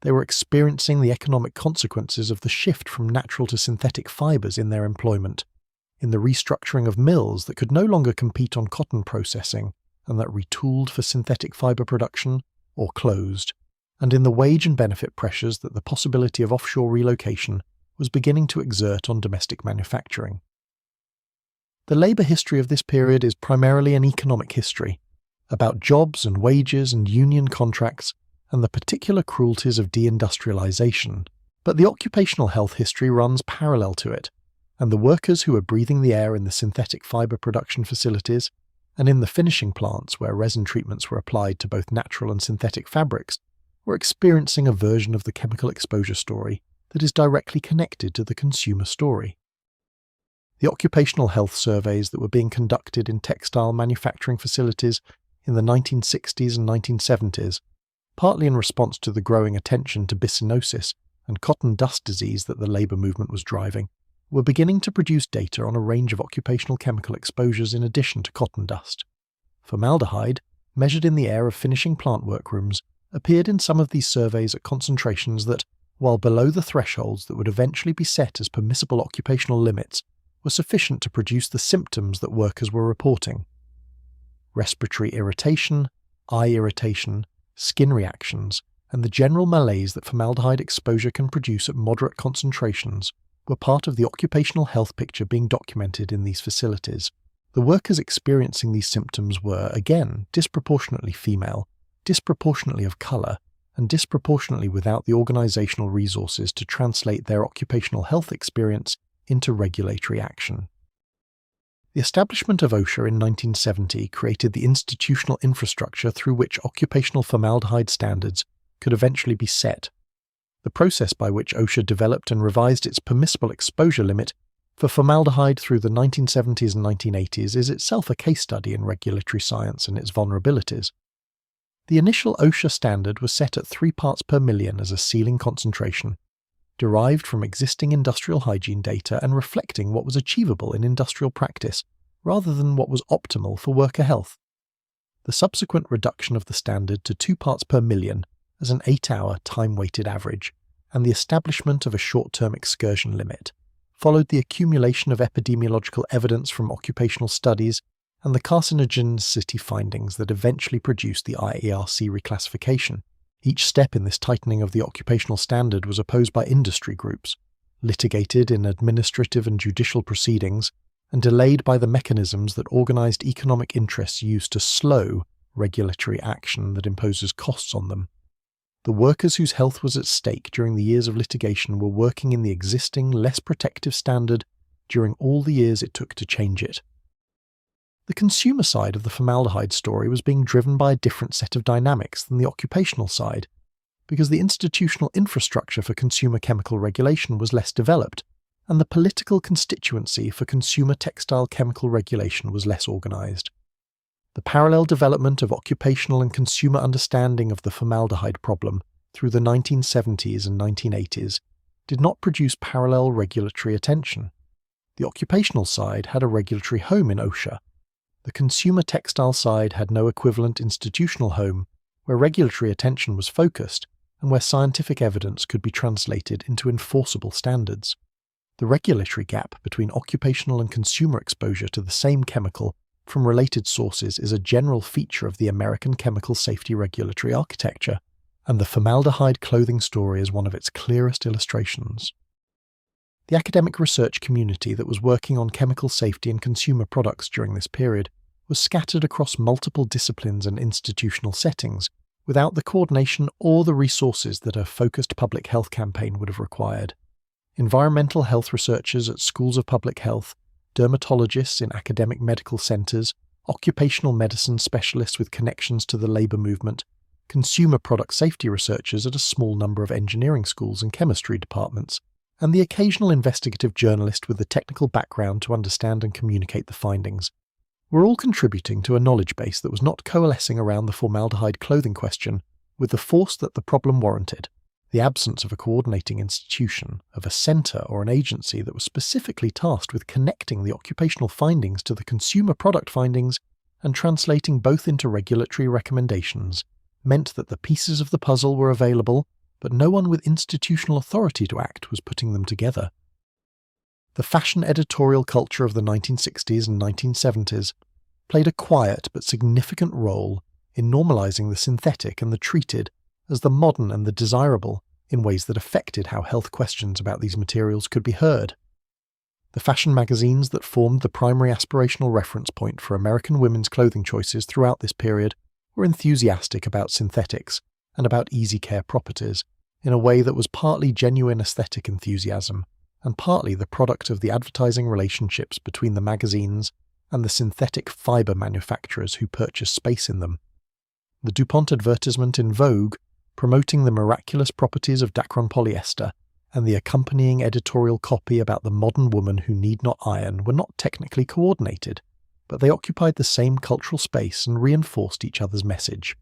They were experiencing the economic consequences of the shift from natural to synthetic fibres in their employment, in the restructuring of mills that could no longer compete on cotton processing and that retooled for synthetic fibre production or closed, and in the wage and benefit pressures that the possibility of offshore relocation was beginning to exert on domestic manufacturing. The labour history of this period is primarily an economic history, about jobs and wages and union contracts and the particular cruelties of deindustrialization, but the occupational health history runs parallel to it, and the workers who are breathing the air in the synthetic fibre production facilities and in the finishing plants where resin treatments were applied to both natural and synthetic fabrics were experiencing a version of the chemical exposure story that is directly connected to the consumer story. The occupational health surveys that were being conducted in textile manufacturing facilities in the 1960s and 1970s, partly in response to the growing attention to bisonosis and cotton dust disease that the labour movement was driving, were beginning to produce data on a range of occupational chemical exposures in addition to cotton dust. Formaldehyde, measured in the air of finishing plant workrooms, appeared in some of these surveys at concentrations that, while below the thresholds that would eventually be set as permissible occupational limits, were sufficient to produce the symptoms that workers were reporting. Respiratory irritation, eye irritation, skin reactions, and the general malaise that formaldehyde exposure can produce at moderate concentrations were part of the occupational health picture being documented in these facilities. The workers experiencing these symptoms were, again, disproportionately female, disproportionately of colour, and disproportionately without the organisational resources to translate their occupational health experience into regulatory action. The establishment of OSHA in 1970 created the institutional infrastructure through which occupational formaldehyde standards could eventually be set. The process by which OSHA developed and revised its permissible exposure limit for formaldehyde through the 1970s and 1980s is itself a case study in regulatory science and its vulnerabilities. The initial OSHA standard was set at 3 parts per million as a ceiling concentration, derived from existing industrial hygiene data and reflecting what was achievable in industrial practice, rather than what was optimal for worker health. The subsequent reduction of the standard to 2 parts per million as an 8-hour time-weighted average, and the establishment of a short-term excursion limit, followed the accumulation of epidemiological evidence from occupational studies and the carcinogenicity findings that eventually produced the IERC reclassification. Each step in this tightening of the occupational standard was opposed by industry groups, litigated in administrative and judicial proceedings, and delayed by the mechanisms that organised economic interests use to slow regulatory action that imposes costs on them. The workers whose health was at stake during the years of litigation were working in the existing, less protective standard during all the years it took to change it. The consumer side of the formaldehyde story was being driven by a different set of dynamics than the occupational side, because the institutional infrastructure for consumer chemical regulation was less developed, and the political constituency for consumer textile chemical regulation was less organised. The parallel development of occupational and consumer understanding of the formaldehyde problem through the 1970s and 1980s did not produce parallel regulatory attention. The occupational side had a regulatory home in OSHA. The consumer textile side had no equivalent institutional home where regulatory attention was focused and where scientific evidence could be translated into enforceable standards. The regulatory gap between occupational and consumer exposure to the same chemical from related sources is a general feature of the American chemical safety regulatory architecture, and the formaldehyde clothing story is one of its clearest illustrations. The academic research community that was working on chemical safety and consumer products during this period was scattered across multiple disciplines and institutional settings, without the coordination or the resources that a focused public health campaign would have required. Environmental health researchers at schools of public health, dermatologists in academic medical centres, occupational medicine specialists with connections to the labour movement, consumer product safety researchers at a small number of engineering schools and chemistry departments, and the occasional investigative journalist with the technical background to understand and communicate the findings, were all contributing to a knowledge base that was not coalescing around the formaldehyde clothing question with the force that the problem warranted. The absence of a coordinating institution, of a centre or an agency that was specifically tasked with connecting the occupational findings to the consumer product findings and translating both into regulatory recommendations, meant that the pieces of the puzzle were available, but no one with institutional authority to act was putting them together. The fashion editorial culture of the 1960s and 1970s played a quiet but significant role in normalising the synthetic and the treated as the modern and the desirable in ways that affected how health questions about these materials could be heard. The fashion magazines that formed the primary aspirational reference point for American women's clothing choices throughout this period were enthusiastic about synthetics and about easy care properties in a way that was partly genuine aesthetic enthusiasm and partly the product of the advertising relationships between the magazines and the synthetic fibre manufacturers who purchased space in them. The DuPont advertisement in Vogue promoting the miraculous properties of Dacron polyester, and the accompanying editorial copy about the modern woman who need not iron were not technically coordinated, but they occupied the same cultural space and reinforced each other's message.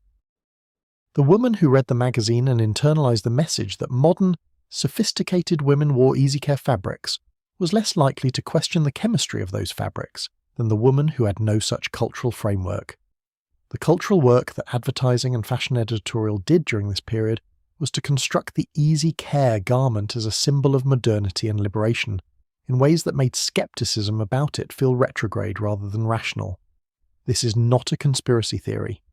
The woman who read the magazine and internalized the message that modern, sophisticated women wore easy care fabrics was less likely to question the chemistry of those fabrics than the woman who had no such cultural framework. The cultural work that advertising and fashion editorial did during this period was to construct the easy care garment as a symbol of modernity and liberation, in ways that made skepticism about it feel retrograde rather than rational. This is not a conspiracy theory.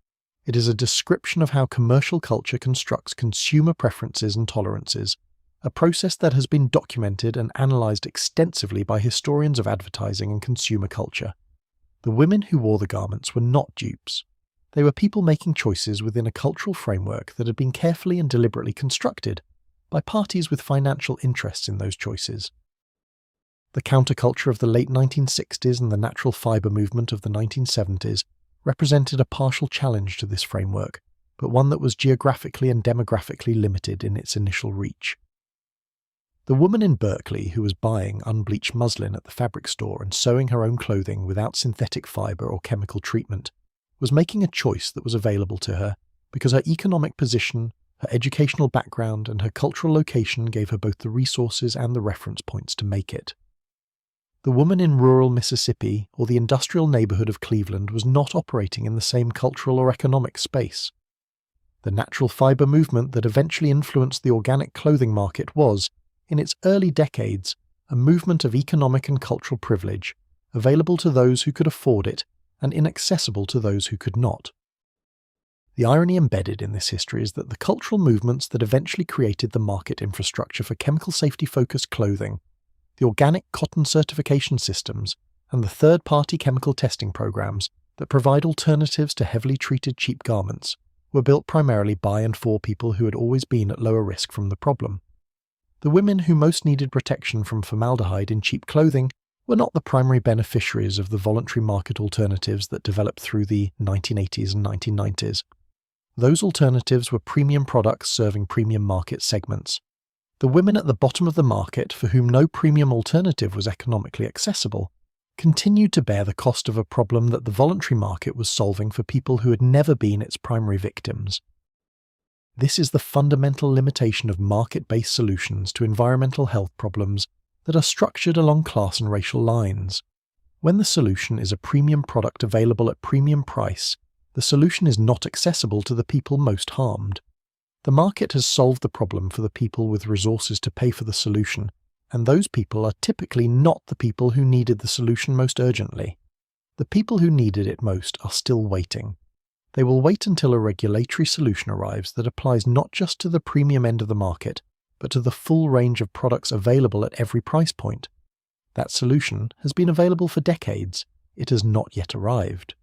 It is a description of how commercial culture constructs consumer preferences and tolerances, a process that has been documented and analysed extensively by historians of advertising and consumer culture. The women who wore the garments were not dupes. They were people making choices within a cultural framework that had been carefully and deliberately constructed by parties with financial interests in those choices. The counterculture of the late 1960s and the natural fibre movement of the 1970s represented a partial challenge to this framework, but one that was geographically and demographically limited in its initial reach. The woman in Berkeley who was buying unbleached muslin at the fabric store and sewing her own clothing without synthetic fibre or chemical treatment was making a choice that was available to her because her economic position, her educational background, and her cultural location gave her both the resources and the reference points to make it. The woman in rural Mississippi or the industrial neighborhood of Cleveland was not operating in the same cultural or economic space. The natural fiber movement that eventually influenced the organic clothing market was, in its early decades, a movement of economic and cultural privilege, available to those who could afford it and inaccessible to those who could not. The irony embedded in this history is that the cultural movements that eventually created the market infrastructure for chemical safety-focused clothing, the organic cotton certification systems, and the third-party chemical testing programs that provide alternatives to heavily treated cheap garments were built primarily by and for people who had always been at lower risk from the problem. The women who most needed protection from formaldehyde in cheap clothing were not the primary beneficiaries of the voluntary market alternatives that developed through the 1980s and 1990s. Those alternatives were premium products serving premium market segments. The women at the bottom of the market, for whom no premium alternative was economically accessible, continued to bear the cost of a problem that the voluntary market was solving for people who had never been its primary victims. This is the fundamental limitation of market-based solutions to environmental health problems that are structured along class and racial lines. When the solution is a premium product available at premium price, the solution is not accessible to the people most harmed. The market has solved the problem for the people with resources to pay for the solution, and those people are typically not the people who needed the solution most urgently. The people who needed it most are still waiting. They will wait until a regulatory solution arrives that applies not just to the premium end of the market, but to the full range of products available at every price point. That solution has been available for decades. It has not yet arrived.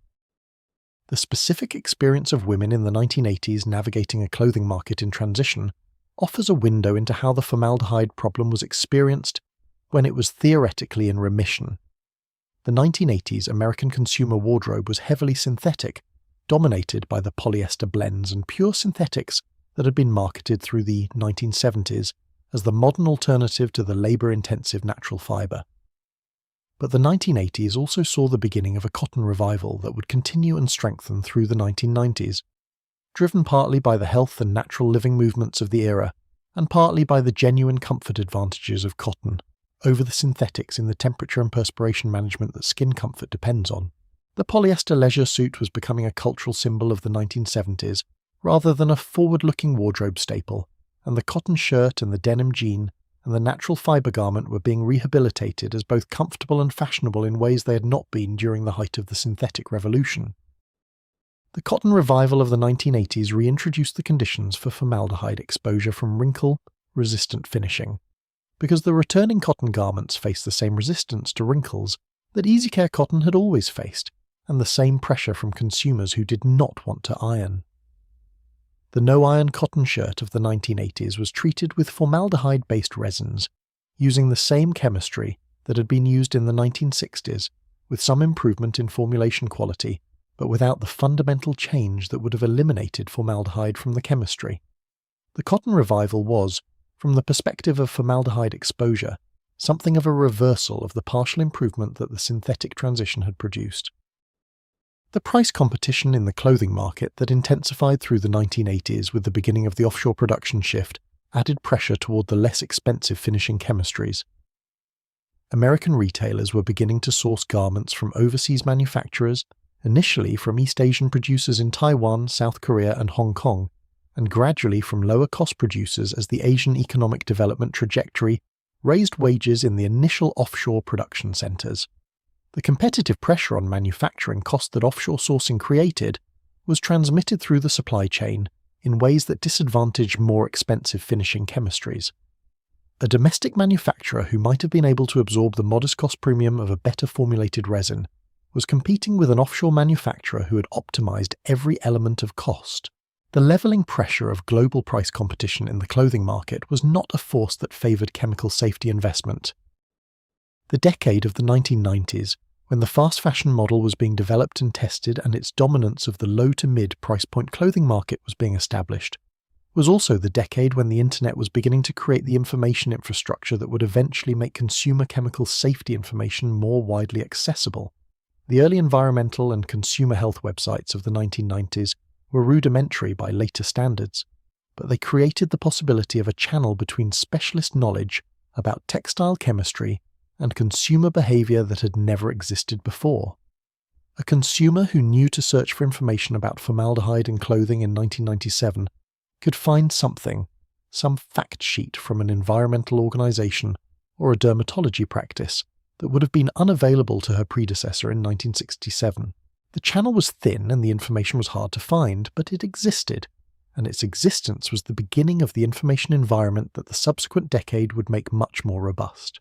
The specific experience of women in the 1980s navigating a clothing market in transition offers a window into how the formaldehyde problem was experienced when it was theoretically in remission. The 1980s American consumer wardrobe was heavily synthetic, dominated by the polyester blends and pure synthetics that had been marketed through the 1970s as the modern alternative to the labour-intensive natural fibre. But the 1980s also saw the beginning of a cotton revival that would continue and strengthen through the 1990s, driven partly by the health and natural living movements of the era, and partly by the genuine comfort advantages of cotton over the synthetics in the temperature and perspiration management that skin comfort depends on. The polyester leisure suit was becoming a cultural symbol of the 1970s, rather than a forward-looking wardrobe staple, and the cotton shirt and the denim jean and the natural fibre garment were being rehabilitated as both comfortable and fashionable in ways they had not been during the height of the synthetic revolution. The cotton revival of the 1980s reintroduced the conditions for formaldehyde exposure from wrinkle-resistant finishing, because the returning cotton garments faced the same resistance to wrinkles that easy care cotton had always faced, and the same pressure from consumers who did not want to iron. The no-iron cotton shirt of the 1980s was treated with formaldehyde-based resins, using the same chemistry that had been used in the 1960s, with some improvement in formulation quality, but without the fundamental change that would have eliminated formaldehyde from the chemistry. The cotton revival was, from the perspective of formaldehyde exposure, something of a reversal of the partial improvement that the synthetic transition had produced. The price competition in the clothing market that intensified through the 1980s with the beginning of the offshore production shift added pressure toward the less expensive finishing chemistries. American retailers were beginning to source garments from overseas manufacturers, initially from East Asian producers in Taiwan, South Korea, and Hong Kong, and gradually from lower-cost producers as the Asian economic development trajectory raised wages in the initial offshore production centers. The competitive pressure on manufacturing cost that offshore sourcing created was transmitted through the supply chain in ways that disadvantaged more expensive finishing chemistries. A domestic manufacturer who might have been able to absorb the modest cost premium of a better formulated resin was competing with an offshore manufacturer who had optimized every element of cost. The leveling pressure of global price competition in the clothing market was not a force that favored chemical safety investment. The decade of the 1990s, when the fast fashion model was being developed and tested and its dominance of the low to mid price point clothing market was being established, was also the decade when the internet was beginning to create the information infrastructure that would eventually make consumer chemical safety information more widely accessible. The early environmental and consumer health websites of the 1990s were rudimentary by later standards, but they created the possibility of a channel between specialist knowledge about textile chemistry and consumer behavior that had never existed before. A consumer who knew to search for information about formaldehyde in clothing in 1997 could find something, some fact sheet from an environmental organization or a dermatology practice that would have been unavailable to her predecessor in 1967. The channel was thin and the information was hard to find, but it existed, and its existence was the beginning of the information environment that the subsequent decade would make much more robust.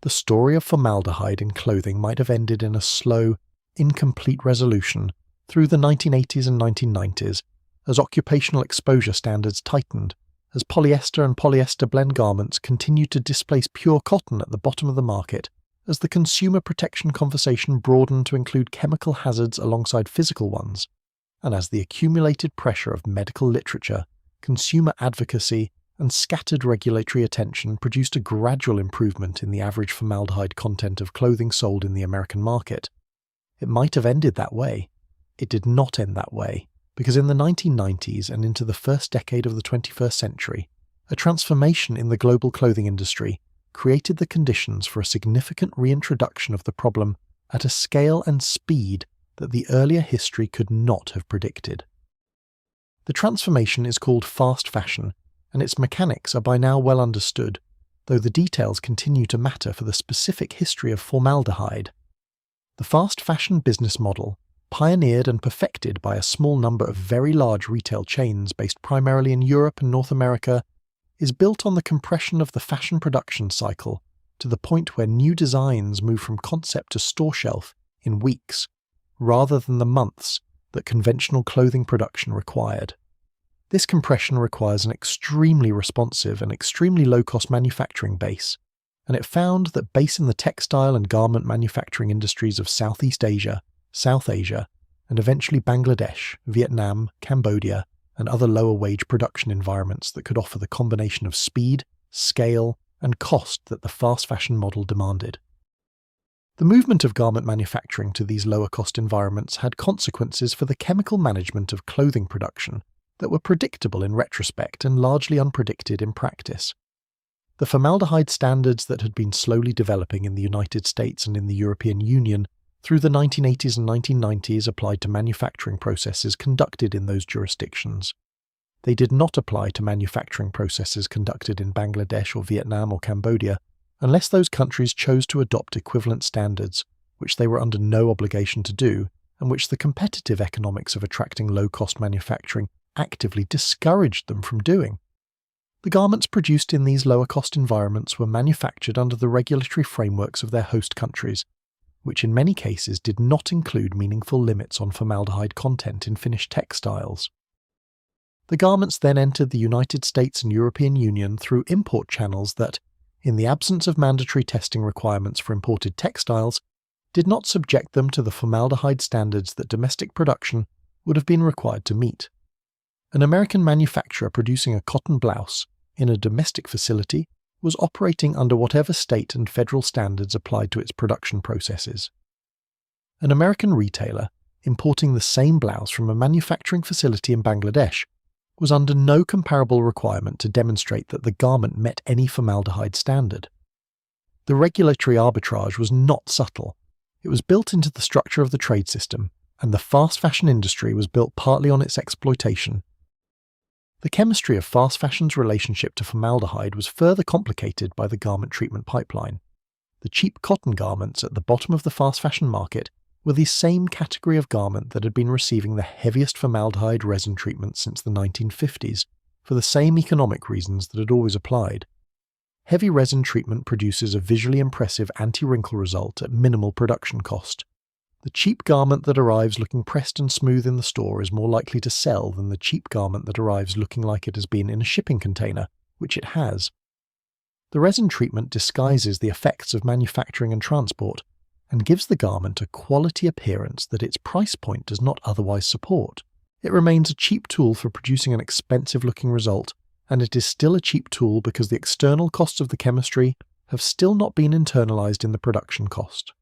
The story of formaldehyde in clothing might have ended in a slow, incomplete resolution through the 1980s and 1990s as occupational exposure standards tightened, as polyester and polyester blend garments continued to displace pure cotton at the bottom of the market, as the consumer protection conversation broadened to include chemical hazards alongside physical ones, and as the accumulated pressure of medical literature, consumer advocacy, and scattered regulatory attention produced a gradual improvement in the average formaldehyde content of clothing sold in the American market. It might have ended that way. It did not end that way, because in the 1990s and into the first decade of the 21st century, a transformation in the global clothing industry created the conditions for a significant reintroduction of the problem at a scale and speed that the earlier history could not have predicted. The transformation is called fast fashion, and its mechanics are by now well understood, though the details continue to matter for the specific history of formaldehyde. The fast fashion business model, pioneered and perfected by a small number of very large retail chains based primarily in Europe and North America, is built on the compression of the fashion production cycle to the point where new designs move from concept to store shelf in weeks, rather than the months that conventional clothing production required. This compression requires an extremely responsive and extremely low-cost manufacturing base, and it found that based in the textile and garment manufacturing industries of Southeast Asia, South Asia, and eventually Bangladesh, Vietnam, Cambodia, and other lower-wage production environments that could offer the combination of speed, scale, and cost that the fast fashion model demanded. The movement of garment manufacturing to these lower-cost environments had consequences for the chemical management of clothing production that were predictable in retrospect and largely unpredicted in practice. The formaldehyde standards that had been slowly developing in the United States and in the European Union through the 1980s and 1990s applied to manufacturing processes conducted in those jurisdictions. They did not apply to manufacturing processes conducted in Bangladesh or Vietnam or Cambodia, unless those countries chose to adopt equivalent standards, which they were under no obligation to do, and which the competitive economics of attracting low-cost manufacturing actively discouraged them from doing. The garments produced in these lower-cost environments were manufactured under the regulatory frameworks of their host countries, which in many cases did not include meaningful limits on formaldehyde content in finished textiles. The garments then entered the United States and European Union through import channels that, in the absence of mandatory testing requirements for imported textiles, did not subject them to the formaldehyde standards that domestic production would have been required to meet. An American manufacturer producing a cotton blouse in a domestic facility was operating under whatever state and federal standards applied to its production processes. An American retailer importing the same blouse from a manufacturing facility in Bangladesh was under no comparable requirement to demonstrate that the garment met any formaldehyde standard. The regulatory arbitrage was not subtle. It was built into the structure of the trade system, and the fast fashion industry was built partly on its exploitation. The chemistry of fast fashion's relationship to formaldehyde was further complicated by the garment treatment pipeline. The cheap cotton garments at the bottom of the fast fashion market were the same category of garment that had been receiving the heaviest formaldehyde resin treatment since the 1950s, for the same economic reasons that had always applied. Heavy resin treatment produces a visually impressive anti-wrinkle result at minimal production cost. The cheap garment that arrives looking pressed and smooth in the store is more likely to sell than the cheap garment that arrives looking like it has been in a shipping container, which it has. The resin treatment disguises the effects of manufacturing and transport, and gives the garment a quality appearance that its price point does not otherwise support. It remains a cheap tool for producing an expensive-looking result, and it is still a cheap tool because the external costs of the chemistry have still not been internalized in the production cost.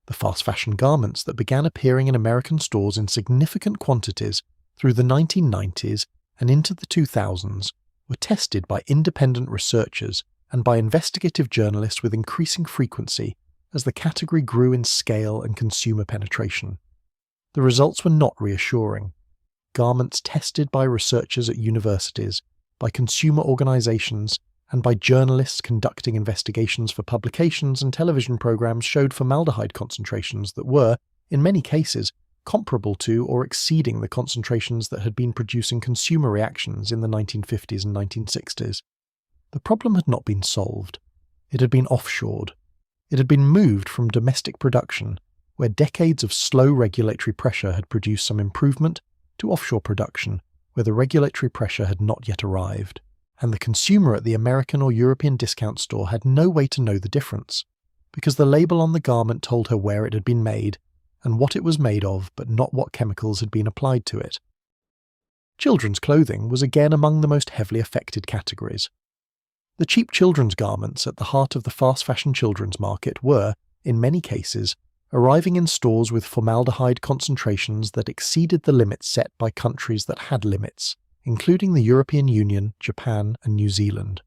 The fast fashion garments that began appearing in American stores in significant quantities through the 1990s and into the 2000s were tested by independent researchers and by investigative journalists with increasing frequency as the category grew in scale and consumer penetration. The results were not reassuring. Garments tested by researchers at universities, by consumer organizations, and by journalists conducting investigations for publications and television programs showed formaldehyde concentrations that were, in many cases, comparable to or exceeding the concentrations that had been producing consumer reactions in the 1950s and 1960s. The problem had not been solved. It had been offshored. It had been moved from domestic production, where decades of slow regulatory pressure had produced some improvement, to offshore production, where the regulatory pressure had not yet arrived, and the consumer at the American or European discount store had no way to know the difference, because the label on the garment told her where it had been made, and what it was made of, but not what chemicals had been applied to it. Children's clothing was again among the most heavily affected categories. The cheap children's garments at the heart of the fast fashion children's market were, in many cases, arriving in stores with formaldehyde concentrations that exceeded the limits set by countries that had limits, including the European Union, Japan, and New Zealand.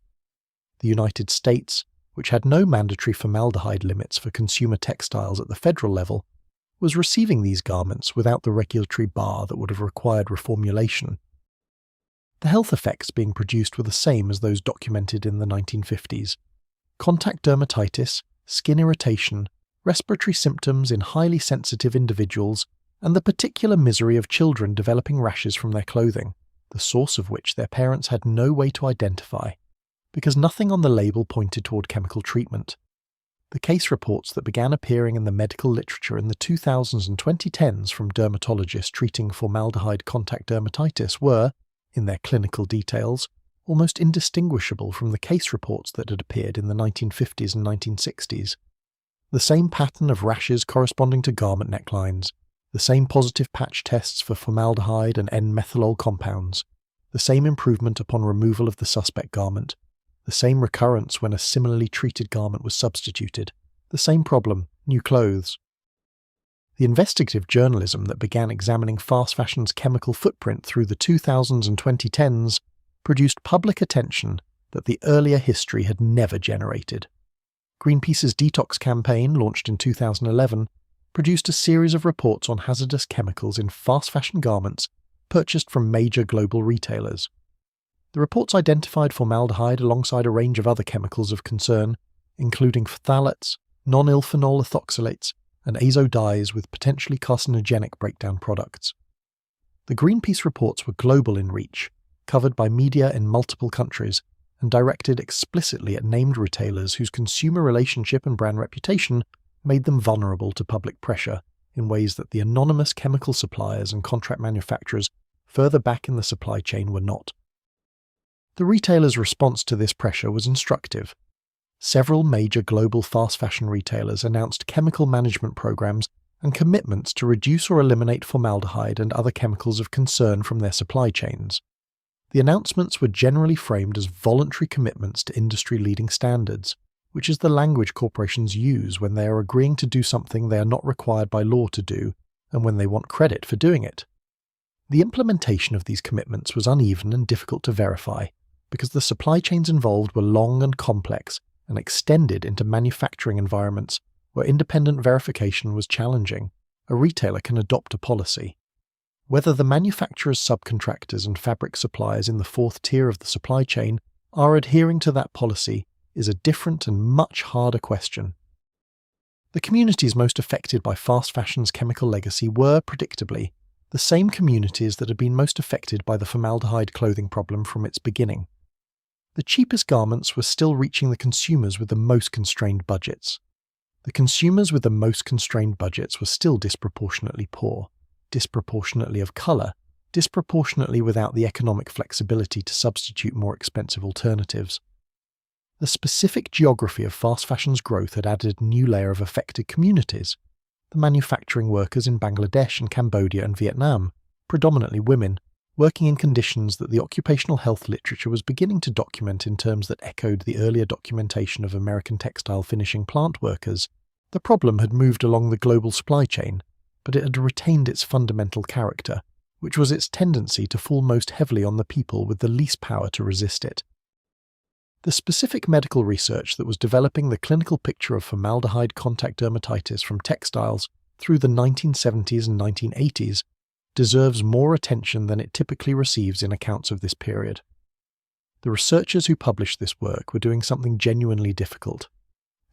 The United States, which had no mandatory formaldehyde limits for consumer textiles at the federal level, was receiving these garments without the regulatory bar that would have required reformulation. The health effects being produced were the same as those documented in the 1950s. Contact dermatitis, skin irritation, respiratory symptoms in highly sensitive individuals, and the particular misery of children developing rashes from their clothing, the source of which their parents had no way to identify, because nothing on the label pointed toward chemical treatment. The case reports that began appearing in the medical literature in the 2000s and 2010s from dermatologists treating formaldehyde contact dermatitis were, in their clinical details, almost indistinguishable from the case reports that had appeared in the 1950s and 1960s. The same pattern of rashes corresponding to garment necklines, the same positive patch tests for formaldehyde and N-methylol compounds, the same improvement upon removal of the suspect garment, the same recurrence when a similarly treated garment was substituted, the same problem, new clothes. The investigative journalism that began examining fast fashion's chemical footprint through the 2000s and 2010s produced public attention that the earlier history had never generated. Greenpeace's detox campaign, launched in 2011, produced a series of reports on hazardous chemicals in fast fashion garments purchased from major global retailers. The reports identified formaldehyde alongside a range of other chemicals of concern, including phthalates, non-ilphenol ethoxylates, and azo dyes with potentially carcinogenic breakdown products. The Greenpeace reports were global in reach, covered by media in multiple countries, and directed explicitly at named retailers whose consumer relationship and brand reputation made them vulnerable to public pressure in ways that the anonymous chemical suppliers and contract manufacturers further back in the supply chain were not. The retailers' response to this pressure was instructive. Several major global fast fashion retailers announced chemical management programs and commitments to reduce or eliminate formaldehyde and other chemicals of concern from their supply chains. The announcements were generally framed as voluntary commitments to industry-leading standards, which is the language corporations use when they are agreeing to do something they are not required by law to do, and when they want credit for doing it. The implementation of these commitments was uneven and difficult to verify, because the supply chains involved were long and complex and extended into manufacturing environments where independent verification was challenging. A retailer can adopt a policy. Whether the manufacturer's subcontractors and fabric suppliers in the fourth tier of the supply chain are adhering to that policy is a different and much harder question. The communities most affected by fast fashion's chemical legacy were, predictably, the same communities that had been most affected by the formaldehyde clothing problem from its beginning. The cheapest garments were still reaching the consumers with the most constrained budgets. The consumers with the most constrained budgets were still disproportionately poor, disproportionately of colour, disproportionately without the economic flexibility to substitute more expensive alternatives. The specific geography of fast fashion's growth had added a new layer of affected communities. The manufacturing workers in Bangladesh and Cambodia and Vietnam, predominantly women, working in conditions that the occupational health literature was beginning to document in terms that echoed the earlier documentation of American textile finishing plant workers. The problem had moved along the global supply chain, but it had retained its fundamental character, which was its tendency to fall most heavily on the people with the least power to resist it. The specific medical research that was developing the clinical picture of formaldehyde contact dermatitis from textiles through the 1970s and 1980s deserves more attention than it typically receives in accounts of this period. The researchers who published this work were doing something genuinely difficult,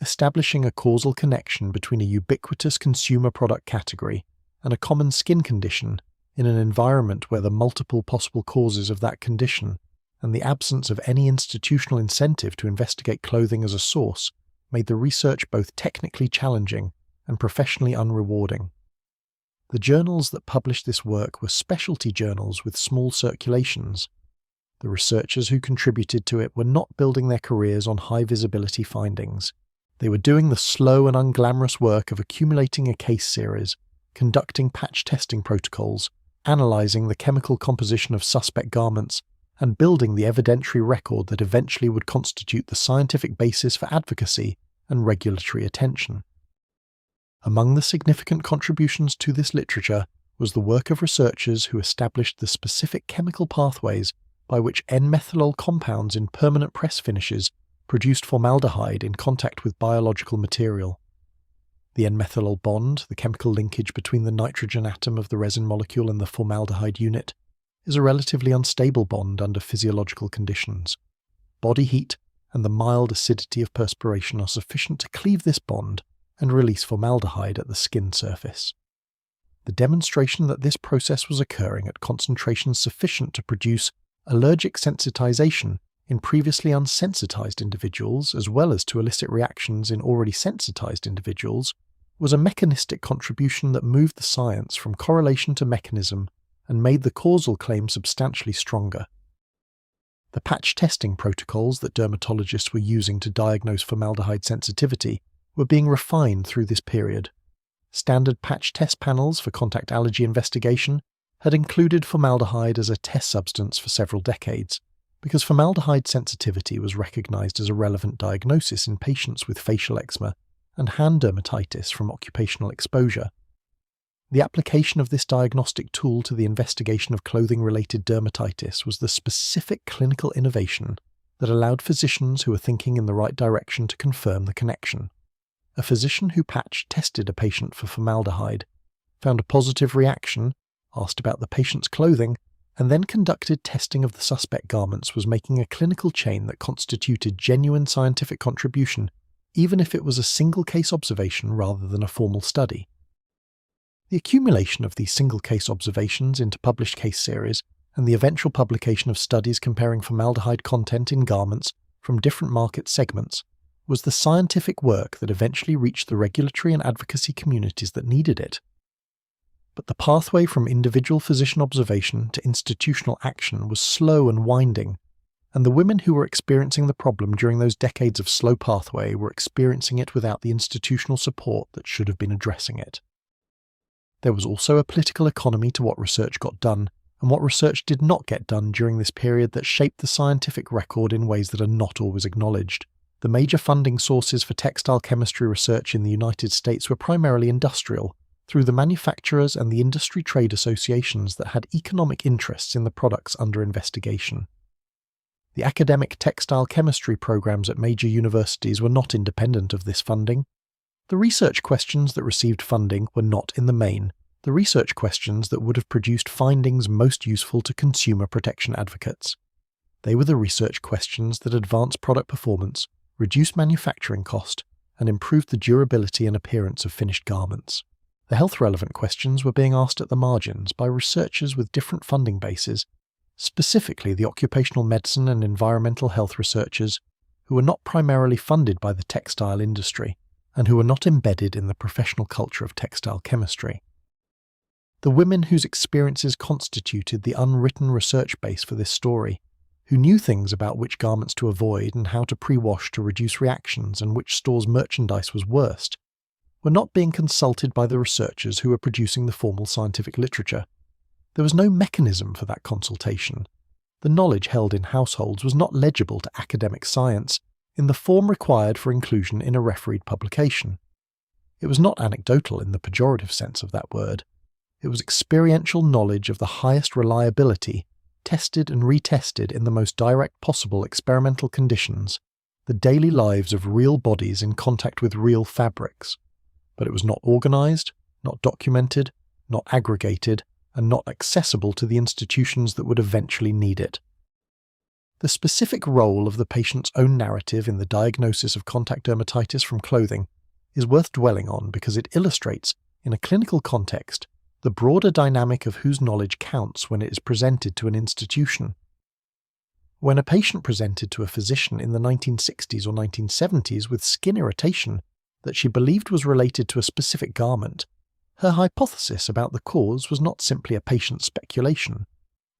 establishing a causal connection between a ubiquitous consumer product category and a common skin condition in an environment where the multiple possible causes of that condition and the absence of any institutional incentive to investigate clothing as a source made the research both technically challenging and professionally unrewarding. The journals that published this work were specialty journals with small circulations. The researchers who contributed to it were not building their careers on high-visibility findings. They were doing the slow and unglamorous work of accumulating a case series, conducting patch testing protocols, analysing the chemical composition of suspect garments, and building the evidentiary record that eventually would constitute the scientific basis for advocacy and regulatory attention. Among the significant contributions to this literature was the work of researchers who established the specific chemical pathways by which N-methylol compounds in permanent press finishes produced formaldehyde in contact with biological material. The N-methylol bond, the chemical linkage between the nitrogen atom of the resin molecule and the formaldehyde unit, is a relatively unstable bond under physiological conditions. Body heat and the mild acidity of perspiration are sufficient to cleave this bond and release formaldehyde at the skin surface. The demonstration that this process was occurring at concentrations sufficient to produce allergic sensitization in previously unsensitized individuals, as well as to elicit reactions in already sensitized individuals, was a mechanistic contribution that moved the science from correlation to mechanism and made the causal claim substantially stronger. The patch testing protocols that dermatologists were using to diagnose formaldehyde sensitivity were being refined through this period. Standard patch test panels for contact allergy investigation had included formaldehyde as a test substance for several decades, because formaldehyde sensitivity was recognized as a relevant diagnosis in patients with facial eczema and hand dermatitis from occupational exposure. The application of this diagnostic tool to the investigation of clothing-related dermatitis was the specific clinical innovation that allowed physicians who were thinking in the right direction to confirm the connection. A physician who patch tested a patient for formaldehyde, found a positive reaction, asked about the patient's clothing, and then conducted testing of the suspect garments was making a clinical chain that constituted genuine scientific contribution, even if it was a single-case observation rather than a formal study. The accumulation of these single-case observations into published case series and the eventual publication of studies comparing formaldehyde content in garments from different market segments was the scientific work that eventually reached the regulatory and advocacy communities that needed it. But the pathway from individual physician observation to institutional action was slow and winding, and the women who were experiencing the problem during those decades of slow pathway were experiencing it without the institutional support that should have been addressing it. There was also a political economy to what research got done, and what research did not get done during this period that shaped the scientific record in ways that are not always acknowledged. The major funding sources for textile chemistry research in the United States were primarily industrial, through the manufacturers and the industry trade associations that had economic interests in the products under investigation. The academic textile chemistry programs at major universities were not independent of this funding. The research questions that received funding were not, in the main, the research questions that would have produced findings most useful to consumer protection advocates. They were the research questions that advanced product performance, reduced manufacturing cost, and improved the durability and appearance of finished garments. The health-relevant questions were being asked at the margins by researchers with different funding bases, specifically the occupational medicine and environmental health researchers who were not primarily funded by the textile industry and who were not embedded in the professional culture of textile chemistry. The women whose experiences constituted the unwritten research base for this story, who knew things about which garments to avoid and how to pre-wash to reduce reactions and which store's merchandise was worst, were not being consulted by the researchers who were producing the formal scientific literature. There was no mechanism for that consultation. The knowledge held in households was not legible to academic science in the form required for inclusion in a refereed publication. It was not anecdotal in the pejorative sense of that word. It was experiential knowledge of the highest reliability, tested and retested in the most direct possible experimental conditions, the daily lives of real bodies in contact with real fabrics. But it was not organized, not documented, not aggregated, and not accessible to the institutions that would eventually need it. The specific role of the patient's own narrative in the diagnosis of contact dermatitis from clothing is worth dwelling on because it illustrates, in a clinical context, the broader dynamic of whose knowledge counts when it is presented to an institution. When a patient presented to a physician in the 1960s or 1970s with skin irritation that she believed was related to a specific garment, her hypothesis about the cause was not simply a patient's speculation.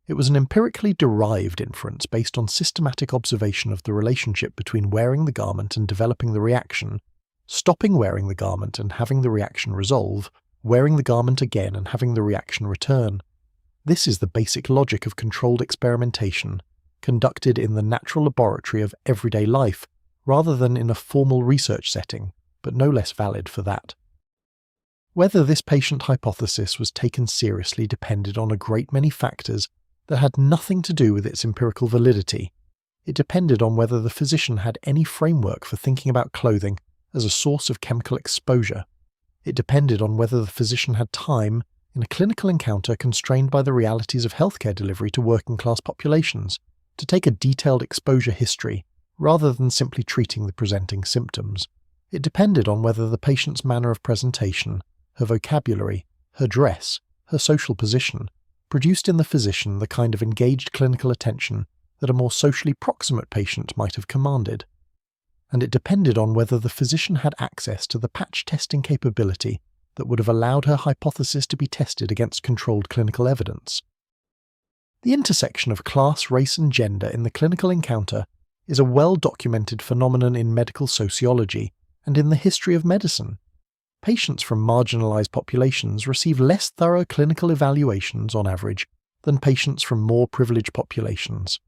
It was an empirically derived inference based on systematic observation of the relationship between wearing the garment and developing the reaction, stopping wearing the garment and having the reaction resolve, wearing the garment again and having the reaction return. This is the basic logic of controlled experimentation, conducted in the natural laboratory of everyday life, rather than in a formal research setting, but no less valid for that. Whether this patient hypothesis was taken seriously depended on a great many factors that had nothing to do with its empirical validity. It depended on whether the physician had any framework for thinking about clothing as a source of chemical exposure. It depended on whether the physician had time in a clinical encounter constrained by the realities of healthcare delivery to working-class populations to take a detailed exposure history rather than simply treating the presenting symptoms. It depended on whether the patient's manner of presentation, her vocabulary, her dress, her social position, produced in the physician the kind of engaged clinical attention that a more socially proximate patient might have commanded. And it depended on whether the physician had access to the patch testing capability that would have allowed her hypothesis to be tested against controlled clinical evidence. The intersection of class, race, and gender in the clinical encounter is a well-documented phenomenon in medical sociology and in the history of medicine. Patients from marginalized populations receive less thorough clinical evaluations on average than patients from more privileged populations.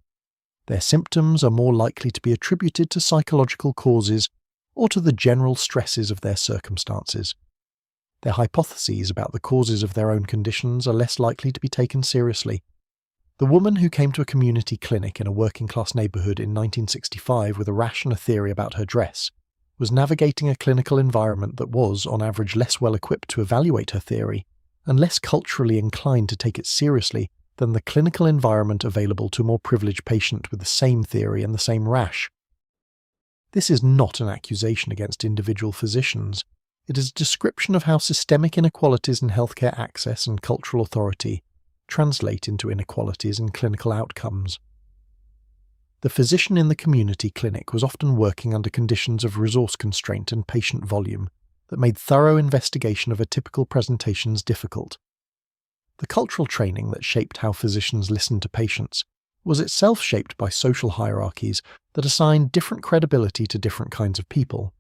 Their symptoms are more likely to be attributed to psychological causes or to the general stresses of their circumstances. Their hypotheses about the causes of their own conditions are less likely to be taken seriously. The woman who came to a community clinic in a working-class neighborhood in 1965 with a rash and a theory about her dress was navigating a clinical environment that was, on average, less well-equipped to evaluate her theory and less culturally inclined to take it seriously than the clinical environment available to a more privileged patient with the same theory and the same rash. This is not an accusation against individual physicians. It is a description of how systemic inequalities in healthcare access and cultural authority translate into inequalities in clinical outcomes. The physician in the community clinic was often working under conditions of resource constraint and patient volume that made thorough investigation of atypical presentations difficult. The cultural training that shaped how physicians listened to patients was itself shaped by social hierarchies that assigned different credibility to different kinds of people.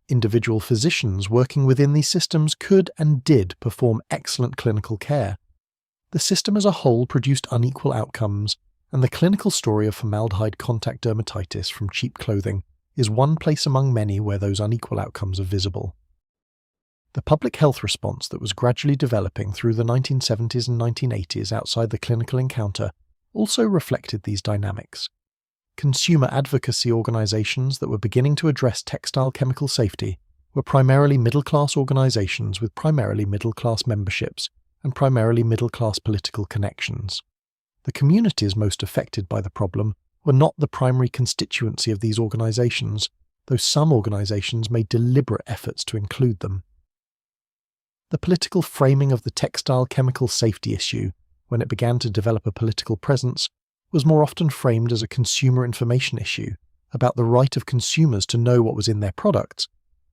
Individual physicians working within these systems could and did perform excellent clinical care. The system as a whole produced unequal outcomes, and the clinical story of formaldehyde contact dermatitis from cheap clothing is one place among many where those unequal outcomes are visible. The public health response that was gradually developing through the 1970s and 1980s outside the clinical encounter also reflected these dynamics. Consumer advocacy organizations that were beginning to address textile chemical safety were primarily middle-class organizations with primarily middle-class memberships and primarily middle-class political connections. The communities most affected by the problem were not the primary constituency of these organizations, though some organizations made deliberate efforts to include them. The political framing of the textile chemical safety issue, when it began to develop a political presence, was more often framed as a consumer information issue about the right of consumers to know what was in their products,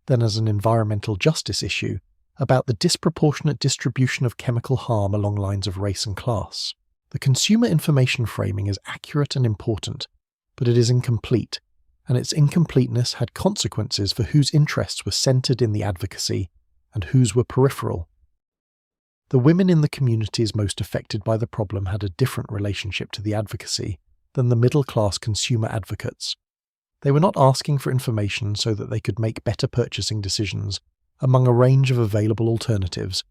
than as an environmental justice issue about the disproportionate distribution of chemical harm along lines of race and class. The consumer information framing is accurate and important, but it is incomplete, and its incompleteness had consequences for whose interests were centered in the advocacy and whose were peripheral. The women in the communities most affected by the problem had a different relationship to the advocacy than the middle-class consumer advocates. They were not asking for information so that they could make better purchasing decisions among a range of available alternatives.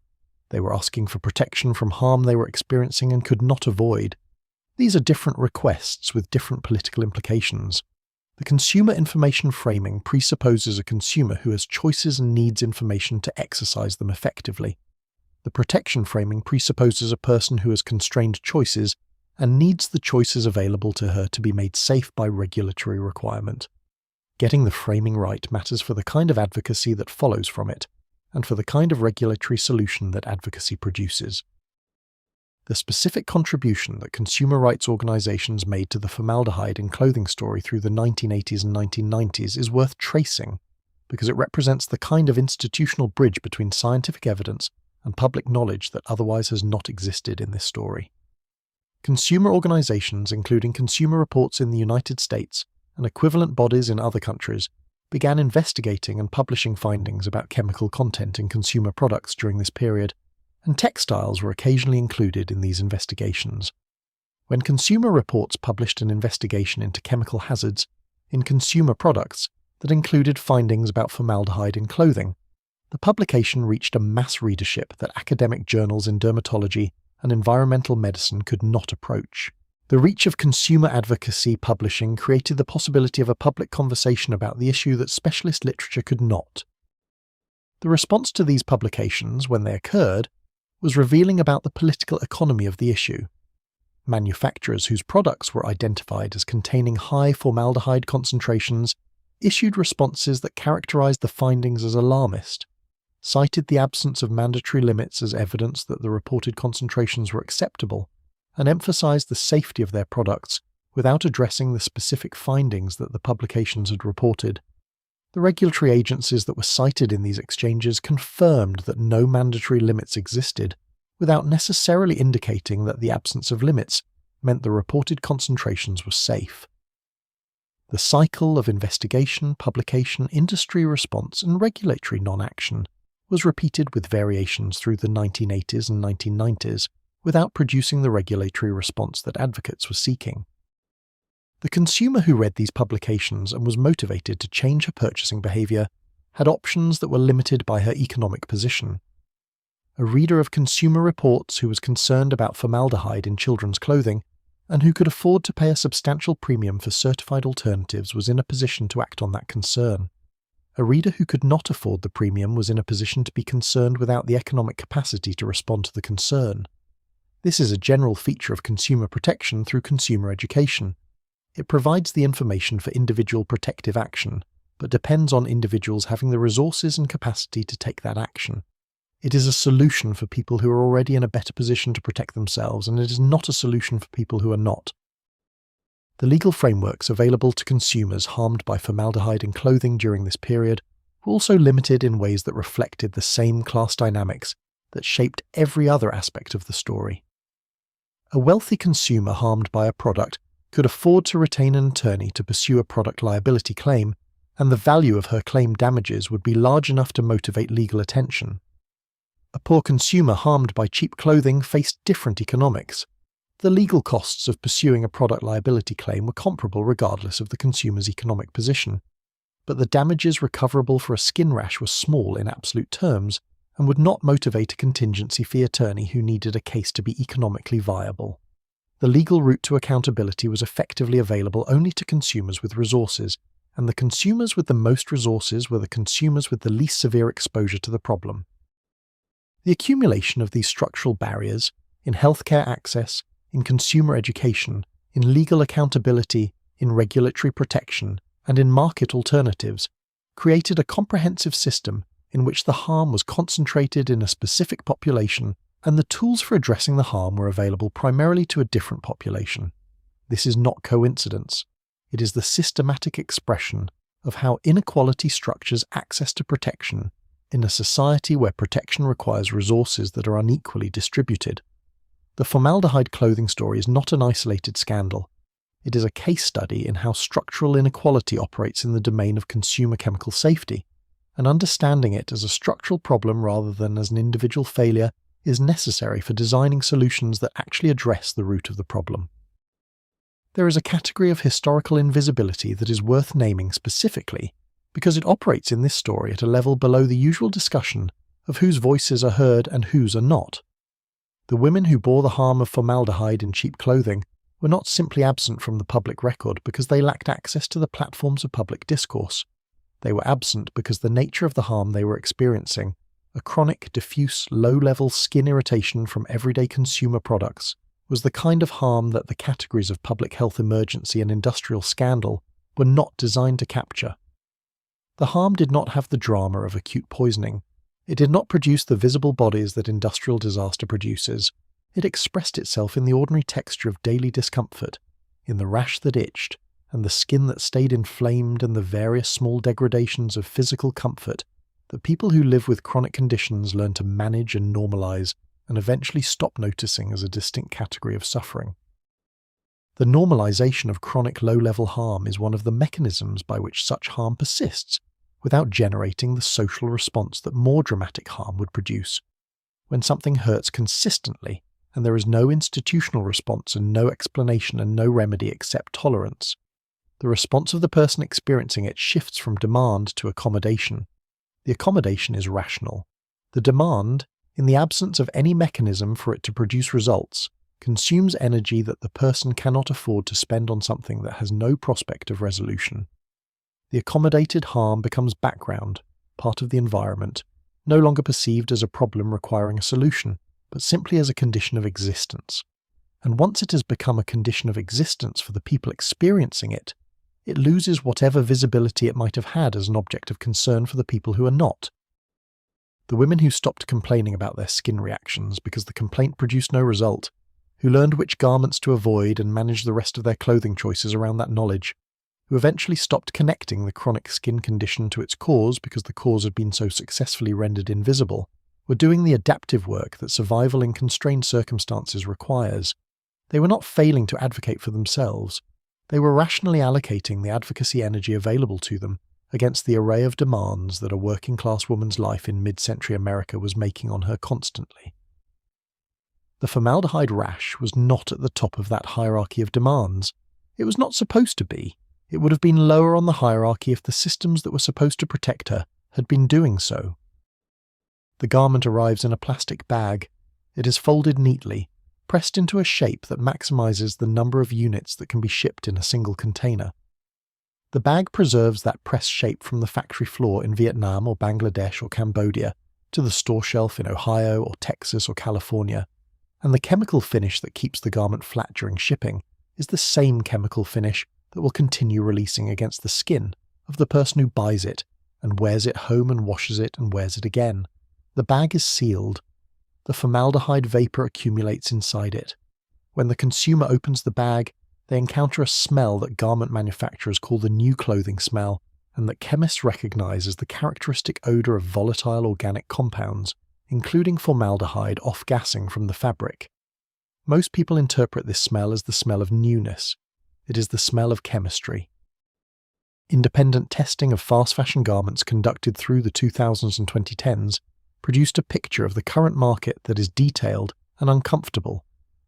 They were asking for protection from harm they were experiencing and could not avoid. These are different requests with different political implications. The consumer information framing presupposes a consumer who has choices and needs information to exercise them effectively. The protection framing presupposes a person who has constrained choices and needs the choices available to her to be made safe by regulatory requirement. Getting the framing right matters for the kind of advocacy that follows from it, and for the kind of regulatory solution that advocacy produces. The specific contribution that consumer rights organizations made to the formaldehyde in clothing story through the 1980s and 1990s is worth tracing, because it represents the kind of institutional bridge between scientific evidence and public knowledge that otherwise has not existed in this story. Consumer organizations, including Consumer Reports in the United States and equivalent bodies in other countries, began investigating and publishing findings about chemical content in consumer products during this period, and textiles were occasionally included in these investigations. When Consumer Reports published an investigation into chemical hazards in consumer products that included findings about formaldehyde in clothing, the publication reached a mass readership that academic journals in dermatology and environmental medicine could not approach. The reach of consumer advocacy publishing created the possibility of a public conversation about the issue that specialist literature could not. The response to these publications, when they occurred, was revealing about the political economy of the issue. Manufacturers whose products were identified as containing high formaldehyde concentrations issued responses that characterized the findings as alarmist, cited the absence of mandatory limits as evidence that the reported concentrations were acceptable, and emphasized the safety of their products without addressing the specific findings that the publications had reported. The regulatory agencies that were cited in these exchanges confirmed that no mandatory limits existed, without necessarily indicating that the absence of limits meant the reported concentrations were safe. The cycle of investigation, publication, industry response, and regulatory non-action was repeated with variations through the 1980s and 1990s, without producing the regulatory response that advocates were seeking. The consumer who read these publications and was motivated to change her purchasing behavior had options that were limited by her economic position. A reader of Consumer Reports who was concerned about formaldehyde in children's clothing and who could afford to pay a substantial premium for certified alternatives was in a position to act on that concern. A reader who could not afford the premium was in a position to be concerned without the economic capacity to respond to the concern. This is a general feature of consumer protection through consumer education. It provides the information for individual protective action, but depends on individuals having the resources and capacity to take that action. It is a solution for people who are already in a better position to protect themselves, and it is not a solution for people who are not. The legal frameworks available to consumers harmed by formaldehyde in clothing during this period were also limited in ways that reflected the same class dynamics that shaped every other aspect of the story. A wealthy consumer harmed by a product could afford to retain an attorney to pursue a product liability claim and the value of her claimed damages would be large enough to motivate legal attention. A poor consumer harmed by cheap clothing faced different economics. The legal costs of pursuing a product liability claim were comparable regardless of the consumer's economic position, but the damages recoverable for a skin rash were small in absolute terms and would not motivate a contingency fee attorney who needed a case to be economically viable. The legal route to accountability was effectively available only to consumers with resources, and the consumers with the most resources were the consumers with the least severe exposure to the problem. The accumulation of these structural barriers in healthcare access, in consumer education, in legal accountability, in regulatory protection, and in market alternatives created a comprehensive system in which the harm was concentrated in a specific population and the tools for addressing the harm were available primarily to a different population. This is not coincidence. It is the systematic expression of how inequality structures access to protection in a society where protection requires resources that are unequally distributed. The formaldehyde clothing story is not an isolated scandal. It is a case study in how structural inequality operates in the domain of consumer chemical safety, and understanding it as a structural problem rather than as an individual failure is necessary for designing solutions that actually address the root of the problem. There is a category of historical invisibility that is worth naming specifically because it operates in this story at a level below the usual discussion of whose voices are heard and whose are not. The women who bore the harm of formaldehyde in cheap clothing were not simply absent from the public record because they lacked access to the platforms of public discourse. They were absent because the nature of the harm they were experiencing, a chronic, diffuse, low-level skin irritation from everyday consumer products, was the kind of harm that the categories of public health emergency and industrial scandal were not designed to capture. The harm did not have the drama of acute poisoning. It did not produce the visible bodies that industrial disaster produces. It expressed itself in the ordinary texture of daily discomfort, in the rash that itched, and the skin that stayed inflamed, and the various small degradations of physical comfort that people who live with chronic conditions learn to manage and normalize, and eventually stop noticing as a distinct category of suffering. The normalization of chronic low-level harm is one of the mechanisms by which such harm persists, without generating the social response that more dramatic harm would produce. When something hurts consistently, and there is no institutional response and no explanation and no remedy except tolerance, the response of the person experiencing it shifts from demand to accommodation. The accommodation is rational. The demand, in the absence of any mechanism for it to produce results, consumes energy that the person cannot afford to spend on something that has no prospect of resolution. The accommodated harm becomes background, part of the environment, no longer perceived as a problem requiring a solution, but simply as a condition of existence. And once it has become a condition of existence for the people experiencing it, it loses whatever visibility it might have had as an object of concern for the people who are not. The women who stopped complaining about their skin reactions because the complaint produced no result, who learned which garments to avoid and managed the rest of their clothing choices around that knowledge, who eventually stopped connecting the chronic skin condition to its cause because the cause had been so successfully rendered invisible, were doing the adaptive work that survival in constrained circumstances requires. They were not failing to advocate for themselves. They were rationally allocating the advocacy energy available to them against the array of demands that a working-class woman's life in mid-century America was making on her constantly. The formaldehyde rash was not at the top of that hierarchy of demands. It was not supposed to be. It would have been lower on the hierarchy if the systems that were supposed to protect her had been doing so. The garment arrives in a plastic bag. It is folded neatly, pressed into a shape that maximizes the number of units that can be shipped in a single container. The bag preserves that pressed shape from the factory floor in Vietnam or Bangladesh or Cambodia to the store shelf in Ohio or Texas or California, and the chemical finish that keeps the garment flat during shipping is the same chemical finish that will continue releasing against the skin of the person who buys it and wears it home and washes it and wears it again. The bag is sealed. The formaldehyde vapor accumulates inside it. When the consumer opens the bag, they encounter a smell that garment manufacturers call the new clothing smell, and that chemists recognize as the characteristic odor of volatile organic compounds, including formaldehyde off-gassing from the fabric. Most people interpret this smell as the smell of newness. It is the smell of chemistry. Independent testing of fast fashion garments conducted through the 2000s and 2010s produced a picture of the current market that is detailed and uncomfortable,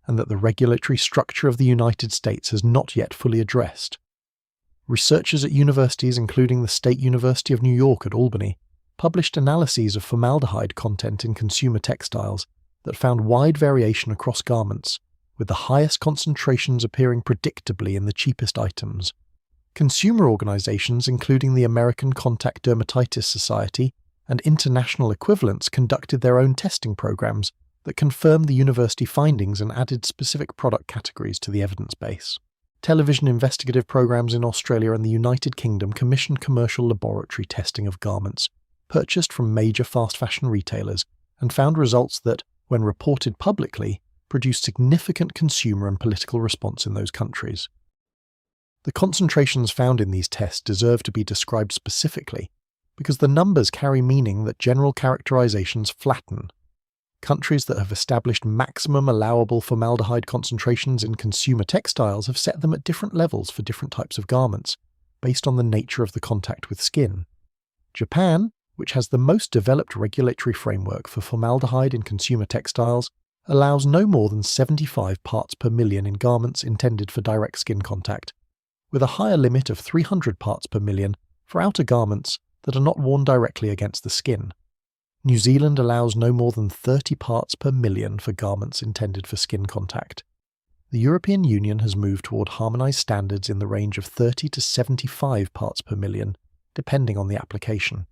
and that the regulatory structure of the United States has not yet fully addressed. Researchers at universities, including the State University of New York at Albany, published analyses of formaldehyde content in consumer textiles that found wide variation across garments, with the highest concentrations appearing predictably in the cheapest items. Consumer organizations, including the American Contact Dermatitis Society and international equivalents, conducted their own testing programs that confirmed the university findings and added specific product categories to the evidence base. Television investigative programs in Australia and the United Kingdom commissioned commercial laboratory testing of garments purchased from major fast fashion retailers and found results that, when reported publicly, produced significant consumer and political response in those countries. The concentrations found in these tests deserve to be described specifically because the numbers carry meaning that general characterizations flatten. Countries that have established maximum allowable formaldehyde concentrations in consumer textiles have set them at different levels for different types of garments, based on the nature of the contact with skin. Japan, which has the most developed regulatory framework for formaldehyde in consumer textiles, allows no more than 75 parts per million in garments intended for direct skin contact, with a higher limit of 300 parts per million for outer garments that are not worn directly against the skin. New Zealand allows no more than 30 parts per million for garments intended for skin contact. The European Union has moved toward harmonised standards in the range of 30 to 75 parts per million, depending on the application.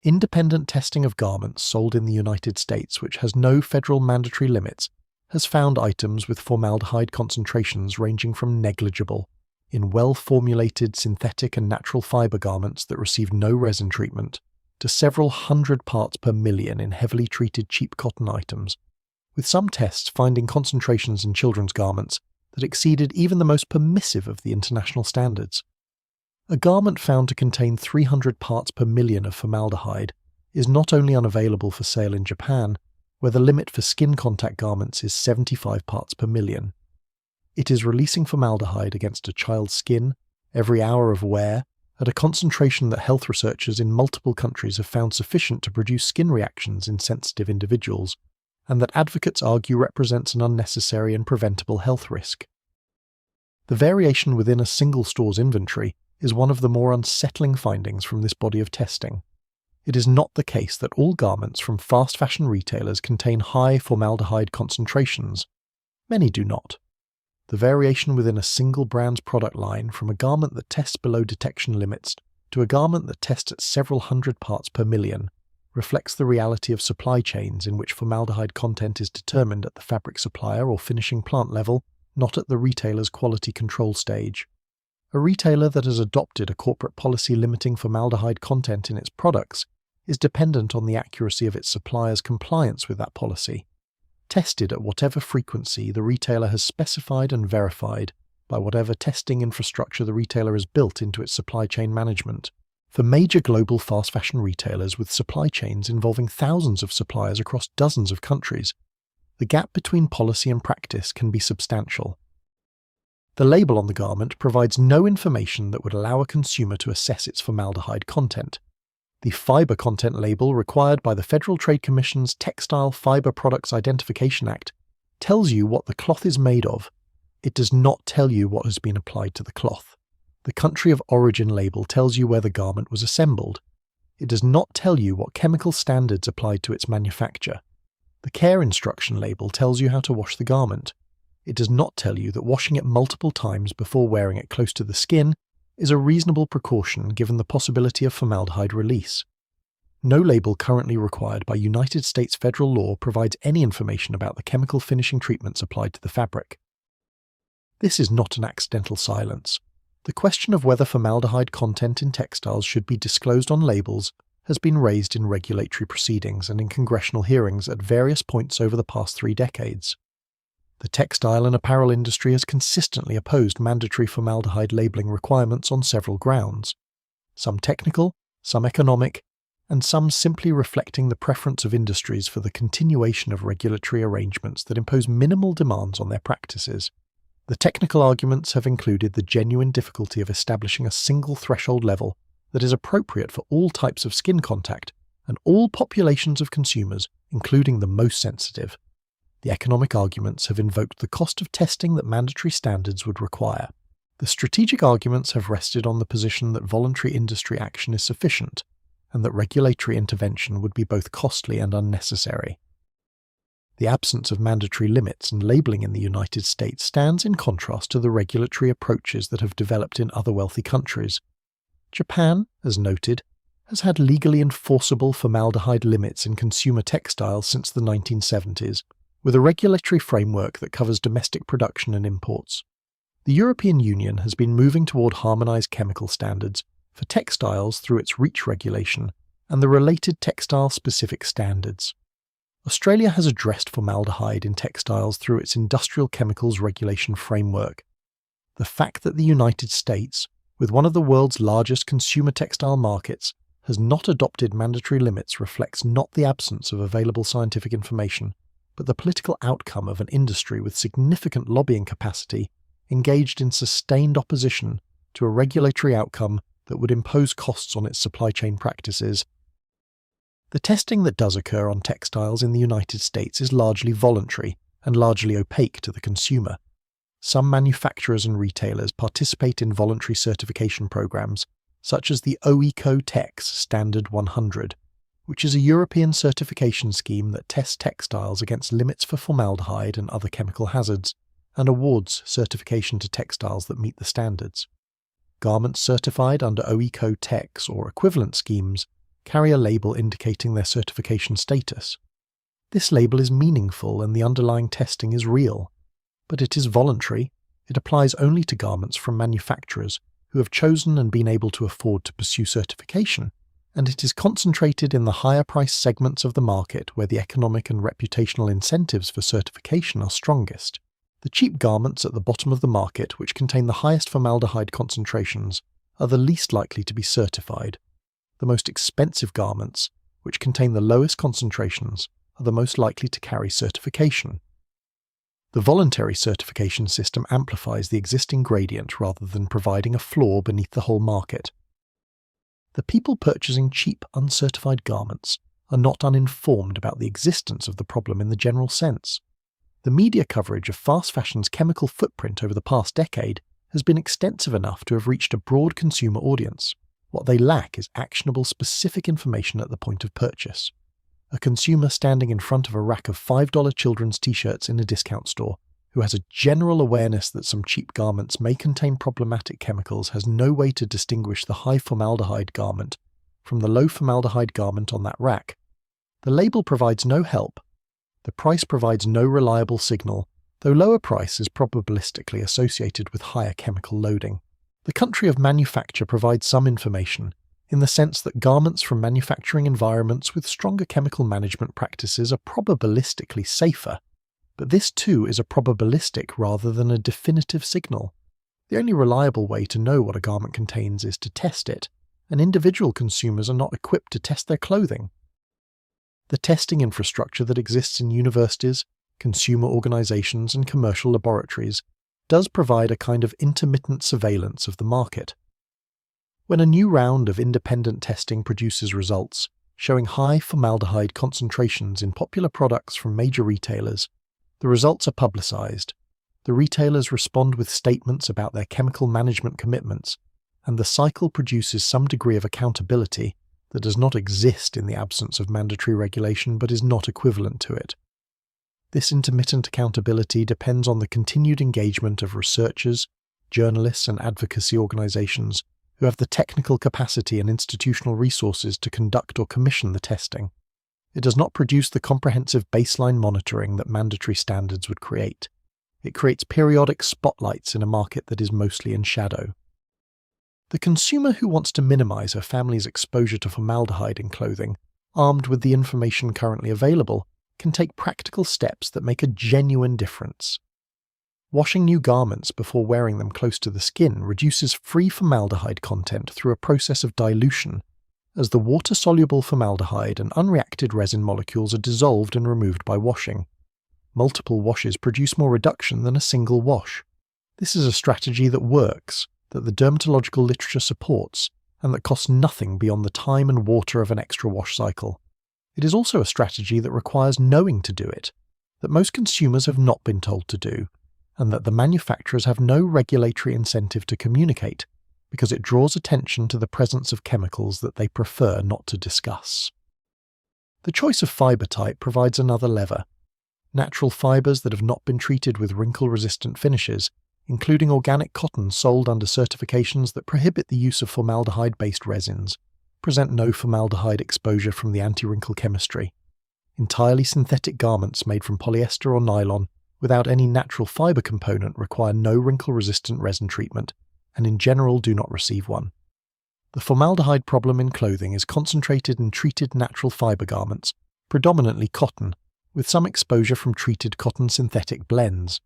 Independent testing of garments sold in the United States, which has no federal mandatory limits, has found items with formaldehyde concentrations ranging from negligible in well-formulated synthetic and natural fibre garments that receive no resin treatment, to several hundred parts per million in heavily treated cheap cotton items, with some tests finding concentrations in children's garments that exceeded even the most permissive of the international standards. A garment found to contain 300 parts per million of formaldehyde is not only unavailable for sale in Japan, where the limit for skin contact garments is 75 parts per million. It is releasing formaldehyde against a child's skin every hour of wear at a concentration that health researchers in multiple countries have found sufficient to produce skin reactions in sensitive individuals, and that advocates argue represents an unnecessary and preventable health risk. The variation within a single store's inventory is one of the more unsettling findings from this body of testing. It is not the case that all garments from fast fashion retailers contain high formaldehyde concentrations. Many do not. The variation within a single brand's product line, from a garment that tests below detection limits to a garment that tests at several hundred parts per million, reflects the reality of supply chains in which formaldehyde content is determined at the fabric supplier or finishing plant level, not at the retailer's quality control stage. A retailer that has adopted a corporate policy limiting formaldehyde content in its products is dependent on the accuracy of its supplier's compliance with that policy, tested at whatever frequency the retailer has specified and verified by whatever testing infrastructure the retailer has built into its supply chain management. For major global fast fashion retailers with supply chains involving thousands of suppliers across dozens of countries, the gap between policy and practice can be substantial. The label on the garment provides no information that would allow a consumer to assess its formaldehyde content. The fibre content label required by the Federal Trade Commission's Textile Fibre Products Identification Act tells you what the cloth is made of. It does not tell you what has been applied to the cloth. The country of origin label tells you where the garment was assembled. It does not tell you what chemical standards applied to its manufacture. The care instruction label tells you how to wash the garment. It does not tell you that washing it multiple times before wearing it close to the skin is a reasonable precaution given the possibility of formaldehyde release. No label currently required by United States federal law provides any information about the chemical finishing treatments applied to the fabric. This is not an accidental silence. The question of whether formaldehyde content in textiles should be disclosed on labels has been raised in regulatory proceedings and in congressional hearings at various points over the past 3 decades. The textile and apparel industry has consistently opposed mandatory formaldehyde labeling requirements on several grounds, some technical, some economic, and some simply reflecting the preference of industries for the continuation of regulatory arrangements that impose minimal demands on their practices. The technical arguments have included the genuine difficulty of establishing a single threshold level that is appropriate for all types of skin contact and all populations of consumers, including the most sensitive. The economic arguments have invoked the cost of testing that mandatory standards would require. The strategic arguments have rested on the position that voluntary industry action is sufficient, and that regulatory intervention would be both costly and unnecessary. The absence of mandatory limits and labelling in the United States stands in contrast to the regulatory approaches that have developed in other wealthy countries. Japan, as noted, has had legally enforceable formaldehyde limits in consumer textiles since the 1970s, with a regulatory framework that covers domestic production and imports. The European Union has been moving toward harmonised chemical standards for textiles through its REACH regulation and the related textile-specific standards. Australia has addressed formaldehyde in textiles through its Industrial Chemicals Regulation Framework. The fact that the United States, with one of the world's largest consumer textile markets, has not adopted mandatory limits reflects not the absence of available scientific information, but the political outcome of an industry with significant lobbying capacity engaged in sustained opposition to a regulatory outcome that would impose costs on its supply chain practices. The testing that does occur on textiles in the United States is largely voluntary and largely opaque to the consumer. Some manufacturers and retailers participate in voluntary certification programs, such as the OECO-TEX Standard 100, which is a European certification scheme that tests textiles against limits for formaldehyde and other chemical hazards, and awards certification to textiles that meet the standards. Garments certified under OECO-TEX or equivalent schemes carry a label indicating their certification status. This label is meaningful and the underlying testing is real, but it is voluntary. It applies only to garments from manufacturers who have chosen and been able to afford to pursue certification, and it is concentrated in the higher price segments of the market where the economic and reputational incentives for certification are strongest. The cheap garments at the bottom of the market, which contain the highest formaldehyde concentrations, are the least likely to be certified. The most expensive garments, which contain the lowest concentrations, are the most likely to carry certification. The voluntary certification system amplifies the existing gradient rather than providing a floor beneath the whole market. The people purchasing cheap, uncertified garments are not uninformed about the existence of the problem in the general sense. The media coverage of fast fashion's chemical footprint over the past decade has been extensive enough to have reached a broad consumer audience. What they lack is actionable, specific information at the point of purchase. A consumer standing in front of a rack of $5 children's t-shirts in a discount store, who has a general awareness that some cheap garments may contain problematic chemicals, has no way to distinguish the high formaldehyde garment from the low formaldehyde garment on that rack. The label provides no help. The price provides no reliable signal, though lower price is probabilistically associated with higher chemical loading. The country of manufacture provides some information, in the sense that garments from manufacturing environments with stronger chemical management practices are probabilistically safer, but this too is a probabilistic rather than a definitive signal. The only reliable way to know what a garment contains is to test it, and individual consumers are not equipped to test their clothing. The testing infrastructure that exists in universities, consumer organizations, and commercial laboratories does provide a kind of intermittent surveillance of the market. When a new round of independent testing produces results showing high formaldehyde concentrations in popular products from major retailers, the results are publicized. The retailers respond with statements about their chemical management commitments, and the cycle produces some degree of accountability that does not exist in the absence of mandatory regulation but is not equivalent to it. This intermittent accountability depends on the continued engagement of researchers, journalists, and advocacy organizations who have the technical capacity and institutional resources to conduct or commission the testing. It does not produce the comprehensive baseline monitoring that mandatory standards would create. It creates periodic spotlights in a market that is mostly in shadow. The consumer who wants to minimize her family's exposure to formaldehyde in clothing, armed with the information currently available, can take practical steps that make a genuine difference. Washing new garments before wearing them close to the skin reduces free formaldehyde content through a process of dilution, as the water-soluble formaldehyde and unreacted resin molecules are dissolved and removed by washing. Multiple washes produce more reduction than a single wash. This is a strategy that works, that the dermatological literature supports, and that costs nothing beyond the time and water of an extra wash cycle. It is also a strategy that requires knowing to do it, that most consumers have not been told to do, and that the manufacturers have no regulatory incentive to communicate, because it draws attention to the presence of chemicals that they prefer not to discuss. The choice of fibre type provides another lever. Natural fibres that have not been treated with wrinkle-resistant finishes, including organic cotton sold under certifications that prohibit the use of formaldehyde-based resins, present no formaldehyde exposure from the anti-wrinkle chemistry. Entirely synthetic garments made from polyester or nylon without any natural fibre component require no wrinkle-resistant resin treatment, and in general do not receive one. The formaldehyde problem in clothing is concentrated in treated natural fibre garments, predominantly cotton, with some exposure from treated cotton synthetic blends.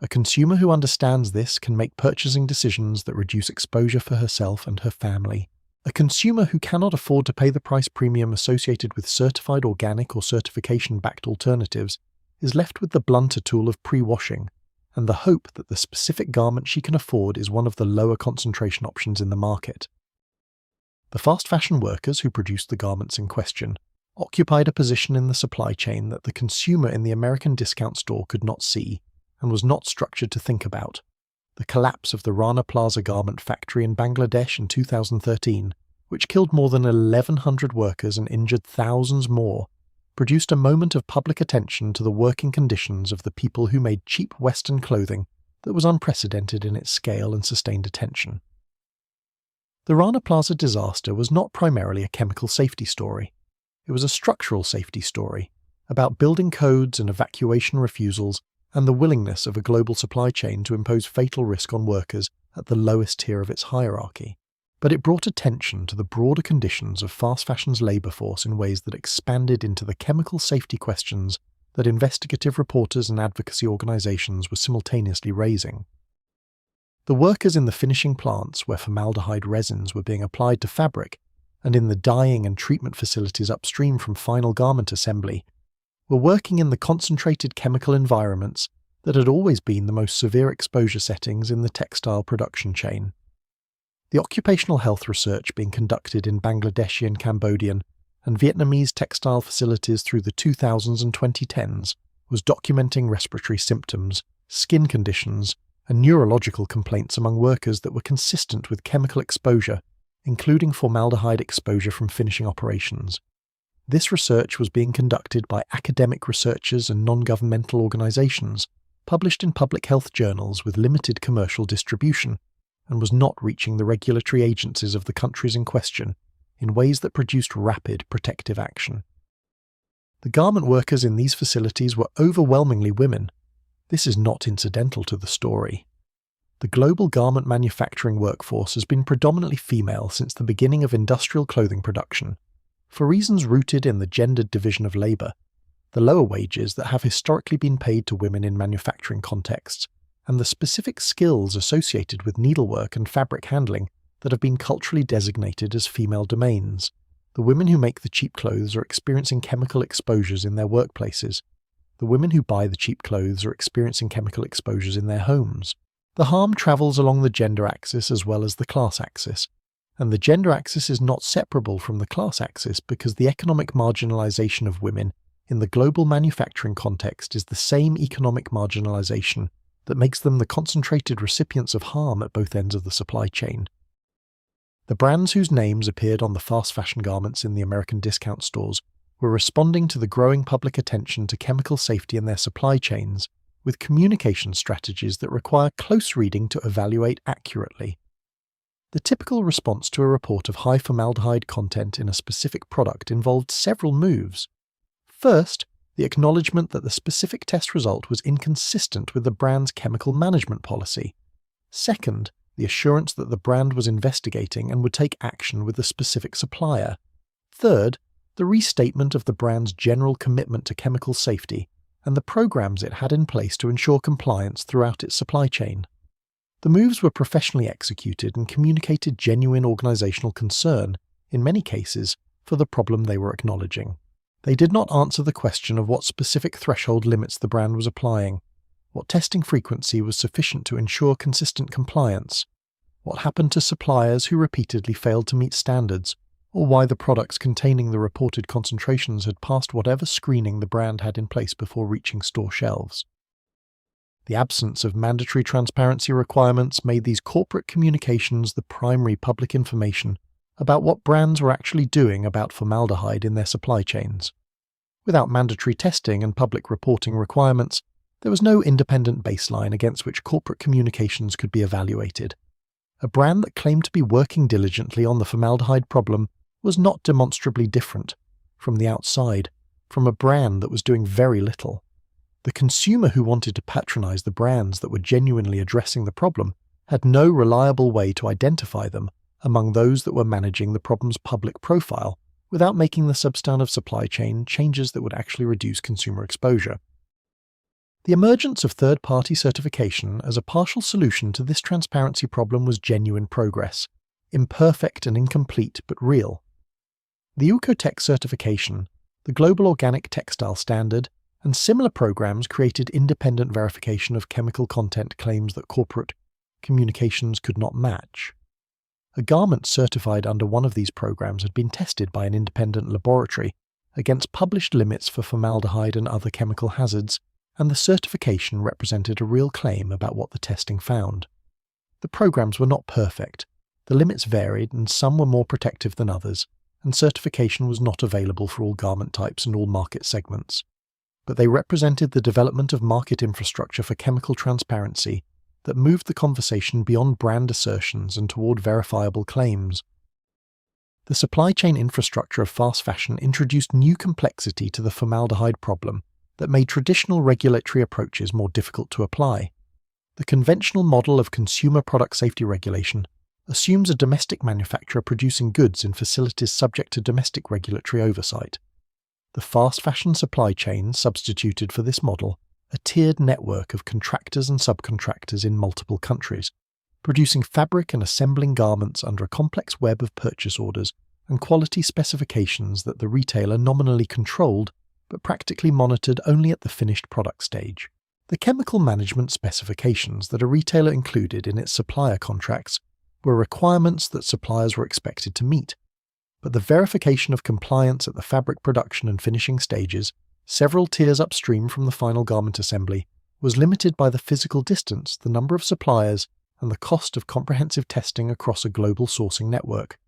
A consumer who understands this can make purchasing decisions that reduce exposure for herself and her family. A consumer who cannot afford to pay the price premium associated with certified organic or certification-backed alternatives is left with the blunter tool of pre-washing, and the hope that the specific garment she can afford is one of the lower concentration options in the market. The fast fashion workers who produced the garments in question occupied a position in the supply chain that the consumer in the American discount store could not see and was not structured to think about. The collapse of the Rana Plaza garment factory in Bangladesh in 2013, which killed more than 1,100 workers and injured thousands more, produced a moment of public attention to the working conditions of the people who made cheap Western clothing that was unprecedented in its scale and sustained attention. The Rana Plaza disaster was not primarily a chemical safety story. It was a structural safety story, about building codes and evacuation refusals and the willingness of a global supply chain to impose fatal risk on workers at the lowest tier of its hierarchy. But it brought attention to the broader conditions of fast fashion's labour force in ways that expanded into the chemical safety questions that investigative reporters and advocacy organisations were simultaneously raising. The workers in the finishing plants where formaldehyde resins were being applied to fabric, and in the dyeing and treatment facilities upstream from final garment assembly, were working in the concentrated chemical environments that had always been the most severe exposure settings in the textile production chain. The occupational health research being conducted in Bangladeshi and Cambodian and Vietnamese textile facilities through the 2000s and 2010s was documenting respiratory symptoms, skin conditions, and neurological complaints among workers that were consistent with chemical exposure, including formaldehyde exposure from finishing operations. This research was being conducted by academic researchers and non-governmental organisations, published in public health journals with limited commercial distribution, and was not reaching the regulatory agencies of the countries in question in ways that produced rapid protective action. The garment workers in these facilities were overwhelmingly women. This is not incidental to the story. The global garment manufacturing workforce has been predominantly female since the beginning of industrial clothing production, for reasons rooted in the gendered division of labour, the lower wages that have historically been paid to women in manufacturing contexts, and the specific skills associated with needlework and fabric handling that have been culturally designated as female domains. The women who make the cheap clothes are experiencing chemical exposures in their workplaces. The women who buy the cheap clothes are experiencing chemical exposures in their homes. The harm travels along the gender axis as well as the class axis, and the gender axis is not separable from the class axis because the economic marginalization of women in the global manufacturing context is the same economic marginalization that makes them the concentrated recipients of harm at both ends of the supply chain. The brands whose names appeared on the fast fashion garments in the American discount stores were responding to the growing public attention to chemical safety in their supply chains with communication strategies that require close reading to evaluate accurately. The typical response to a report of high formaldehyde content in a specific product involved several moves. First, the acknowledgement that the specific test result was inconsistent with the brand's chemical management policy. Second, the assurance that the brand was investigating and would take action with the specific supplier. Third, the restatement of the brand's general commitment to chemical safety and the programs it had in place to ensure compliance throughout its supply chain. The moves were professionally executed and communicated genuine organizational concern, in many cases, for the problem they were acknowledging. They did not answer the question of what specific threshold limits the brand was applying, what testing frequency was sufficient to ensure consistent compliance, what happened to suppliers who repeatedly failed to meet standards, or why the products containing the reported concentrations had passed whatever screening the brand had in place before reaching store shelves. The absence of mandatory transparency requirements made these corporate communications the primary public information about what brands were actually doing about formaldehyde in their supply chains. Without mandatory testing and public reporting requirements, there was no independent baseline against which corporate communications could be evaluated. A brand that claimed to be working diligently on the formaldehyde problem was not demonstrably different, from the outside, from a brand that was doing very little. The consumer who wanted to patronize the brands that were genuinely addressing the problem had no reliable way to identify them among those that were managing the problem's public profile without making the substantive supply chain changes that would actually reduce consumer exposure. The emergence of third-party certification as a partial solution to this transparency problem was genuine progress, imperfect and incomplete but real. The Ecotech certification, the Global Organic Textile Standard, and similar programs created independent verification of chemical content claims that corporate communications could not match. A garment certified under one of these programs had been tested by an independent laboratory against published limits for formaldehyde and other chemical hazards, and the certification represented a real claim about what the testing found. The programs were not perfect, the limits varied and some were more protective than others, and certification was not available for all garment types and all market segments. But they represented the development of market infrastructure for chemical transparency that moved the conversation beyond brand assertions and toward verifiable claims. The supply chain infrastructure of fast fashion introduced new complexity to the formaldehyde problem that made traditional regulatory approaches more difficult to apply. The conventional model of consumer product safety regulation assumes a domestic manufacturer producing goods in facilities subject to domestic regulatory oversight. The fast fashion supply chain substituted for this model a tiered network of contractors and subcontractors in multiple countries, producing fabric and assembling garments under a complex web of purchase orders and quality specifications that the retailer nominally controlled but practically monitored only at the finished product stage. The chemical management specifications that a retailer included in its supplier contracts were requirements that suppliers were expected to meet, but the verification of compliance at the fabric production and finishing stages, several tiers upstream from the final garment assembly, was limited by the physical distance, the number of suppliers, and the cost of comprehensive testing across a global sourcing network.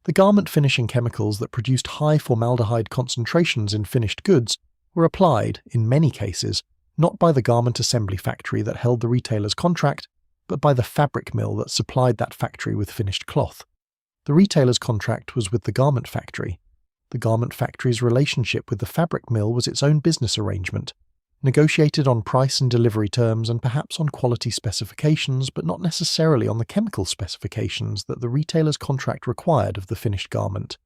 The garment finishing chemicals that produced high formaldehyde concentrations in finished goods were applied, in many cases, not by the garment assembly factory that held the retailer's contract, but by the fabric mill that supplied that factory with finished cloth. The retailer's contract was with the garment factory. The garment factory's relationship with the fabric mill was its own business arrangement, negotiated on price and delivery terms and perhaps on quality specifications, but not necessarily on the chemical specifications that the retailer's contract required of the finished garment.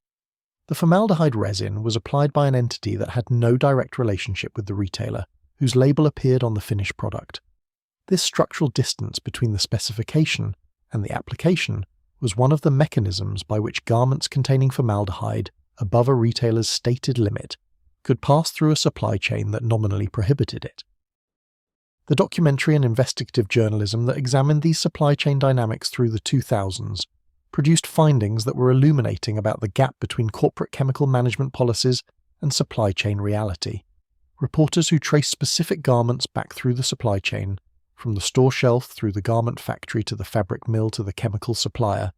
The formaldehyde resin was applied by an entity that had no direct relationship with the retailer, whose label appeared on the finished product. This structural distance between the specification and the application was one of the mechanisms by which garments containing formaldehyde above a retailer's stated limit could pass through a supply chain that nominally prohibited it. The documentary and investigative journalism that examined these supply chain dynamics through the 2000s produced findings that were illuminating about the gap between corporate chemical management policies and supply chain reality. Reporters who traced specific garments back through the supply chain, from the store shelf through the garment factory to the fabric mill to the chemical supplier,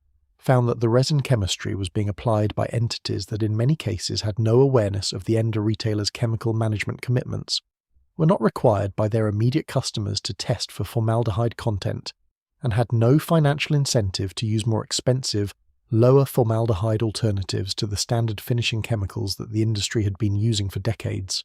found that the resin chemistry was being applied by entities that in many cases had no awareness of the end retailer's chemical management commitments, were not required by their immediate customers to test for formaldehyde content, and had no financial incentive to use more expensive, lower formaldehyde alternatives to the standard finishing chemicals that the industry had been using for decades.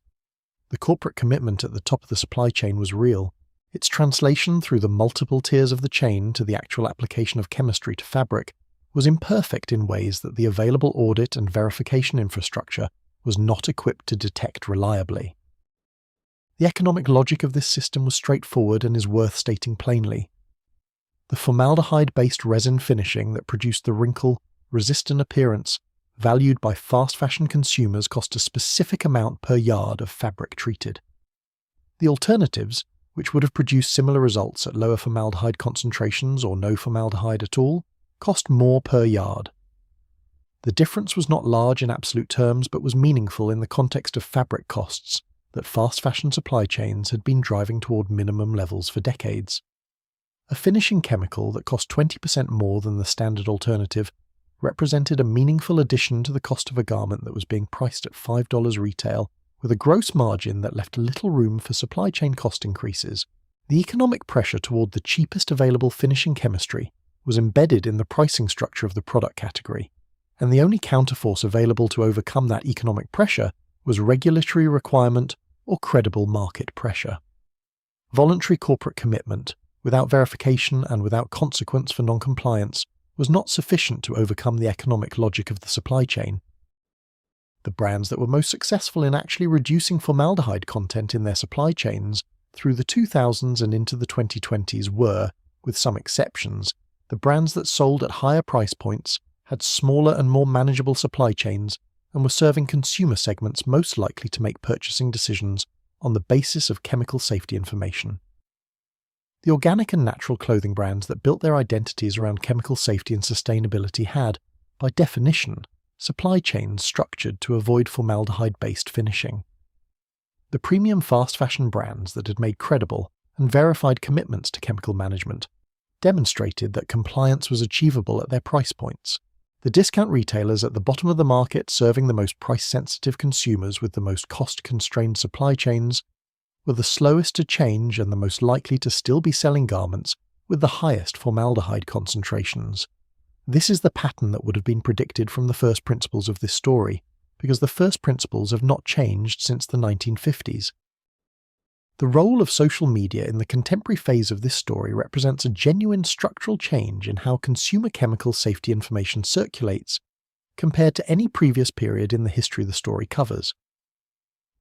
The corporate commitment at the top of the supply chain was real. Its translation through the multiple tiers of the chain to the actual application of chemistry to fabric was imperfect in ways that the available audit and verification infrastructure was not equipped to detect reliably. The economic logic of this system was straightforward and is worth stating plainly. The formaldehyde-based resin finishing that produced the wrinkle-resistant appearance valued by fast fashion consumers cost a specific amount per yard of fabric treated. The alternatives, which would have produced similar results at lower formaldehyde concentrations or no formaldehyde at all, cost more per yard. The difference was not large in absolute terms, but was meaningful in the context of fabric costs that fast fashion supply chains had been driving toward minimum levels for decades. A finishing chemical that cost 20% more than the standard alternative represented a meaningful addition to the cost of a garment that was being priced at $5 retail, with a gross margin that left little room for supply chain cost increases. The economic pressure toward the cheapest available finishing chemistry was embedded in the pricing structure of the product category, and the only counterforce available to overcome that economic pressure was regulatory requirement or credible market pressure. Voluntary corporate commitment, without verification and without consequence for non-compliance, was not sufficient to overcome the economic logic of the supply chain. The brands that were most successful in actually reducing formaldehyde content in their supply chains through the 2000s and into the 2020s were, with some exceptions, the brands that sold at higher price points, had smaller and more manageable supply chains, and were serving consumer segments most likely to make purchasing decisions on the basis of chemical safety information. The organic and natural clothing brands that built their identities around chemical safety and sustainability had, by definition, supply chains structured to avoid formaldehyde-based finishing. The premium fast fashion brands that had made credible and verified commitments to chemical management demonstrated that compliance was achievable at their price points. The discount retailers at the bottom of the market serving the most price-sensitive consumers with the most cost-constrained supply chains were the slowest to change and the most likely to still be selling garments with the highest formaldehyde concentrations. This is the pattern that would have been predicted from the first principles of this story, because the first principles have not changed since the 1950s. The role of social media in the contemporary phase of this story represents a genuine structural change in how consumer chemical safety information circulates compared to any previous period in the history the story covers.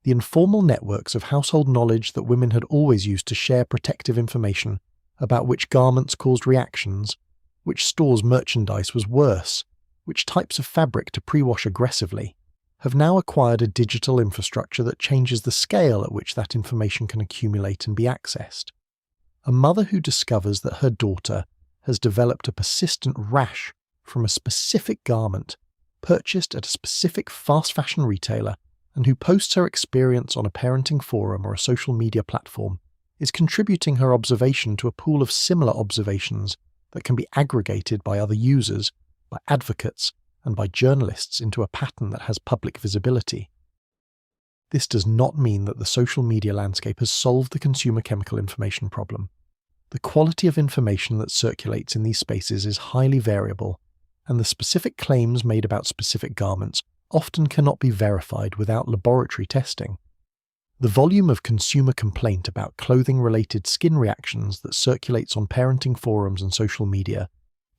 The informal networks of household knowledge that women had always used to share protective information about which garments caused reactions, which stores' merchandise was worse, which types of fabric to pre-wash aggressively, have now acquired a digital infrastructure that changes the scale at which that information can accumulate and be accessed. A mother who discovers that her daughter has developed a persistent rash from a specific garment purchased at a specific fast fashion retailer and who posts her experience on a parenting forum or a social media platform is contributing her observation to a pool of similar observations that can be aggregated by other users, by advocates, and by journalists into a pattern that has public visibility. This does not mean that the social media landscape has solved the consumer chemical information problem. The quality of information that circulates in these spaces is highly variable, and the specific claims made about specific garments often cannot be verified without laboratory testing. The volume of consumer complaint about clothing-related skin reactions that circulates on parenting forums and social media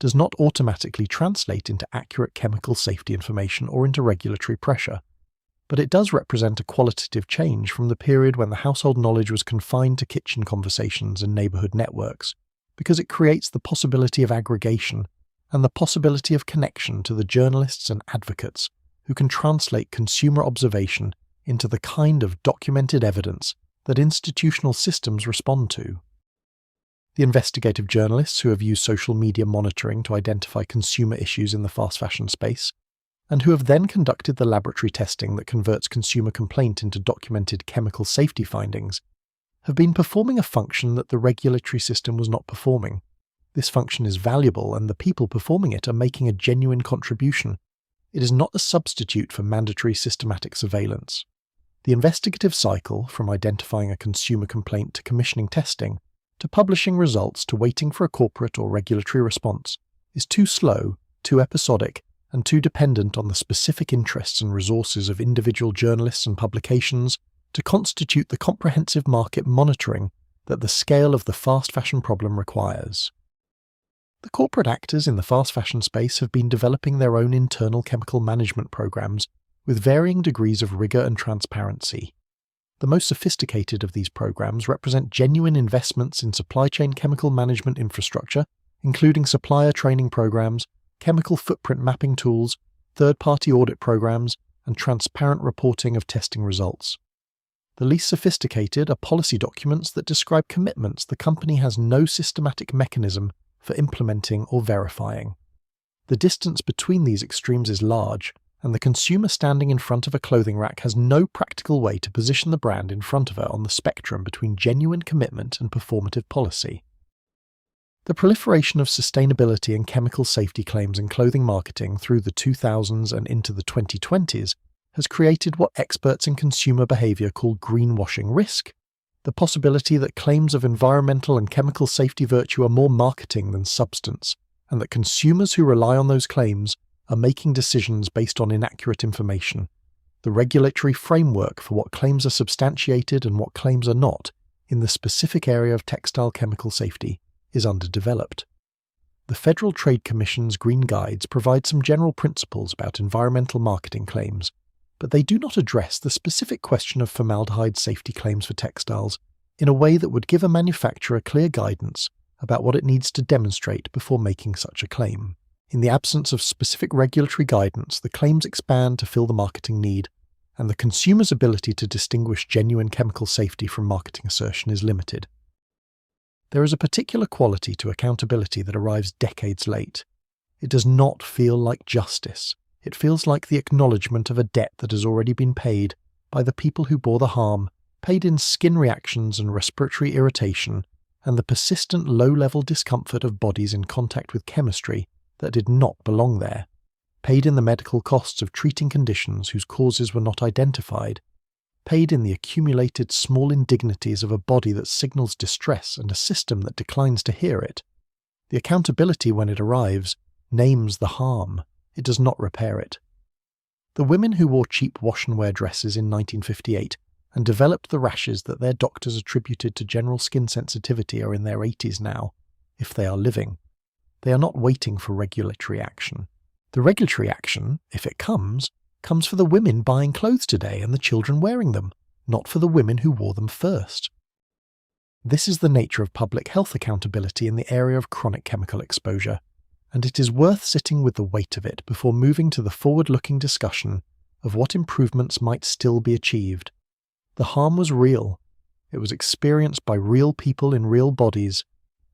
does not automatically translate into accurate chemical safety information or into regulatory pressure, but it does represent a qualitative change from the period when the household knowledge was confined to kitchen conversations and neighborhood networks, because it creates the possibility of aggregation and the possibility of connection to the journalists and advocates who can translate consumer observation into the kind of documented evidence that institutional systems respond to. The investigative journalists who have used social media monitoring to identify consumer issues in the fast fashion space, and who have then conducted the laboratory testing that converts consumer complaint into documented chemical safety findings, have been performing a function that the regulatory system was not performing. This function is valuable, and the people performing it are making a genuine contribution. It is not a substitute for mandatory systematic surveillance. The investigative cycle, from identifying a consumer complaint to commissioning testing, to publishing results to waiting for a corporate or regulatory response, is too slow, too episodic, and too dependent on the specific interests and resources of individual journalists and publications to constitute the comprehensive market monitoring that the scale of the fast fashion problem requires. The corporate actors in the fast fashion space have been developing their own internal chemical management programs with varying degrees of rigor and transparency. The most sophisticated of these programs represent genuine investments in supply chain chemical management infrastructure, including supplier training programs, chemical footprint mapping tools, third-party audit programs, and transparent reporting of testing results. The least sophisticated are policy documents that describe commitments the company has no systematic mechanism for implementing or verifying. The distance between these extremes is large, and the consumer standing in front of a clothing rack has no practical way to position the brand in front of her on the spectrum between genuine commitment and performative policy. The proliferation of sustainability and chemical safety claims in clothing marketing through the 2000s and into the 2020s has created what experts in consumer behavior call greenwashing risk, the possibility that claims of environmental and chemical safety virtue are more marketing than substance, and that consumers who rely on those claims are making decisions based on inaccurate information. The regulatory framework for what claims are substantiated and what claims are not in the specific area of textile chemical safety is underdeveloped. The Federal Trade Commission's Green Guides provide some general principles about environmental marketing claims, but they do not address the specific question of formaldehyde safety claims for textiles in a way that would give a manufacturer clear guidance about what it needs to demonstrate before making such a claim. In the absence of specific regulatory guidance, the claims expand to fill the marketing need, and the consumer's ability to distinguish genuine chemical safety from marketing assertion is limited. There is a particular quality to accountability that arrives decades late. It does not feel like justice. It feels like the acknowledgement of a debt that has already been paid by the people who bore the harm, paid in skin reactions and respiratory irritation, and the persistent low-level discomfort of bodies in contact with chemistry that did not belong there, paid in the medical costs of treating conditions whose causes were not identified, paid in the accumulated small indignities of a body that signals distress and a system that declines to hear it. The accountability, when it arrives, names the harm. It does not repair it. The women who wore cheap wash-and-wear dresses in 1958 and developed the rashes that their doctors attributed to general skin sensitivity are in their 80s now, if they are living. They are not waiting for regulatory action. The regulatory action, if it comes for the women buying clothes today and the children wearing them, not for the women who wore them first. This is the nature of public health accountability in the area of chronic chemical exposure, and it is worth sitting with the weight of it before moving to the forward-looking discussion of what improvements might still be achieved. The harm was real. It was experienced by real people in real bodies.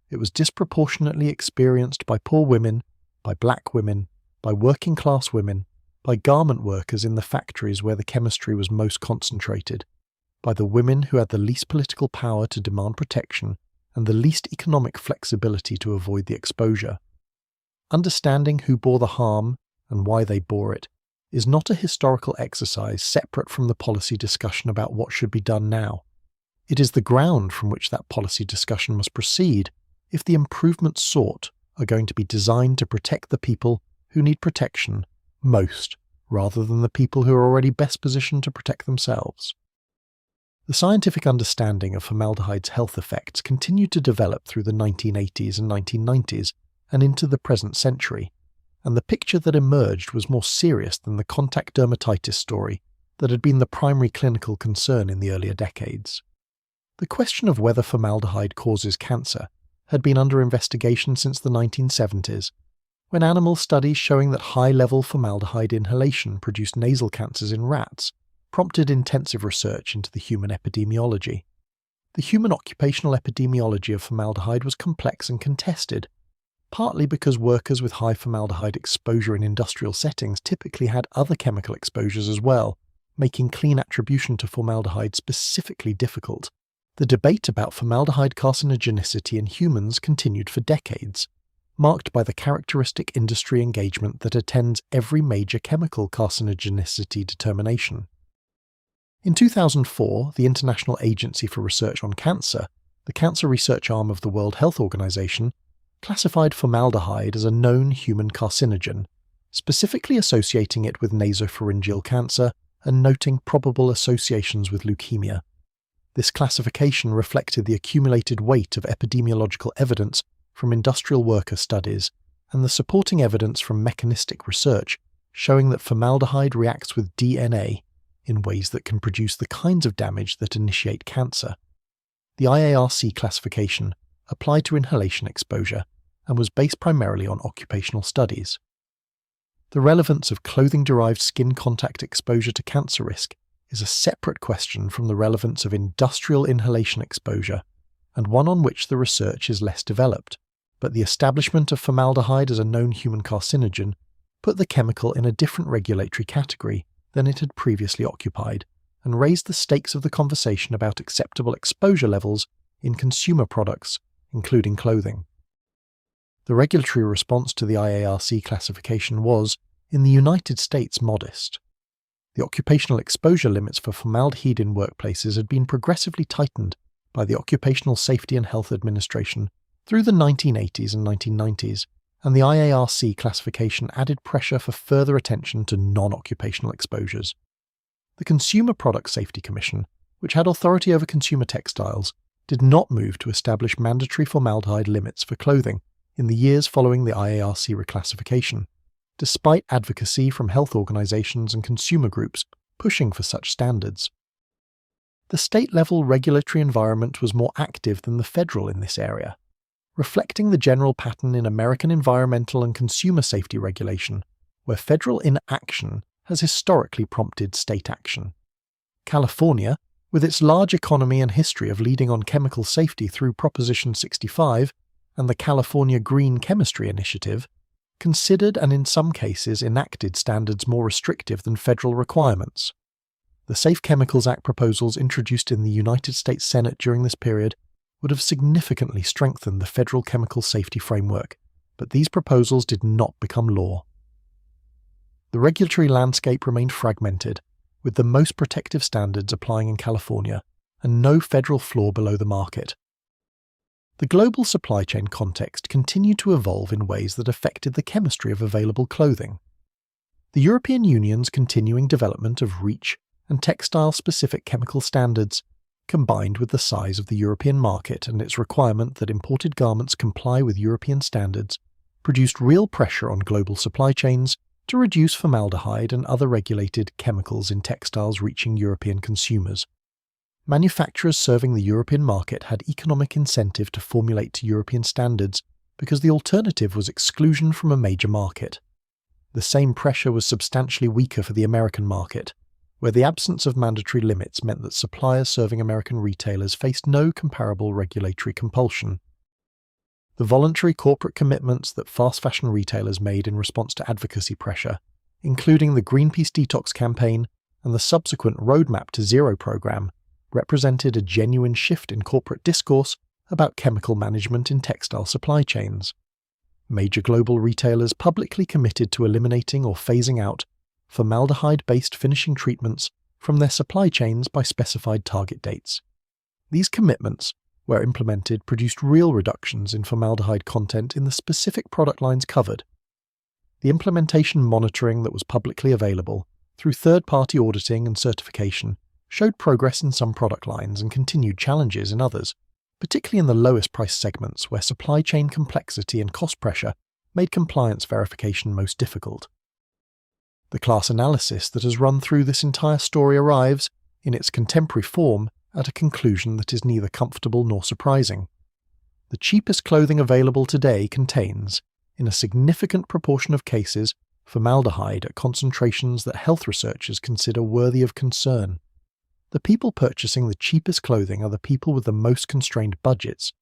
It was disproportionately experienced by poor women, by black women, by working-class women, by garment workers in the factories where the chemistry was most concentrated, by the women who had the least political power to demand protection and the least economic flexibility to avoid the exposure. Understanding who bore the harm and why they bore it is not a historical exercise separate from the policy discussion about what should be done now. It is the ground from which that policy discussion must proceed if the improvements sought are going to be designed to protect the people who need protection most, rather than the people who are already best positioned to protect themselves. The scientific understanding of formaldehyde's health effects continued to develop through the 1980s and 1990s and into the present century, and the picture that emerged was more serious than the contact dermatitis story that had been the primary clinical concern in the earlier decades. The question of whether formaldehyde causes cancer had been under investigation since the 1970s, when animal studies showing that high-level formaldehyde inhalation produced nasal cancers in rats prompted intensive research into the human epidemiology. The human occupational epidemiology of formaldehyde was complex and contested, partly because workers with high formaldehyde exposure in industrial settings typically had other chemical exposures as well, making clean attribution to formaldehyde specifically difficult. The debate about formaldehyde carcinogenicity in humans continued for decades, marked by the characteristic industry engagement that attends every major chemical carcinogenicity determination. In 2004, the International Agency for Research on Cancer, the cancer research arm of the World Health Organization, classified formaldehyde as a known human carcinogen, specifically associating it with nasopharyngeal cancer and noting probable associations with leukemia. This classification reflected the accumulated weight of epidemiological evidence from industrial worker studies and the supporting evidence from mechanistic research showing that formaldehyde reacts with DNA in ways that can produce the kinds of damage that initiate cancer. The IARC classification applied to inhalation exposure and was based primarily on occupational studies. The relevance of clothing-derived skin contact exposure to cancer risk is a separate question from the relevance of industrial inhalation exposure, and one on which the research is less developed. But the establishment of formaldehyde as a known human carcinogen put the chemical in a different regulatory category than it had previously occupied, and raised the stakes of the conversation about acceptable exposure levels in consumer products, including clothing. The regulatory response to the IARC classification was, in the United States, modest. The occupational exposure limits for formaldehyde in workplaces had been progressively tightened by the Occupational Safety and Health Administration through the 1980s and 1990s, and the IARC classification added pressure for further attention to non-occupational exposures. The Consumer Product Safety Commission, which had authority over consumer textiles, did not move to establish mandatory formaldehyde limits for clothing in the years following the IARC reclassification, despite advocacy from health organizations and consumer groups pushing for such standards. The state-level regulatory environment was more active than the federal in this area, reflecting the general pattern in American environmental and consumer safety regulation, where federal inaction has historically prompted state action. California, with its large economy and history of leading on chemical safety through Proposition 65 and the California Green Chemistry Initiative, considered and in some cases enacted standards more restrictive than federal requirements. The Safe Chemicals Act proposals introduced in the United States Senate during this period would have significantly strengthened the federal chemical safety framework, but these proposals did not become law. The regulatory landscape remained fragmented, with the most protective standards applying in California and no federal floor below the market. The global supply chain context continued to evolve in ways that affected the chemistry of available clothing. The European Union's continuing development of REACH and textile-specific chemical standards, combined with the size of the European market and its requirement that imported garments comply with European standards, produced real pressure on global supply chains to reduce formaldehyde and other regulated chemicals in textiles reaching European consumers. Manufacturers serving the European market had economic incentive to formulate to European standards because the alternative was exclusion from a major market. The same pressure was substantially weaker for the American market, where the absence of mandatory limits meant that suppliers serving American retailers faced no comparable regulatory compulsion. The voluntary corporate commitments that fast fashion retailers made in response to advocacy pressure, including the Greenpeace Detox campaign and the subsequent Roadmap to Zero program, represented a genuine shift in corporate discourse about chemical management in textile supply chains. Major global retailers publicly committed to eliminating or phasing out formaldehyde-based finishing treatments from their supply chains by specified target dates. These commitments, where implemented, produced real reductions in formaldehyde content in the specific product lines covered. The implementation monitoring that was publicly available, through third-party auditing and certification, showed progress in some product lines and continued challenges in others, particularly in the lowest price segments where supply chain complexity and cost pressure made compliance verification most difficult. The class analysis that has run through this entire story arrives, in its contemporary form, at a conclusion that is neither comfortable nor surprising. The cheapest clothing available today contains, in a significant proportion of cases, formaldehyde at concentrations that health researchers consider worthy of concern. The people purchasing the cheapest clothing are the people with the most constrained budgets.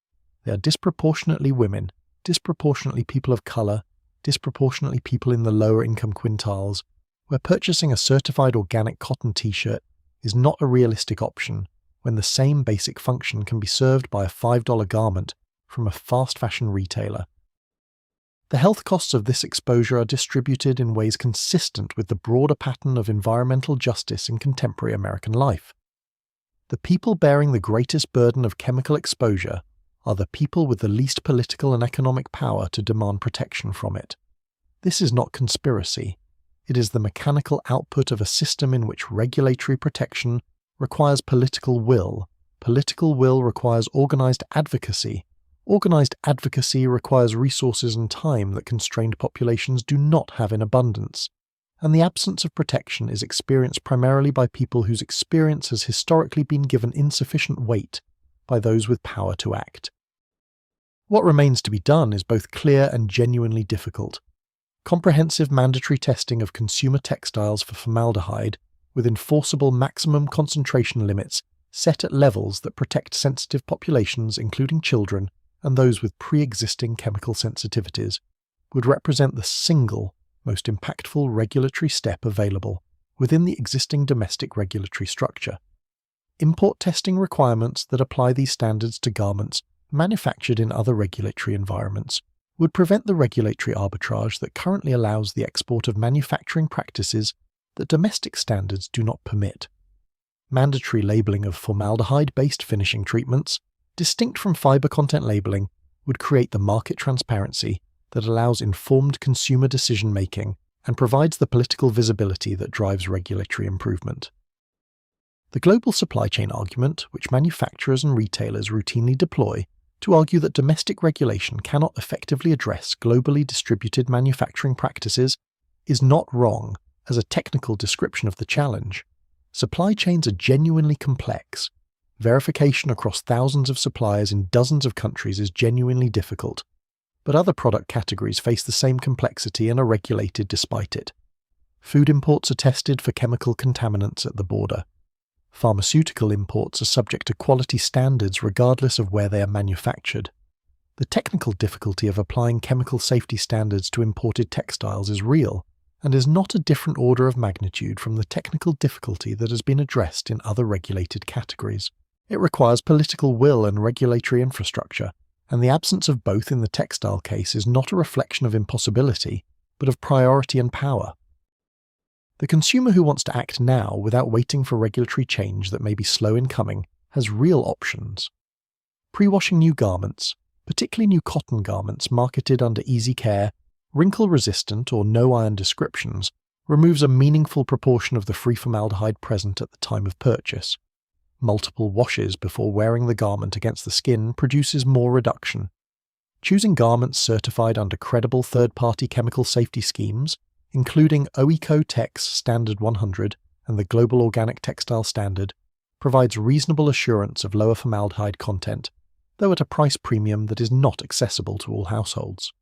They are disproportionately women, disproportionately people of colour, disproportionately people in the lower income quintiles, where purchasing a certified organic cotton t-shirt is not a realistic option when the same basic function can be served by a $5 garment from a fast fashion retailer. The health costs of this exposure are distributed in ways consistent with the broader pattern of environmental justice in contemporary American life. The people bearing the greatest burden of chemical exposure are the people with the least political and economic power to demand protection from it. This is not conspiracy. It is the mechanical output of a system in which regulatory protection requires political will. Political will requires organized advocacy. Organized advocacy requires resources and time that constrained populations do not have in abundance. And the absence of protection is experienced primarily by people whose experience has historically been given insufficient weight by those with power to act. What remains to be done is both clear and genuinely difficult. Comprehensive mandatory testing of consumer textiles for formaldehyde with enforceable maximum concentration limits set at levels that protect sensitive populations, including children and those with pre-existing chemical sensitivities, would represent the single most impactful regulatory step available within the existing domestic regulatory structure. Import testing requirements that apply these standards to garments manufactured in other regulatory environments would prevent the regulatory arbitrage that currently allows the export of manufacturing practices that domestic standards do not permit. Mandatory labeling of formaldehyde-based finishing treatments, distinct from fiber content labeling, would create the market transparency that allows informed consumer decision-making and provides the political visibility that drives regulatory improvement. The global supply chain argument, which manufacturers and retailers routinely deploy to argue that domestic regulation cannot effectively address globally distributed manufacturing practices, is not wrong as a technical description of the challenge. Supply chains are genuinely complex. Verification across thousands of suppliers in dozens of countries is genuinely difficult, but other product categories face the same complexity and are regulated despite it. Food imports are tested for chemical contaminants at the border. Pharmaceutical imports are subject to quality standards regardless of where they are manufactured. The technical difficulty of applying chemical safety standards to imported textiles is real, and is not a different order of magnitude from the technical difficulty that has been addressed in other regulated categories. It requires political will and regulatory infrastructure, and the absence of both in the textile case is not a reflection of impossibility, but of priority and power. The consumer who wants to act now without waiting for regulatory change that may be slow in coming has real options. Pre-washing new garments, particularly new cotton garments marketed under easy care, wrinkle-resistant or no-iron descriptions, removes a meaningful proportion of the free formaldehyde present at the time of purchase. Multiple washes before wearing the garment against the skin produces more reduction. Choosing garments certified under credible third-party chemical safety schemes, including OECO-TEX Standard 100 and the Global Organic Textile Standard, provides reasonable assurance of lower formaldehyde content, though at a price premium that is not accessible to all households.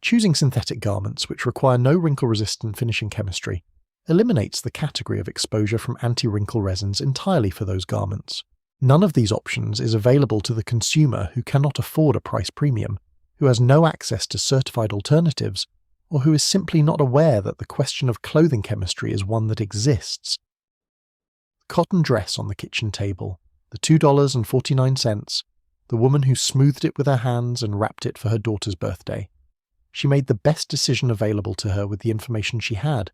Choosing synthetic garments which require no wrinkle-resistant finishing chemistry eliminates the category of exposure from anti-wrinkle resins entirely for those garments. None of these options is available to the consumer who cannot afford a price premium, who has no access to certified alternatives, or who is simply not aware that the question of clothing chemistry is one that exists. The cotton dress on the kitchen table, the $2.49, the woman who smoothed it with her hands and wrapped it for her daughter's birthday. She made the best decision available to her with the information she had.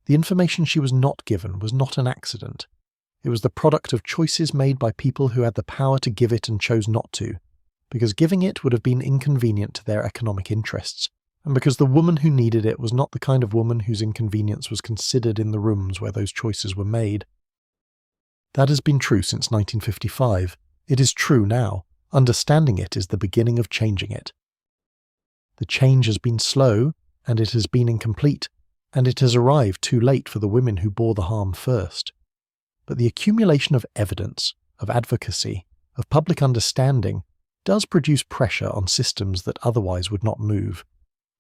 The information she was not given was not an accident. It was the product of choices made by people who had the power to give it and chose not to, because giving it would have been inconvenient to their economic interests, and because the woman who needed it was not the kind of woman whose inconvenience was considered in the rooms where those choices were made. That has been true since 1955. It is true now. Understanding it is the beginning of changing it. The change has been slow, and it has been incomplete, and it has arrived too late for the women who bore the harm first. But the accumulation of evidence, of advocacy, of public understanding does produce pressure on systems that otherwise would not move.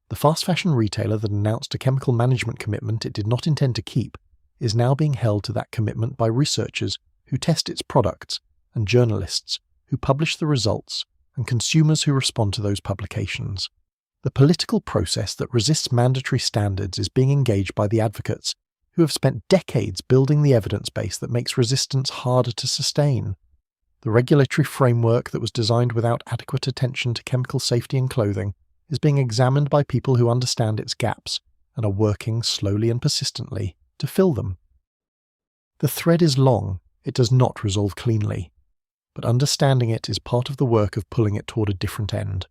The fast fashion retailer that announced a chemical management commitment it did not intend to keep is now being held to that commitment by researchers who test its products, and journalists who publish the results, and consumers who respond to those publications. The political process that resists mandatory standards is being engaged by the advocates who have spent decades building the evidence base that makes resistance harder to sustain. The regulatory framework that was designed without adequate attention to chemical safety in clothing is being examined by people who understand its gaps and are working slowly and persistently to fill them. The thread is long, it does not resolve cleanly, but understanding it is part of the work of pulling it toward a different end.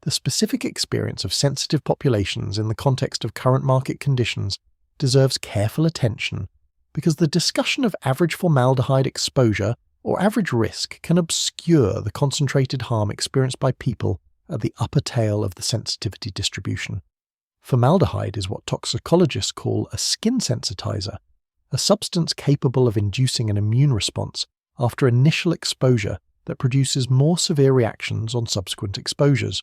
The specific experience of sensitive populations in the context of current market conditions deserves careful attention, because the discussion of average formaldehyde exposure or average risk can obscure the concentrated harm experienced by people at the upper tail of the sensitivity distribution. Formaldehyde is what toxicologists call a skin sensitizer, a substance capable of inducing an immune response after initial exposure that produces more severe reactions on subsequent exposures.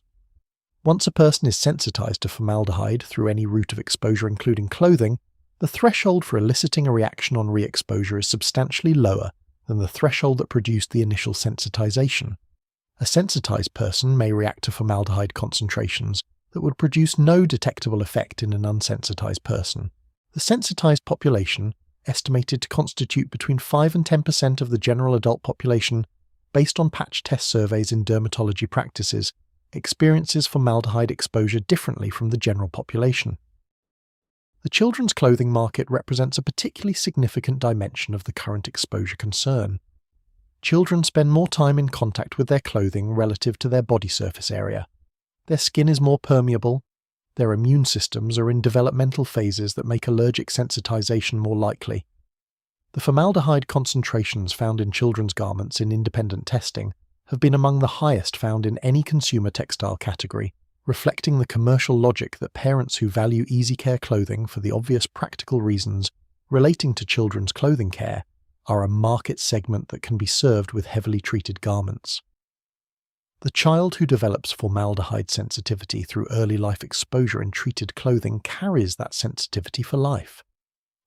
Once a person is sensitized to formaldehyde through any route of exposure including clothing, The threshold for eliciting a reaction on re-exposure is substantially lower than the threshold that produced the initial sensitization. A sensitized person may react to formaldehyde concentrations that would produce no detectable effect in an unsensitized person. The sensitized population, estimated to constitute between 5 and 10% of the general adult population, based on patch test surveys in dermatology practices, experiences formaldehyde exposure differently from the general population. The children's clothing market represents a particularly significant dimension of the current exposure concern. Children spend more time in contact with their clothing relative to their body surface area. Their skin is more permeable, their immune systems are in developmental phases that make allergic sensitization more likely. The formaldehyde concentrations found in children's garments in independent testing have been among the highest found in any consumer textile category, reflecting the commercial logic that parents who value easy care clothing for the obvious practical reasons relating to children's clothing care are a market segment that can be served with heavily treated garments. The child who develops formaldehyde sensitivity through early life exposure in treated clothing carries that sensitivity for life.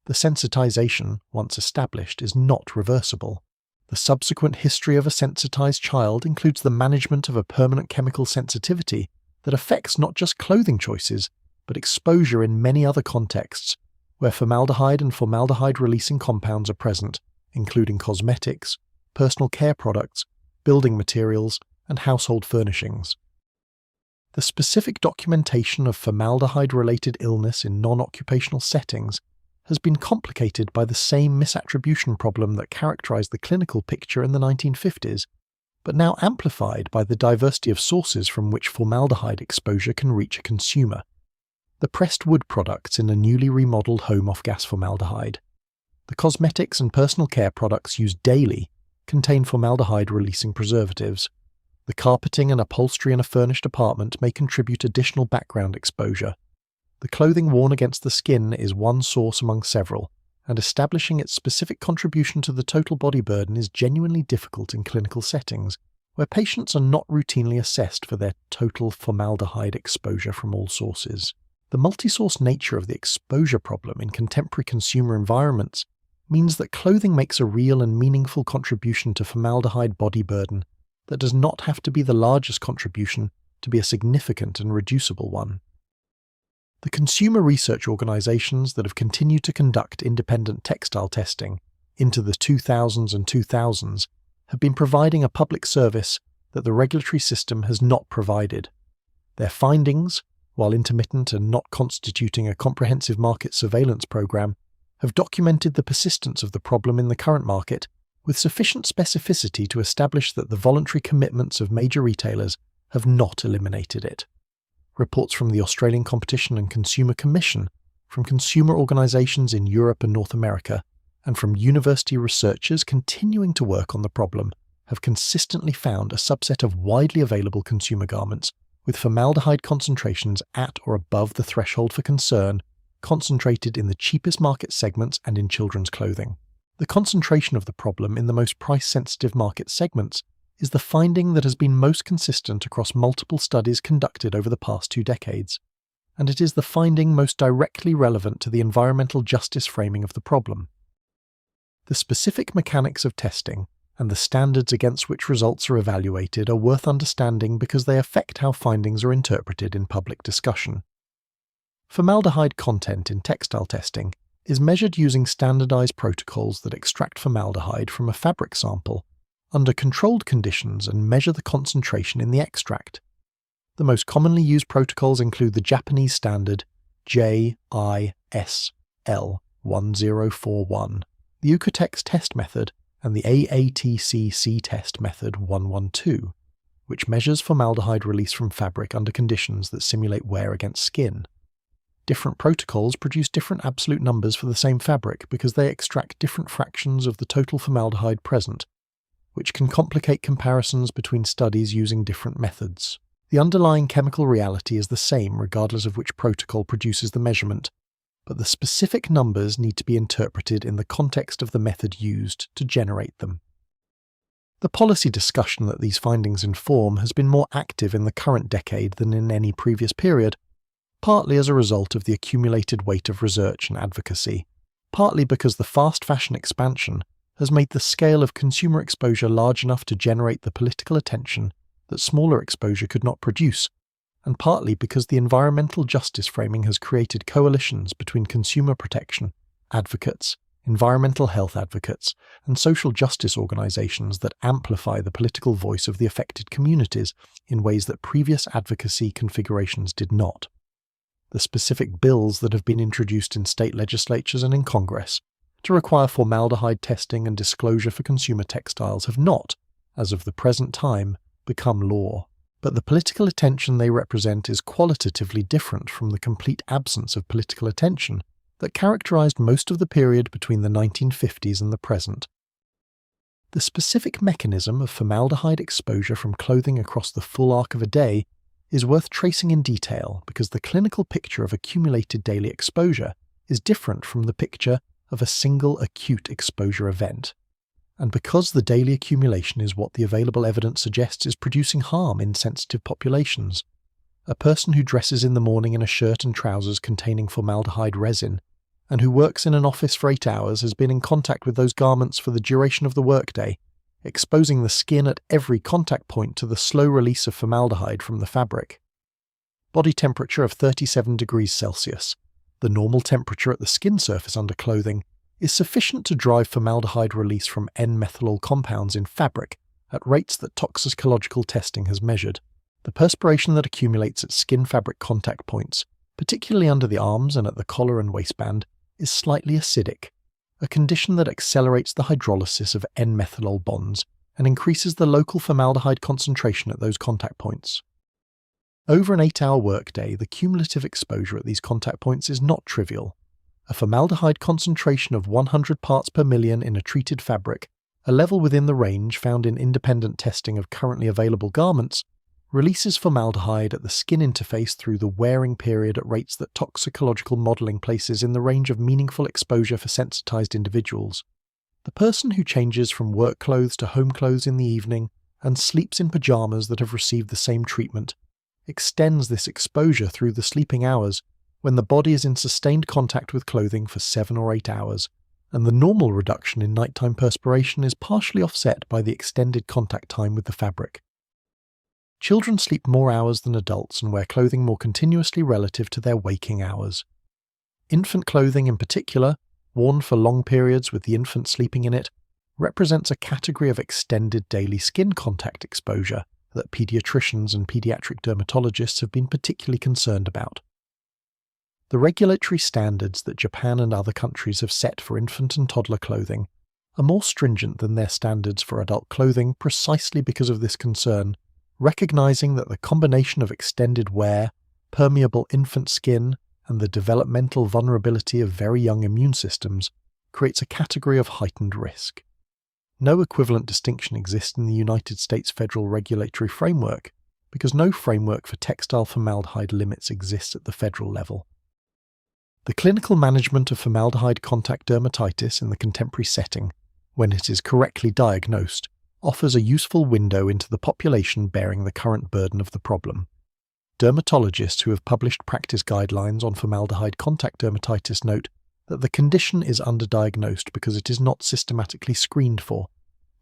The sensitization, once established, is not reversible. The subsequent history of a sensitized child includes the management of a permanent chemical sensitivity that affects not just clothing choices, but exposure in many other contexts, where formaldehyde and formaldehyde-releasing compounds are present, including cosmetics, personal care products, building materials, and household furnishings. The specific documentation of formaldehyde-related illness in non-occupational settings has been complicated by the same misattribution problem that characterized the clinical picture in the 1950s, but now amplified by the diversity of sources from which formaldehyde exposure can reach a consumer. The pressed wood products in a newly remodeled home off-gas formaldehyde. The cosmetics and personal care products used daily contain formaldehyde-releasing preservatives. The carpeting and upholstery in a furnished apartment may contribute additional background exposure. The clothing worn against the skin is one source among several, and establishing its specific contribution to the total body burden is genuinely difficult in clinical settings, where patients are not routinely assessed for their total formaldehyde exposure from all sources. The multi-source nature of the exposure problem in contemporary consumer environments means that clothing makes a real and meaningful contribution to formaldehyde body burden that does not have to be the largest contribution to be a significant and reducible one. The consumer research organizations that have continued to conduct independent textile testing into the 2000s and 2000s have been providing a public service that the regulatory system has not provided. Their findings, while intermittent and not constituting a comprehensive market surveillance program, have documented the persistence of the problem in the current market with sufficient specificity to establish that the voluntary commitments of major retailers have not eliminated it. Reports from the Australian Competition and Consumer Commission, from consumer organisations in Europe and North America, and from university researchers continuing to work on the problem, have consistently found a subset of widely available consumer garments with formaldehyde concentrations at or above the threshold for concern, concentrated in the cheapest market segments and in children's clothing. The concentration of the problem in the most price-sensitive market segments is the finding that has been most consistent across multiple studies conducted over the past 2 decades, and it is the finding most directly relevant to the environmental justice framing of the problem. The specific mechanics of testing and the standards against which results are evaluated are worth understanding because they affect how findings are interpreted in public discussion. Formaldehyde content in textile testing is measured using standardized protocols that extract formaldehyde from a fabric sample under controlled conditions and measure the concentration in the extract. The most commonly used protocols include the Japanese standard JISL 1041, the Ucotex test method, and the AATCC test method 112, which measures formaldehyde release from fabric under conditions that simulate wear against skin. Different protocols produce different absolute numbers for the same fabric because they extract different fractions of the total formaldehyde present, which can complicate comparisons between studies using different methods. The underlying chemical reality is the same regardless of which protocol produces the measurement, but the specific numbers need to be interpreted in the context of the method used to generate them. The policy discussion that these findings inform has been more active in the current decade than in any previous period, partly as a result of the accumulated weight of research and advocacy, partly because the fast fashion expansion has made the scale of consumer exposure large enough to generate the political attention that smaller exposure could not produce, and partly because the environmental justice framing has created coalitions between consumer protection advocates, environmental health advocates, and social justice organizations that amplify the political voice of the affected communities in ways that previous advocacy configurations did not. The specific bills that have been introduced in state legislatures and in Congress to require formaldehyde testing and disclosure for consumer textiles have not, as of the present time, become law. But the political attention they represent is qualitatively different from the complete absence of political attention that characterized most of the period between the 1950s and the present. The specific mechanism of formaldehyde exposure from clothing across the full arc of a day is worth tracing in detail because the clinical picture of accumulated daily exposure is different from the picture of a single acute exposure event, and because the daily accumulation is what the available evidence suggests is producing harm in sensitive populations. A person who dresses in the morning in a shirt and trousers containing formaldehyde resin, and who works in an office for 8 hours has been in contact with those garments for the duration of the workday, exposing the skin at every contact point to the slow release of formaldehyde from the fabric. Body temperature of 37 degrees Celsius, the normal temperature at the skin surface under clothing, is sufficient to drive formaldehyde release from N-methyl compounds in fabric at rates that toxicological testing has measured. The perspiration that accumulates at skin fabric contact points, particularly under the arms and at the collar and waistband, is slightly acidic, a condition that accelerates the hydrolysis of N-methyl bonds and increases the local formaldehyde concentration at those contact points. Over an 8-hour workday, the cumulative exposure at these contact points is not trivial. A formaldehyde concentration of 100 parts per million in a treated fabric, a level within the range found in independent testing of currently available garments, releases formaldehyde at the skin interface through the wearing period at rates that toxicological modelling places in the range of meaningful exposure for sensitized individuals. The person who changes from work clothes to home clothes in the evening and sleeps in pajamas that have received the same treatment extends this exposure through the sleeping hours when the body is in sustained contact with clothing for 7 or 8 hours, and the normal reduction in nighttime perspiration is partially offset by the extended contact time with the fabric. Children sleep more hours than adults and wear clothing more continuously relative to their waking hours. Infant clothing in particular, worn for long periods with the infant sleeping in it, represents a category of extended daily skin contact exposure that pediatricians and pediatric dermatologists have been particularly concerned about. The regulatory standards that Japan and other countries have set for infant and toddler clothing are more stringent than their standards for adult clothing precisely because of this concern, recognizing that the combination of extended wear, permeable infant skin, and the developmental vulnerability of very young immune systems creates a category of heightened risk. No equivalent distinction exists in the United States federal regulatory framework because no framework for textile formaldehyde limits exists at the federal level. The clinical management of formaldehyde contact dermatitis in the contemporary setting, when it is correctly diagnosed, offers a useful window into the population bearing the current burden of the problem. Dermatologists who have published practice guidelines on formaldehyde contact dermatitis note that the condition is underdiagnosed because it is not systematically screened for,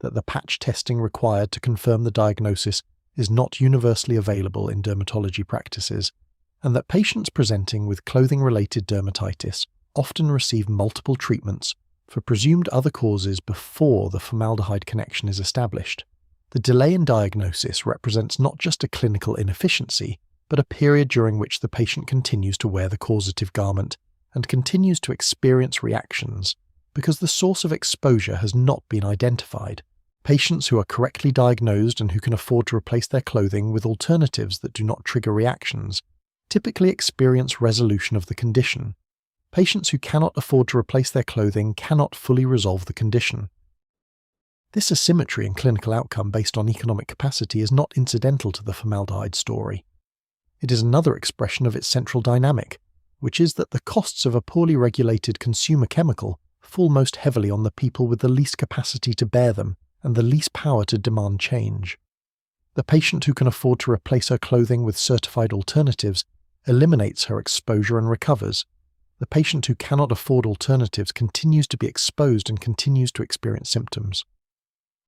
that the patch testing required to confirm the diagnosis is not universally available in dermatology practices, and that patients presenting with clothing-related dermatitis often receive multiple treatments for presumed other causes before the formaldehyde connection is established. The delay in diagnosis represents not just a clinical inefficiency, but a period during which the patient continues to wear the causative garment and continues to experience reactions because the source of exposure has not been identified. Patients who are correctly diagnosed and who can afford to replace their clothing with alternatives that do not trigger reactions typically experience resolution of the condition. Patients who cannot afford to replace their clothing cannot fully resolve the condition. This asymmetry in clinical outcome based on economic capacity is not incidental to the formaldehyde story. It is another expression of its central dynamic, which is that the costs of a poorly regulated consumer chemical fall most heavily on the people with the least capacity to bear them and the least power to demand change. The patient who can afford to replace her clothing with certified alternatives eliminates her exposure and recovers. The patient who cannot afford alternatives continues to be exposed and continues to experience symptoms.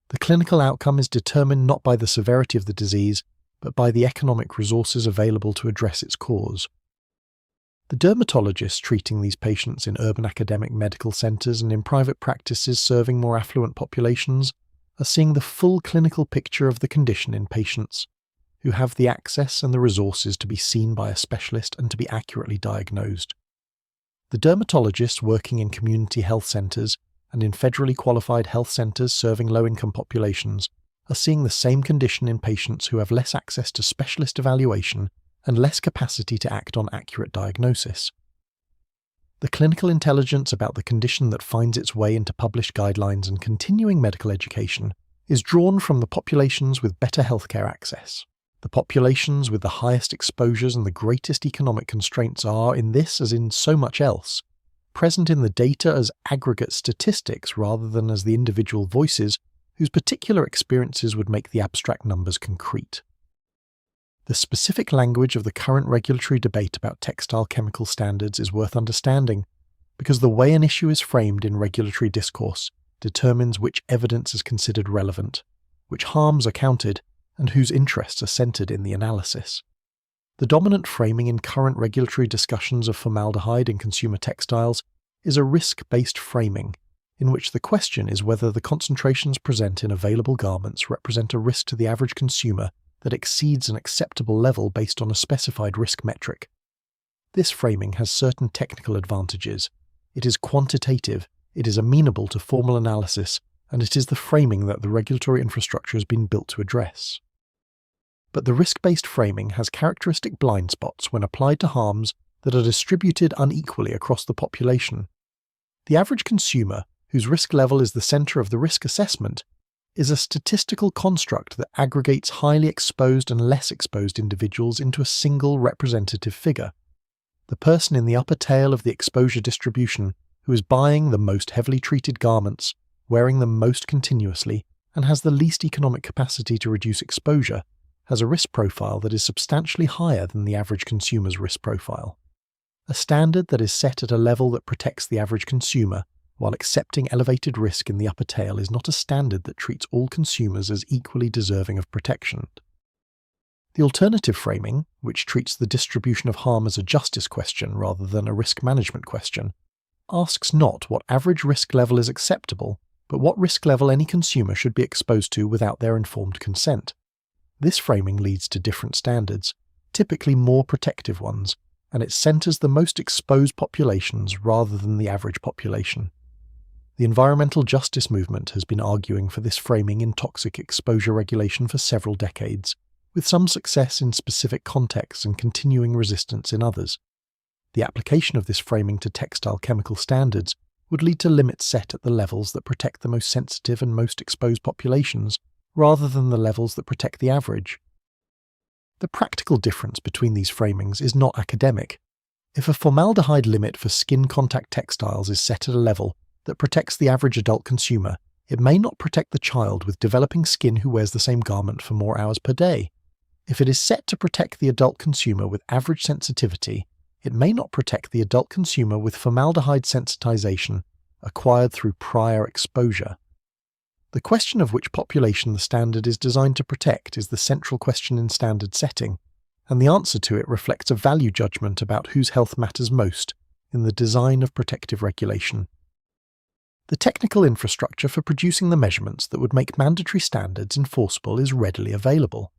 The clinical outcome is determined not by the severity of the disease, but by the economic resources available to address its cause. The dermatologists treating these patients in urban academic medical centres and in private practices serving more affluent populations are seeing the full clinical picture of the condition in patients who have the access and the resources to be seen by a specialist and to be accurately diagnosed. The dermatologists working in community health centres and in federally qualified health centres serving low-income populations are seeing the same condition in patients who have less access to specialist evaluation and less capacity to act on accurate diagnosis. The clinical intelligence about the condition that finds its way into published guidelines and continuing medical education is drawn from the populations with better healthcare access. The populations with the highest exposures and the greatest economic constraints are, in this as in so much else, present in the data as aggregate statistics rather than as the individual voices whose particular experiences would make the abstract numbers concrete. The specific language of the current regulatory debate about textile chemical standards is worth understanding, because the way an issue is framed in regulatory discourse determines which evidence is considered relevant, which harms are counted, and whose interests are centred in the analysis. The dominant framing in current regulatory discussions of formaldehyde in consumer textiles is a risk-based framing, in which the question is whether the concentrations present in available garments represent a risk to the average consumer that exceeds an acceptable level based on a specified risk metric. This framing has certain technical advantages. It is quantitative, it is amenable to formal analysis, and it is the framing that the regulatory infrastructure has been built to address. But the risk-based framing has characteristic blind spots when applied to harms that are distributed unequally across the population. The average consumer, whose risk level is the centre of the risk assessment, is a statistical construct that aggregates highly exposed and less exposed individuals into a single representative figure. The person in the upper tail of the exposure distribution, who is buying the most heavily treated garments, wearing them most continuously, and has the least economic capacity to reduce exposure, has a risk profile that is substantially higher than the average consumer's risk profile. A standard that is set at a level that protects the average consumer while accepting elevated risk in the upper tail is not a standard that treats all consumers as equally deserving of protection. The alternative framing, which treats the distribution of harm as a justice question rather than a risk management question, asks not what average risk level is acceptable, but what risk level any consumer should be exposed to without their informed consent. This framing leads to different standards, typically more protective ones, and it centres the most exposed populations rather than the average population. The environmental justice movement has been arguing for this framing in toxic exposure regulation for several decades, with some success in specific contexts and continuing resistance in others. The application of this framing to textile chemical standards would lead to limits set at the levels that protect the most sensitive and most exposed populations, rather than the levels that protect the average. The practical difference between these framings is not academic. If a formaldehyde limit for skin contact textiles is set at a level that protects the average adult consumer, it may not protect the child with developing skin who wears the same garment for more hours per day. If it is set to protect the adult consumer with average sensitivity, it may not protect the adult consumer with formaldehyde sensitization acquired through prior exposure. The question of which population the standard is designed to protect is the central question in standard setting, and the answer to it reflects a value judgment about whose health matters most in the design of protective regulation. The technical infrastructure for producing the measurements that would make mandatory standards enforceable is readily available.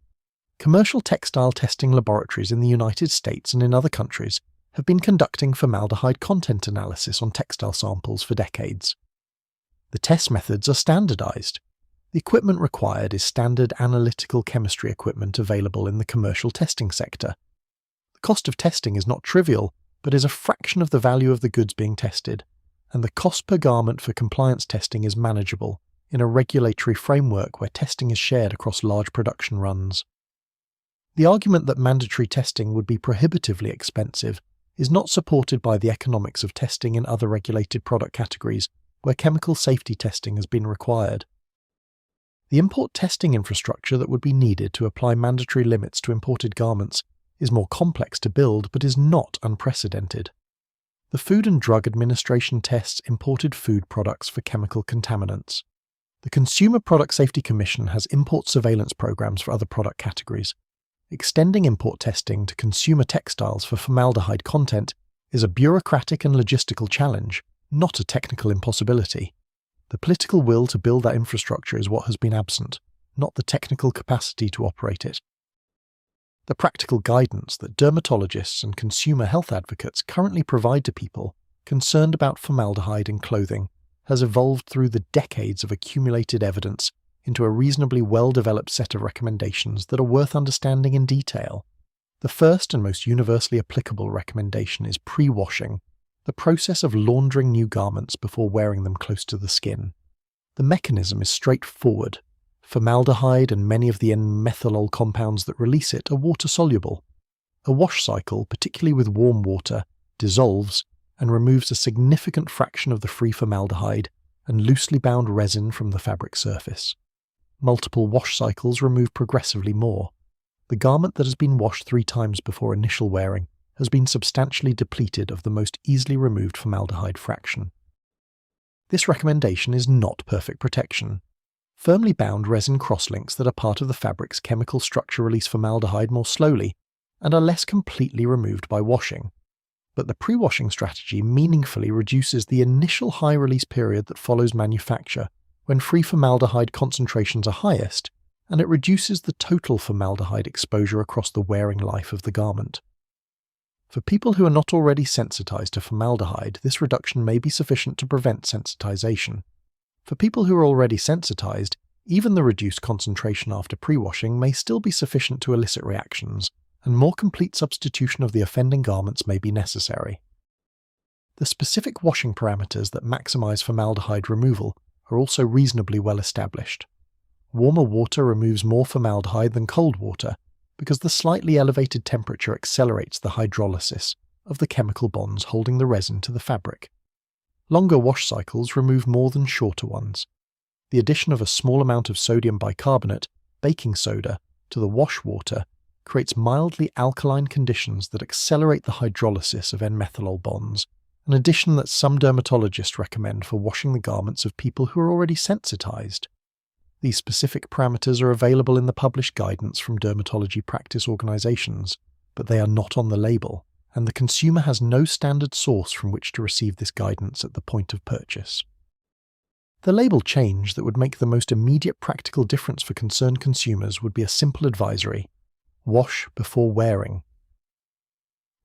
Commercial textile testing laboratories in the United States and in other countries have been conducting formaldehyde content analysis on textile samples for decades. The test methods are standardized. The equipment required is standard analytical chemistry equipment available in the commercial testing sector. The cost of testing is not trivial, but is a fraction of the value of the goods being tested, and the cost per garment for compliance testing is manageable in a regulatory framework where testing is shared across large production runs. The argument that mandatory testing would be prohibitively expensive is not supported by the economics of testing in other regulated product categories where chemical safety testing has been required. The import testing infrastructure that would be needed to apply mandatory limits to imported garments is more complex to build but is not unprecedented. The Food and Drug Administration tests imported food products for chemical contaminants. The Consumer Product Safety Commission has import surveillance programs for other product categories. Extending import testing to consumer textiles for formaldehyde content is a bureaucratic and logistical challenge, not a technical impossibility. The political will to build that infrastructure is what has been absent, not the technical capacity to operate it. The practical guidance that dermatologists and consumer health advocates currently provide to people concerned about formaldehyde in clothing has evolved through the decades of accumulated evidence into a reasonably well-developed set of recommendations that are worth understanding in detail. The first and most universally applicable recommendation is pre-washing, the process of laundering new garments before wearing them close to the skin. The mechanism is straightforward. Formaldehyde and many of the N-methylol compounds that release it are water-soluble. A wash cycle, particularly with warm water, dissolves and removes a significant fraction of the free formaldehyde and loosely bound resin from the fabric surface. Multiple wash cycles remove progressively more. The garment that has been washed 3 times before initial wearing has been substantially depleted of the most easily removed formaldehyde fraction. This recommendation is not perfect protection. Firmly bound resin crosslinks that are part of the fabric's chemical structure release formaldehyde more slowly and are less completely removed by washing. But the pre-washing strategy meaningfully reduces the initial high release period that follows manufacture when free formaldehyde concentrations are highest, and it reduces the total formaldehyde exposure across the wearing life of the garment. For people who are not already sensitized to formaldehyde, this reduction may be sufficient to prevent sensitization. For people who are already sensitized, even the reduced concentration after pre-washing may still be sufficient to elicit reactions, and more complete substitution of the offending garments may be necessary. The specific washing parameters that maximize formaldehyde removal are also reasonably well established. Warmer water removes more formaldehyde than cold water because the slightly elevated temperature accelerates the hydrolysis of the chemical bonds holding the resin to the fabric. Longer wash cycles remove more than shorter ones. The addition of a small amount of sodium bicarbonate, baking soda, to the wash water creates mildly alkaline conditions that accelerate the hydrolysis of N-methylol bonds, an addition that some dermatologists recommend for washing the garments of people who are already sensitized. These specific parameters are available in the published guidance from dermatology practice organizations, but they are not on the label, and the consumer has no standard source from which to receive this guidance at the point of purchase. The label change that would make the most immediate practical difference for concerned consumers would be a simple advisory: wash before wearing.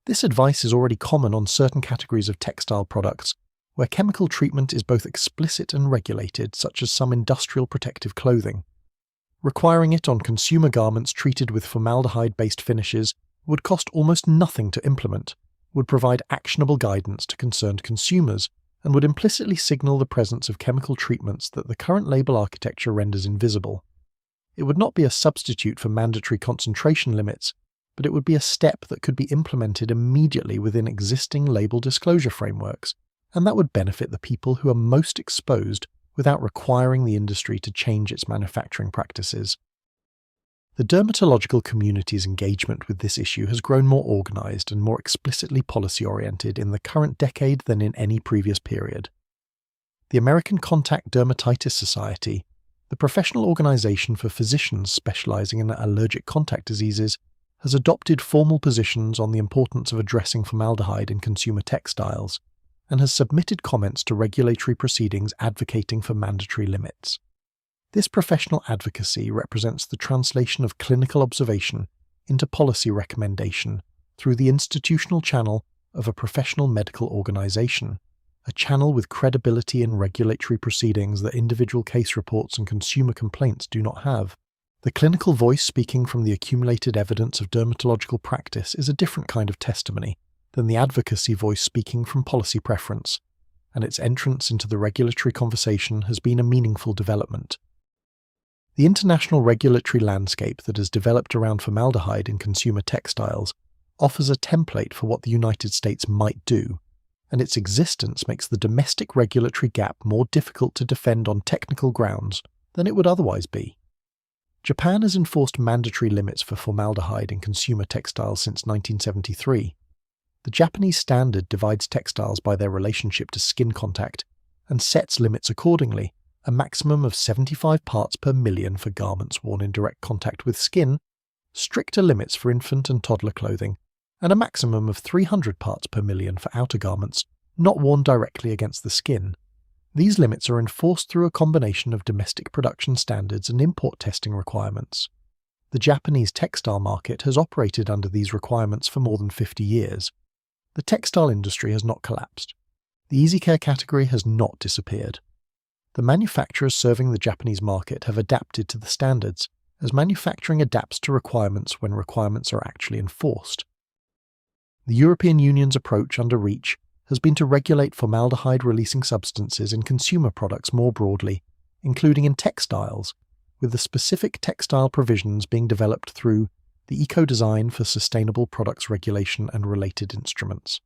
This advice is already common on certain categories of textile products where chemical treatment is both explicit and regulated, such as some industrial protective clothing. Requiring it on consumer garments treated with formaldehyde-based finishes would cost almost nothing to implement, would provide actionable guidance to concerned consumers, and would implicitly signal the presence of chemical treatments that the current label architecture renders invisible. It would not be a substitute for mandatory concentration limits, but it would be a step that could be implemented immediately within existing label disclosure frameworks, and that would benefit the people who are most exposed without requiring the industry to change its manufacturing practices. The dermatological community's engagement with this issue has grown more organized and more explicitly policy-oriented in the current decade than in any previous period. The American Contact Dermatitis Society, the professional organization for physicians specializing in allergic contact diseases, has adopted formal positions on the importance of addressing formaldehyde in consumer textiles, and has submitted comments to regulatory proceedings advocating for mandatory limits. This professional advocacy represents the translation of clinical observation into policy recommendation through the institutional channel of a professional medical organization, a channel with credibility in regulatory proceedings that individual case reports and consumer complaints do not have. The clinical voice speaking from the accumulated evidence of dermatological practice is a different kind of testimony than the advocacy voice speaking from policy preference, and its entrance into the regulatory conversation has been a meaningful development. The international regulatory landscape that has developed around formaldehyde in consumer textiles offers a template for what the United States might do, and its existence makes the domestic regulatory gap more difficult to defend on technical grounds than it would otherwise be. Japan has enforced mandatory limits for formaldehyde in consumer textiles since 1973. The Japanese standard divides textiles by their relationship to skin contact and sets limits accordingly, a maximum of 75 parts per million for garments worn in direct contact with skin, stricter limits for infant and toddler clothing, and a maximum of 300 parts per million for outer garments not worn directly against the skin. These limits are enforced through a combination of domestic production standards and import testing requirements. The Japanese textile market has operated under these requirements for more than 50 years. The textile industry has not collapsed. The easy care category has not disappeared. The manufacturers serving the Japanese market have adapted to the standards, as manufacturing adapts to requirements when requirements are actually enforced. The European Union's approach under REACH has been to regulate formaldehyde-releasing substances in consumer products more broadly, including in textiles, with the specific textile provisions being developed through the Eco-Design for Sustainable Products Regulation and related instruments.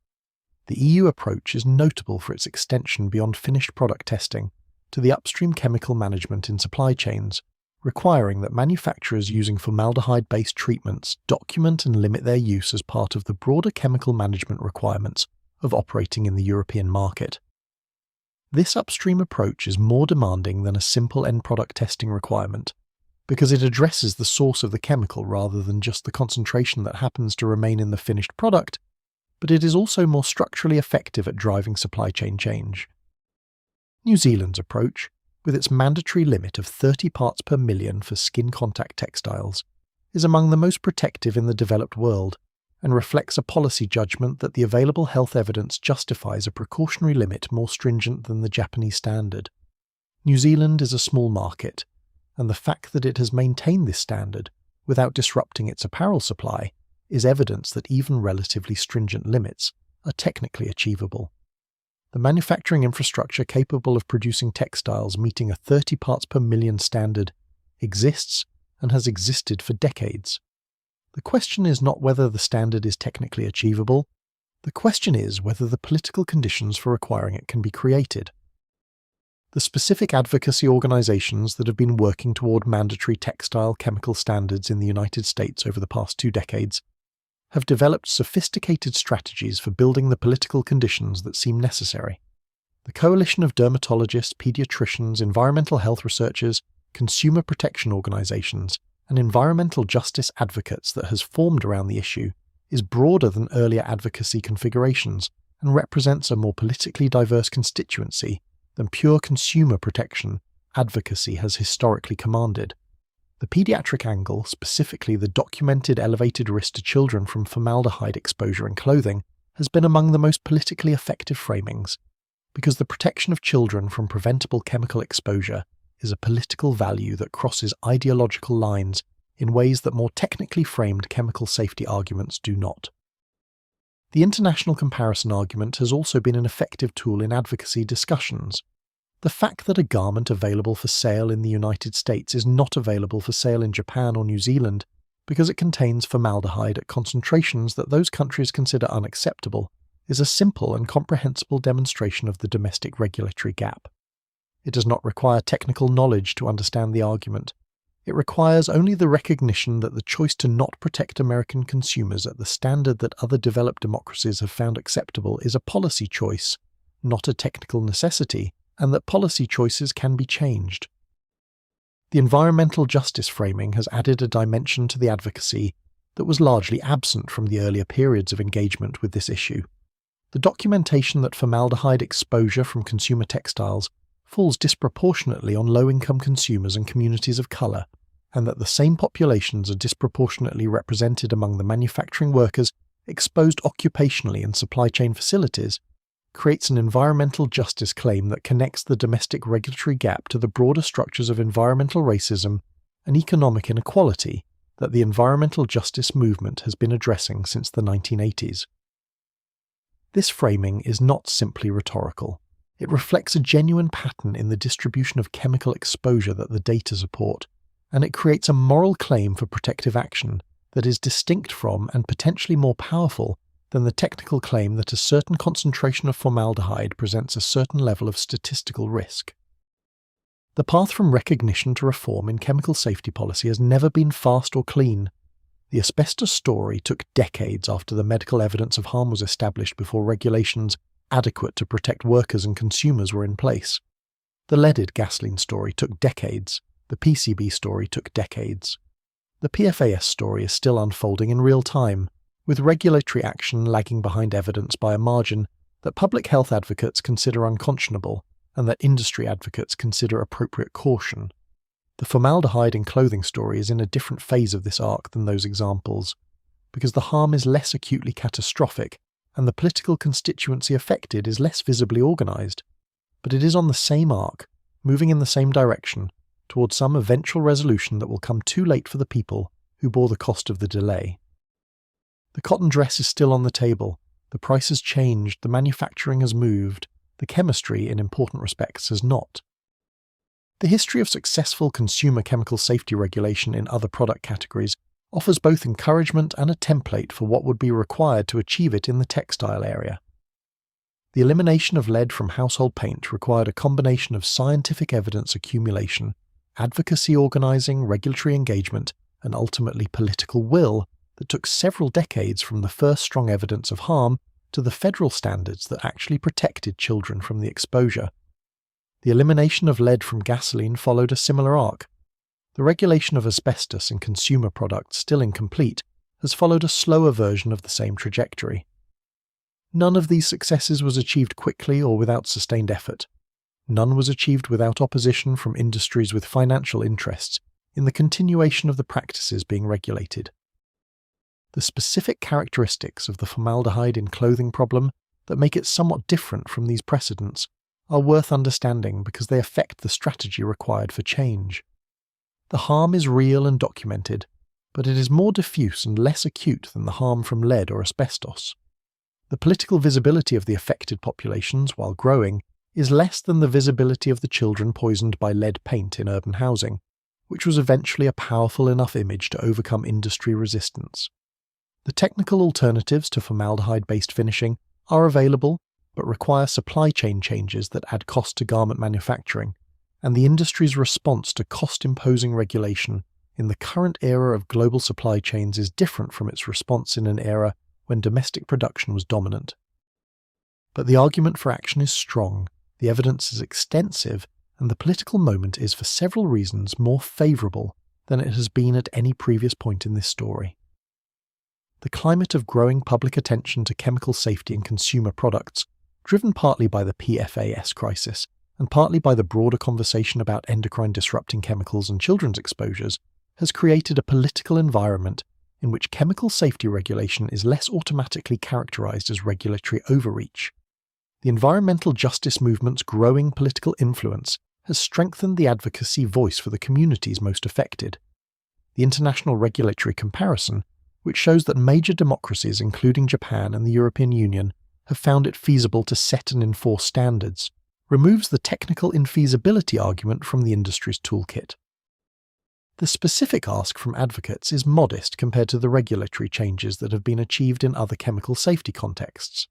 The EU approach is notable for its extension beyond finished product testing to the upstream chemical management in supply chains, requiring that manufacturers using formaldehyde-based treatments document and limit their use as part of the broader chemical management requirements of operating in the European market. This upstream approach is more demanding than a simple end product testing requirement, because it addresses the source of the chemical rather than just the concentration that happens to remain in the finished product, but it is also more structurally effective at driving supply chain change. New Zealand's approach, with its mandatory limit of 30 parts per million for skin contact textiles, is among the most protective in the developed world, and reflects a policy judgment that the available health evidence justifies a precautionary limit more stringent than the Japanese standard. New Zealand is a small market, and the fact that it has maintained this standard without disrupting its apparel supply is evidence that even relatively stringent limits are technically achievable. The manufacturing infrastructure capable of producing textiles meeting a 30 parts per million standard exists and has existed for decades. The question is not whether the standard is technically achievable, the question is whether the political conditions for requiring it can be created. The specific advocacy organizations that have been working toward mandatory textile chemical standards in the United States over the past 2 decades have developed sophisticated strategies for building the political conditions that seem necessary. The coalition of dermatologists, pediatricians, environmental health researchers, consumer protection organizations, and environmental justice advocates that has formed around the issue is broader than earlier advocacy configurations and represents a more politically diverse constituency than pure consumer protection advocacy has historically commanded. The pediatric angle, specifically the documented elevated risk to children from formaldehyde exposure in clothing, has been among the most politically effective framings, because the protection of children from preventable chemical exposure is a political value that crosses ideological lines in ways that more technically framed chemical safety arguments do not. The international comparison argument has also been an effective tool in advocacy discussions. The fact that a garment available for sale in the United States is not available for sale in Japan or New Zealand because it contains formaldehyde at concentrations that those countries consider unacceptable is a simple and comprehensible demonstration of the domestic regulatory gap. It does not require technical knowledge to understand the argument. It requires only the recognition that the choice to not protect American consumers at the standard that other developed democracies have found acceptable is a policy choice, not a technical necessity, and that policy choices can be changed. The environmental justice framing has added a dimension to the advocacy that was largely absent from the earlier periods of engagement with this issue. The documentation that formaldehyde exposure from consumer textiles falls disproportionately on low-income consumers and communities of colour, and that the same populations are disproportionately represented among the manufacturing workers exposed occupationally in supply chain facilities, creates an environmental justice claim that connects the domestic regulatory gap to the broader structures of environmental racism and economic inequality that the environmental justice movement has been addressing since the 1980s. This framing is not simply rhetorical. It reflects a genuine pattern in the distribution of chemical exposure that the data support, and it creates a moral claim for protective action that is distinct from and potentially more powerful than the technical claim that a certain concentration of formaldehyde presents a certain level of statistical risk. The path from recognition to reform in chemical safety policy has never been fast or clean. The asbestos story took decades after the medical evidence of harm was established before regulations adequate to protect workers and consumers were in place. The leaded gasoline story took decades. The PCB story took decades. The PFAS story is still unfolding in real time, with regulatory action lagging behind evidence by a margin that public health advocates consider unconscionable and that industry advocates consider appropriate caution. The formaldehyde in clothing story is in a different phase of this arc than those examples, because the harm is less acutely catastrophic and the political constituency affected is less visibly organised, but it is on the same arc, moving in the same direction, towards some eventual resolution that will come too late for the people who bore the cost of the delay. The cotton dress is still on the table, the price has changed, the manufacturing has moved, the chemistry, in important respects, has not. The history of successful consumer chemical safety regulation in other product categories offers both encouragement and a template for what would be required to achieve it in the textile area. The elimination of lead from household paint required a combination of scientific evidence accumulation, advocacy organising, regulatory engagement, and ultimately political will that took several decades from the first strong evidence of harm to the federal standards that actually protected children from the exposure. The elimination of lead from gasoline followed a similar arc. The regulation of asbestos in consumer products, still incomplete, has followed a slower version of the same trajectory. None of these successes was achieved quickly or without sustained effort. None was achieved without opposition from industries with financial interests in the continuation of the practices being regulated. The specific characteristics of the formaldehyde in clothing problem that make it somewhat different from these precedents are worth understanding because they affect the strategy required for change. The harm is real and documented, but it is more diffuse and less acute than the harm from lead or asbestos. The political visibility of the affected populations, while growing, is less than the visibility of the children poisoned by lead paint in urban housing, which was eventually a powerful enough image to overcome industry resistance. The technical alternatives to formaldehyde-based finishing are available, but require supply chain changes that add cost to garment manufacturing, and the industry's response to cost-imposing regulation in the current era of global supply chains is different from its response in an era when domestic production was dominant. But the argument for action is strong, the evidence is extensive, and the political moment is for several reasons more favourable than it has been at any previous point in this story. The climate of growing public attention to chemical safety in consumer products, driven partly by the PFAS crisis and partly by the broader conversation about endocrine-disrupting chemicals and children's exposures, has created a political environment in which chemical safety regulation is less automatically characterized as regulatory overreach. The environmental justice movement's growing political influence has strengthened the advocacy voice for the communities most affected. The international regulatory comparison, which shows that major democracies including Japan and the European Union have found it feasible to set and enforce standards, removes the technical infeasibility argument from the industry's toolkit. The specific ask from advocates is modest compared to the regulatory changes that have been achieved in other chemical safety contexts.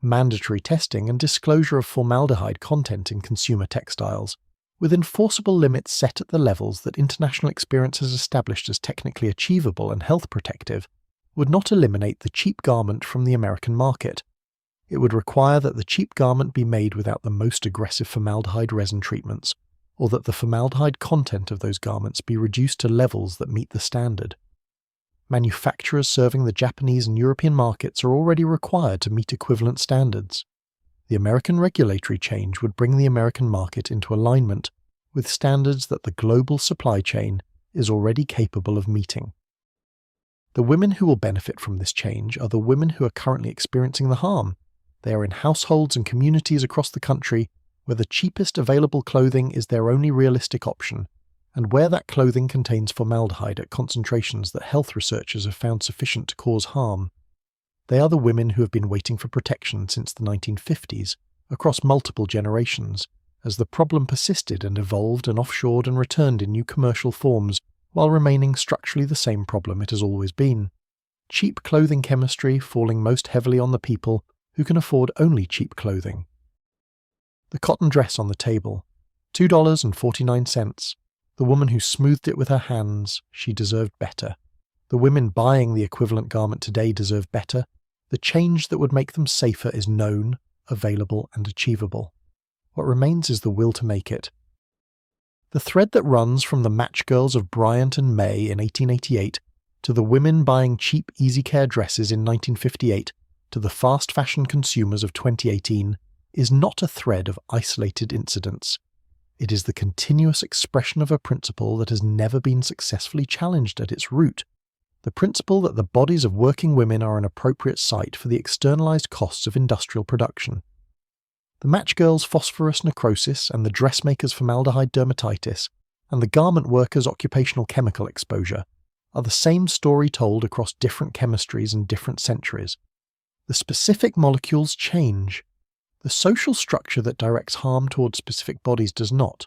Mandatory testing and disclosure of formaldehyde content in consumer textiles, with enforceable limits set at the levels that international experience has established as technically achievable and health protective, would not eliminate the cheap garment from the American market. It would require that the cheap garment be made without the most aggressive formaldehyde resin treatments, or that the formaldehyde content of those garments be reduced to levels that meet the standard. Manufacturers serving the Japanese and European markets are already required to meet equivalent standards. The American regulatory change would bring the American market into alignment with standards that the global supply chain is already capable of meeting. The women who will benefit from this change are the women who are currently experiencing the harm. They are in households and communities across the country where the cheapest available clothing is their only realistic option, and where that clothing contains formaldehyde at concentrations that health researchers have found sufficient to cause harm. They are the women who have been waiting for protection since the 1950s, across multiple generations, as the problem persisted and evolved and offshored and returned in new commercial forms, while remaining structurally the same problem it has always been. Cheap clothing chemistry falling most heavily on the people who can afford only cheap clothing. The cotton dress on the table. $2.49. The woman who smoothed it with her hands, she deserved better. The women buying the equivalent garment today deserve better. The change that would make them safer is known, available, and achievable. What remains is the will to make it. The thread that runs from the match girls of Bryant and May in 1888 to the women buying cheap easy care dresses in 1958 to the fast fashion consumers of 2018 is not a thread of isolated incidents. It is the continuous expression of a principle that has never been successfully challenged at its root. The principle that the bodies of working women are an appropriate site for the externalized costs of industrial production. The match girls' phosphorus necrosis and the dressmakers' formaldehyde dermatitis and the garment workers' occupational chemical exposure are the same story told across different chemistries and different centuries. The specific molecules change. The social structure that directs harm toward specific bodies does not.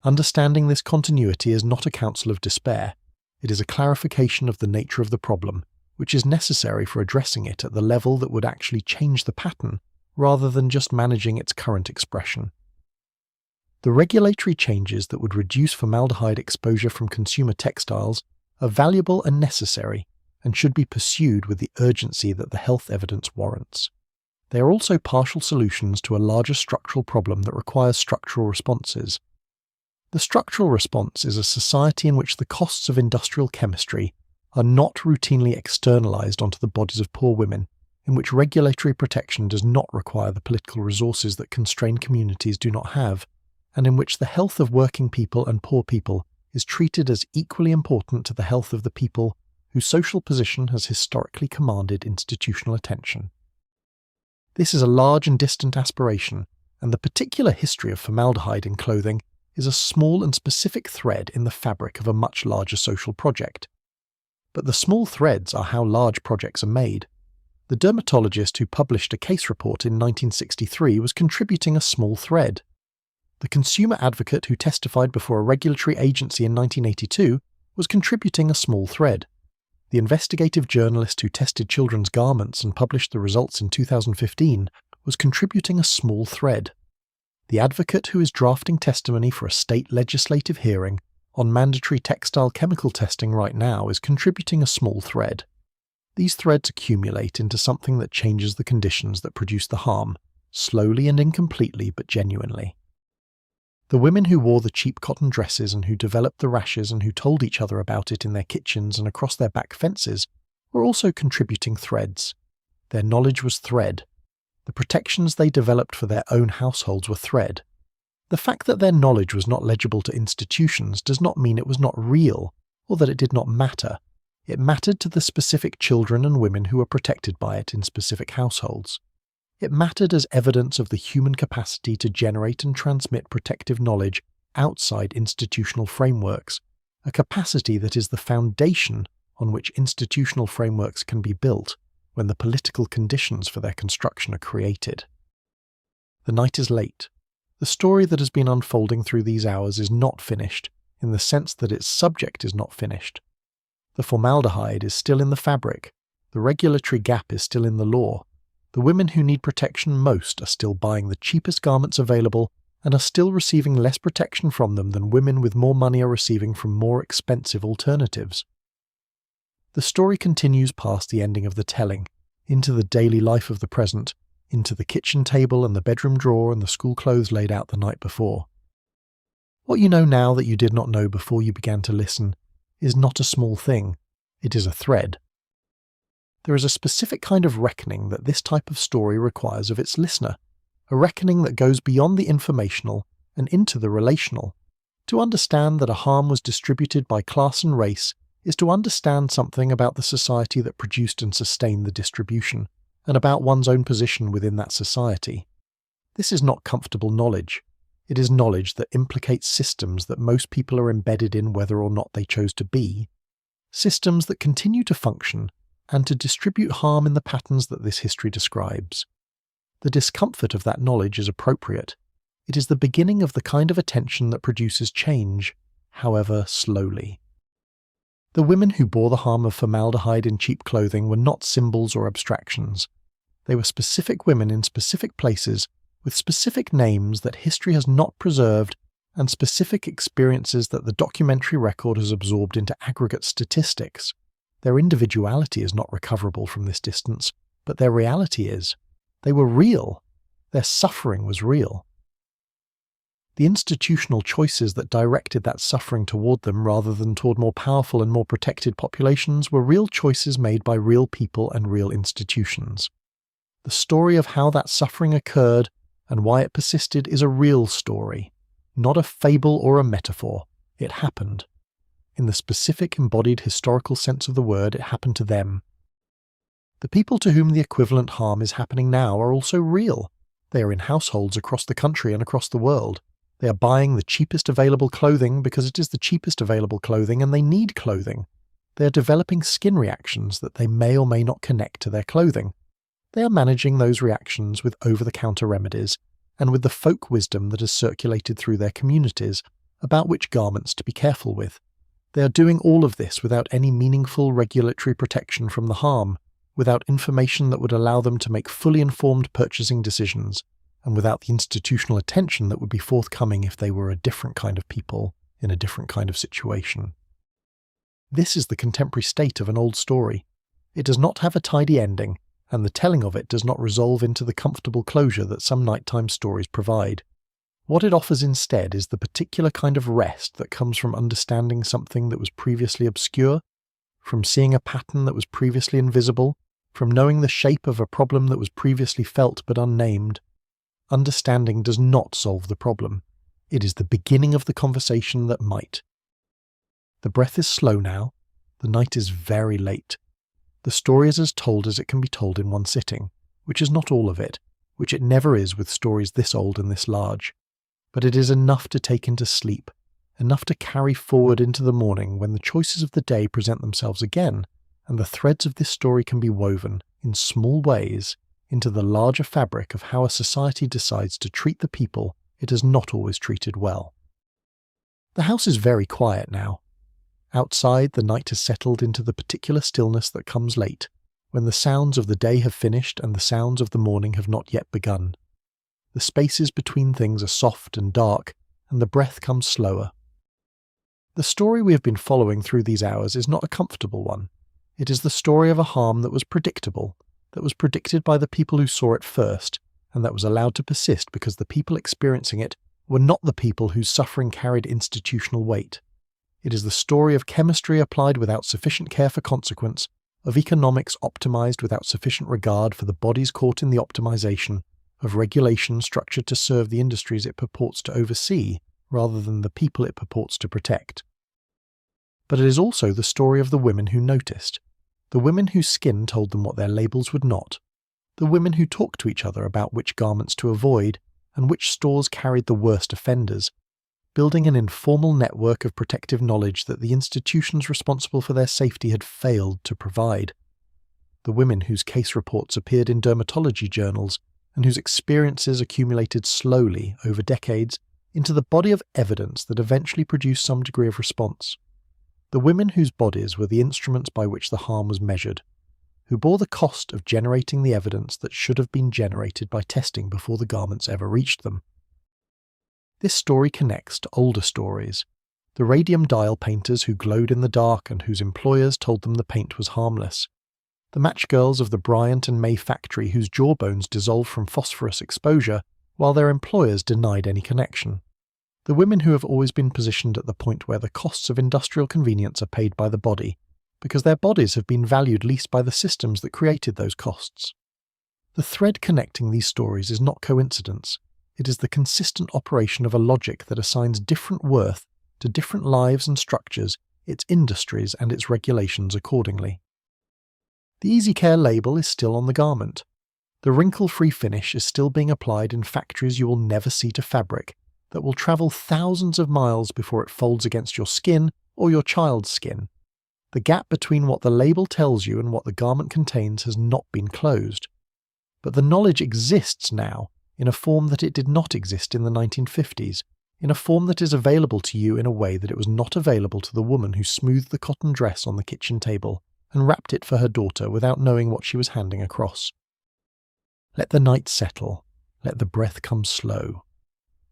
Understanding this continuity is not a counsel of despair. It is a clarification of the nature of the problem, which is necessary for addressing it at the level that would actually change the pattern, rather than just managing its current expression. The regulatory changes that would reduce formaldehyde exposure from consumer textiles are valuable and necessary, and should be pursued with the urgency that the health evidence warrants. They are also partial solutions to a larger structural problem that requires structural responses. The structural response is a society in which the costs of industrial chemistry are not routinely externalized onto the bodies of poor women, in which regulatory protection does not require the political resources that constrained communities do not have, and in which the health of working people and poor people is treated as equally important to the health of the people whose social position has historically commanded institutional attention. This is a large and distant aspiration, and the particular history of formaldehyde in clothing is a small and specific thread in the fabric of a much larger social project. But the small threads are how large projects are made. The dermatologist who published a case report in 1963 was contributing a small thread. The consumer advocate who testified before a regulatory agency in 1982 was contributing a small thread. The investigative journalist who tested children's garments and published the results in 2015 was contributing a small thread. The advocate who is drafting testimony for a state legislative hearing on mandatory textile chemical testing right now is contributing a small thread. These threads accumulate into something that changes the conditions that produce the harm, slowly and incompletely but genuinely. The women who wore the cheap cotton dresses and who developed the rashes and who told each other about it in their kitchens and across their back fences were also contributing threads. Their knowledge was thread. The protections they developed for their own households were thread. The fact that their knowledge was not legible to institutions does not mean it was not real, or that it did not matter. It mattered to the specific children and women who were protected by it in specific households. It mattered as evidence of the human capacity to generate and transmit protective knowledge outside institutional frameworks, a capacity that is the foundation on which institutional frameworks can be built when the political conditions for their construction are created. The night is late. The story that has been unfolding through these hours is not finished, in the sense that its subject is not finished. The formaldehyde is still in the fabric. The regulatory gap is still in the law. The women who need protection most are still buying the cheapest garments available and are still receiving less protection from them than women with more money are receiving from more expensive alternatives. The story continues past the ending of the telling, into the daily life of the present, into the kitchen table and the bedroom drawer and the school clothes laid out the night before. What you know now that you did not know before you began to listen is not a small thing, it is a thread. There is a specific kind of reckoning that this type of story requires of its listener, a reckoning that goes beyond the informational and into the relational. To understand that a harm was distributed by class and race is to understand something about the society that produced and sustained the distribution, and about one's own position within that society. This is not comfortable knowledge. It is knowledge that implicates systems that most people are embedded in whether or not they chose to be, systems that continue to function and to distribute harm in the patterns that this history describes. The discomfort of that knowledge is appropriate. It is the beginning of the kind of attention that produces change, however slowly. The women who bore the harm of formaldehyde in cheap clothing were not symbols or abstractions. They were specific women in specific places with specific names that history has not preserved and specific experiences that the documentary record has absorbed into aggregate statistics. Their individuality is not recoverable from this distance, but their reality is. They were real. Their suffering was real. The institutional choices that directed that suffering toward them rather than toward more powerful and more protected populations were real choices made by real people and real institutions. The story of how that suffering occurred and why it persisted is a real story, not a fable or a metaphor. It happened. In the specific embodied historical sense of the word, it happened to them. The people to whom the equivalent harm is happening now are also real. They are in households across the country and across the world. They are buying the cheapest available clothing because it is the cheapest available clothing and they need clothing. They are developing skin reactions that they may or may not connect to their clothing. They are managing those reactions with over-the-counter remedies and with the folk wisdom that has circulated through their communities about which garments to be careful with. They are doing all of this without any meaningful regulatory protection from the harm, without information that would allow them to make fully informed purchasing decisions, and without the institutional attention that would be forthcoming if they were a different kind of people in a different kind of situation. This is the contemporary state of an old story. It does not have a tidy ending, and the telling of it does not resolve into the comfortable closure that some nighttime stories provide. What it offers instead is the particular kind of rest that comes from understanding something that was previously obscure, from seeing a pattern that was previously invisible, from knowing the shape of a problem that was previously felt but unnamed. Understanding does not solve the problem. It is the beginning of the conversation that might. The breath is slow now. The night is very late. The story is as told as it can be told in one sitting, which is not all of it, which it never is with stories this old and this large. But it is enough to take into sleep, enough to carry forward into the morning when the choices of the day present themselves again, and the threads of this story can be woven, in small ways, into the larger fabric of how a society decides to treat the people it has not always treated well. The house is very quiet now. Outside, the night has settled into the particular stillness that comes late, when the sounds of the day have finished and the sounds of the morning have not yet begun. The spaces between things are soft and dark, and the breath comes slower. The story we have been following through these hours is not a comfortable one. It is the story of a harm that was predictable, that was predicted by the people who saw it first, and that was allowed to persist because the people experiencing it were not the people whose suffering carried institutional weight. It is the story of chemistry applied without sufficient care for consequence, of economics optimized without sufficient regard for the bodies caught in the optimization, of regulation structured to serve the industries it purports to oversee rather than the people it purports to protect. But it is also the story of the women who noticed, the women whose skin told them what their labels would not, the women who talked to each other about which garments to avoid and which stores carried the worst offenders, building an informal network of protective knowledge that the institutions responsible for their safety had failed to provide. The women whose case reports appeared in dermatology journals and whose experiences accumulated slowly over decades into the body of evidence that eventually produced some degree of response. The women whose bodies were the instruments by which the harm was measured, who bore the cost of generating the evidence that should have been generated by testing before the garments ever reached them. This story connects to older stories, the radium dial painters who glowed in the dark and whose employers told them the paint was harmless, the match girls of the Bryant and May factory whose jawbones dissolved from phosphorus exposure while their employers denied any connection, the women who have always been positioned at the point where the costs of industrial convenience are paid by the body, because their bodies have been valued least by the systems that created those costs. The thread connecting these stories is not coincidence. It is the consistent operation of a logic that assigns different worth to different lives and structures, its industries and its regulations accordingly. The Easy Care label is still on the garment. The wrinkle-free finish is still being applied in factories you will never see to fabric, that will travel thousands of miles before it folds against your skin or your child's skin. The gap between what the label tells you and what the garment contains has not been closed. But the knowledge exists now in a form that it did not exist in the 1950s, in a form that is available to you in a way that it was not available to the woman who smoothed the cotton dress on the kitchen table and wrapped it for her daughter without knowing what she was handing across. Let the night settle. let the breath come slow.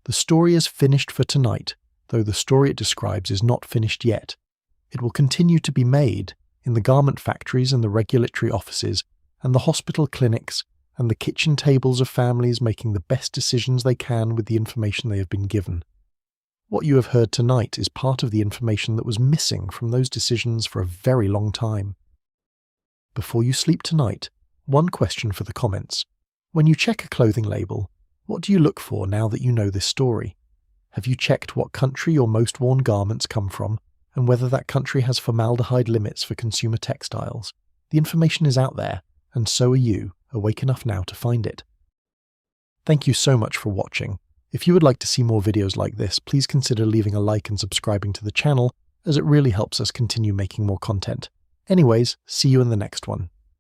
The story is finished for tonight, though the story it describes is not finished yet. It will continue to be made in the garment factories and the regulatory offices and the hospital clinics and the kitchen tables of families making the best decisions they can with the information they have been given. What you have heard tonight is part of the information that was missing from those decisions for a very long time. Before you sleep tonight, one question for the comments. When you check a clothing label, what do you look for now that you know this story? Have you checked what country your most worn garments come from and whether that country has formaldehyde limits for consumer textiles? The information is out there, and so are you, awake enough now to find it. Thank you so much for watching. If you would like to see more videos like this, please consider leaving a like and subscribing to the channel, as it really helps us continue making more content. Anyways, see you in the next one.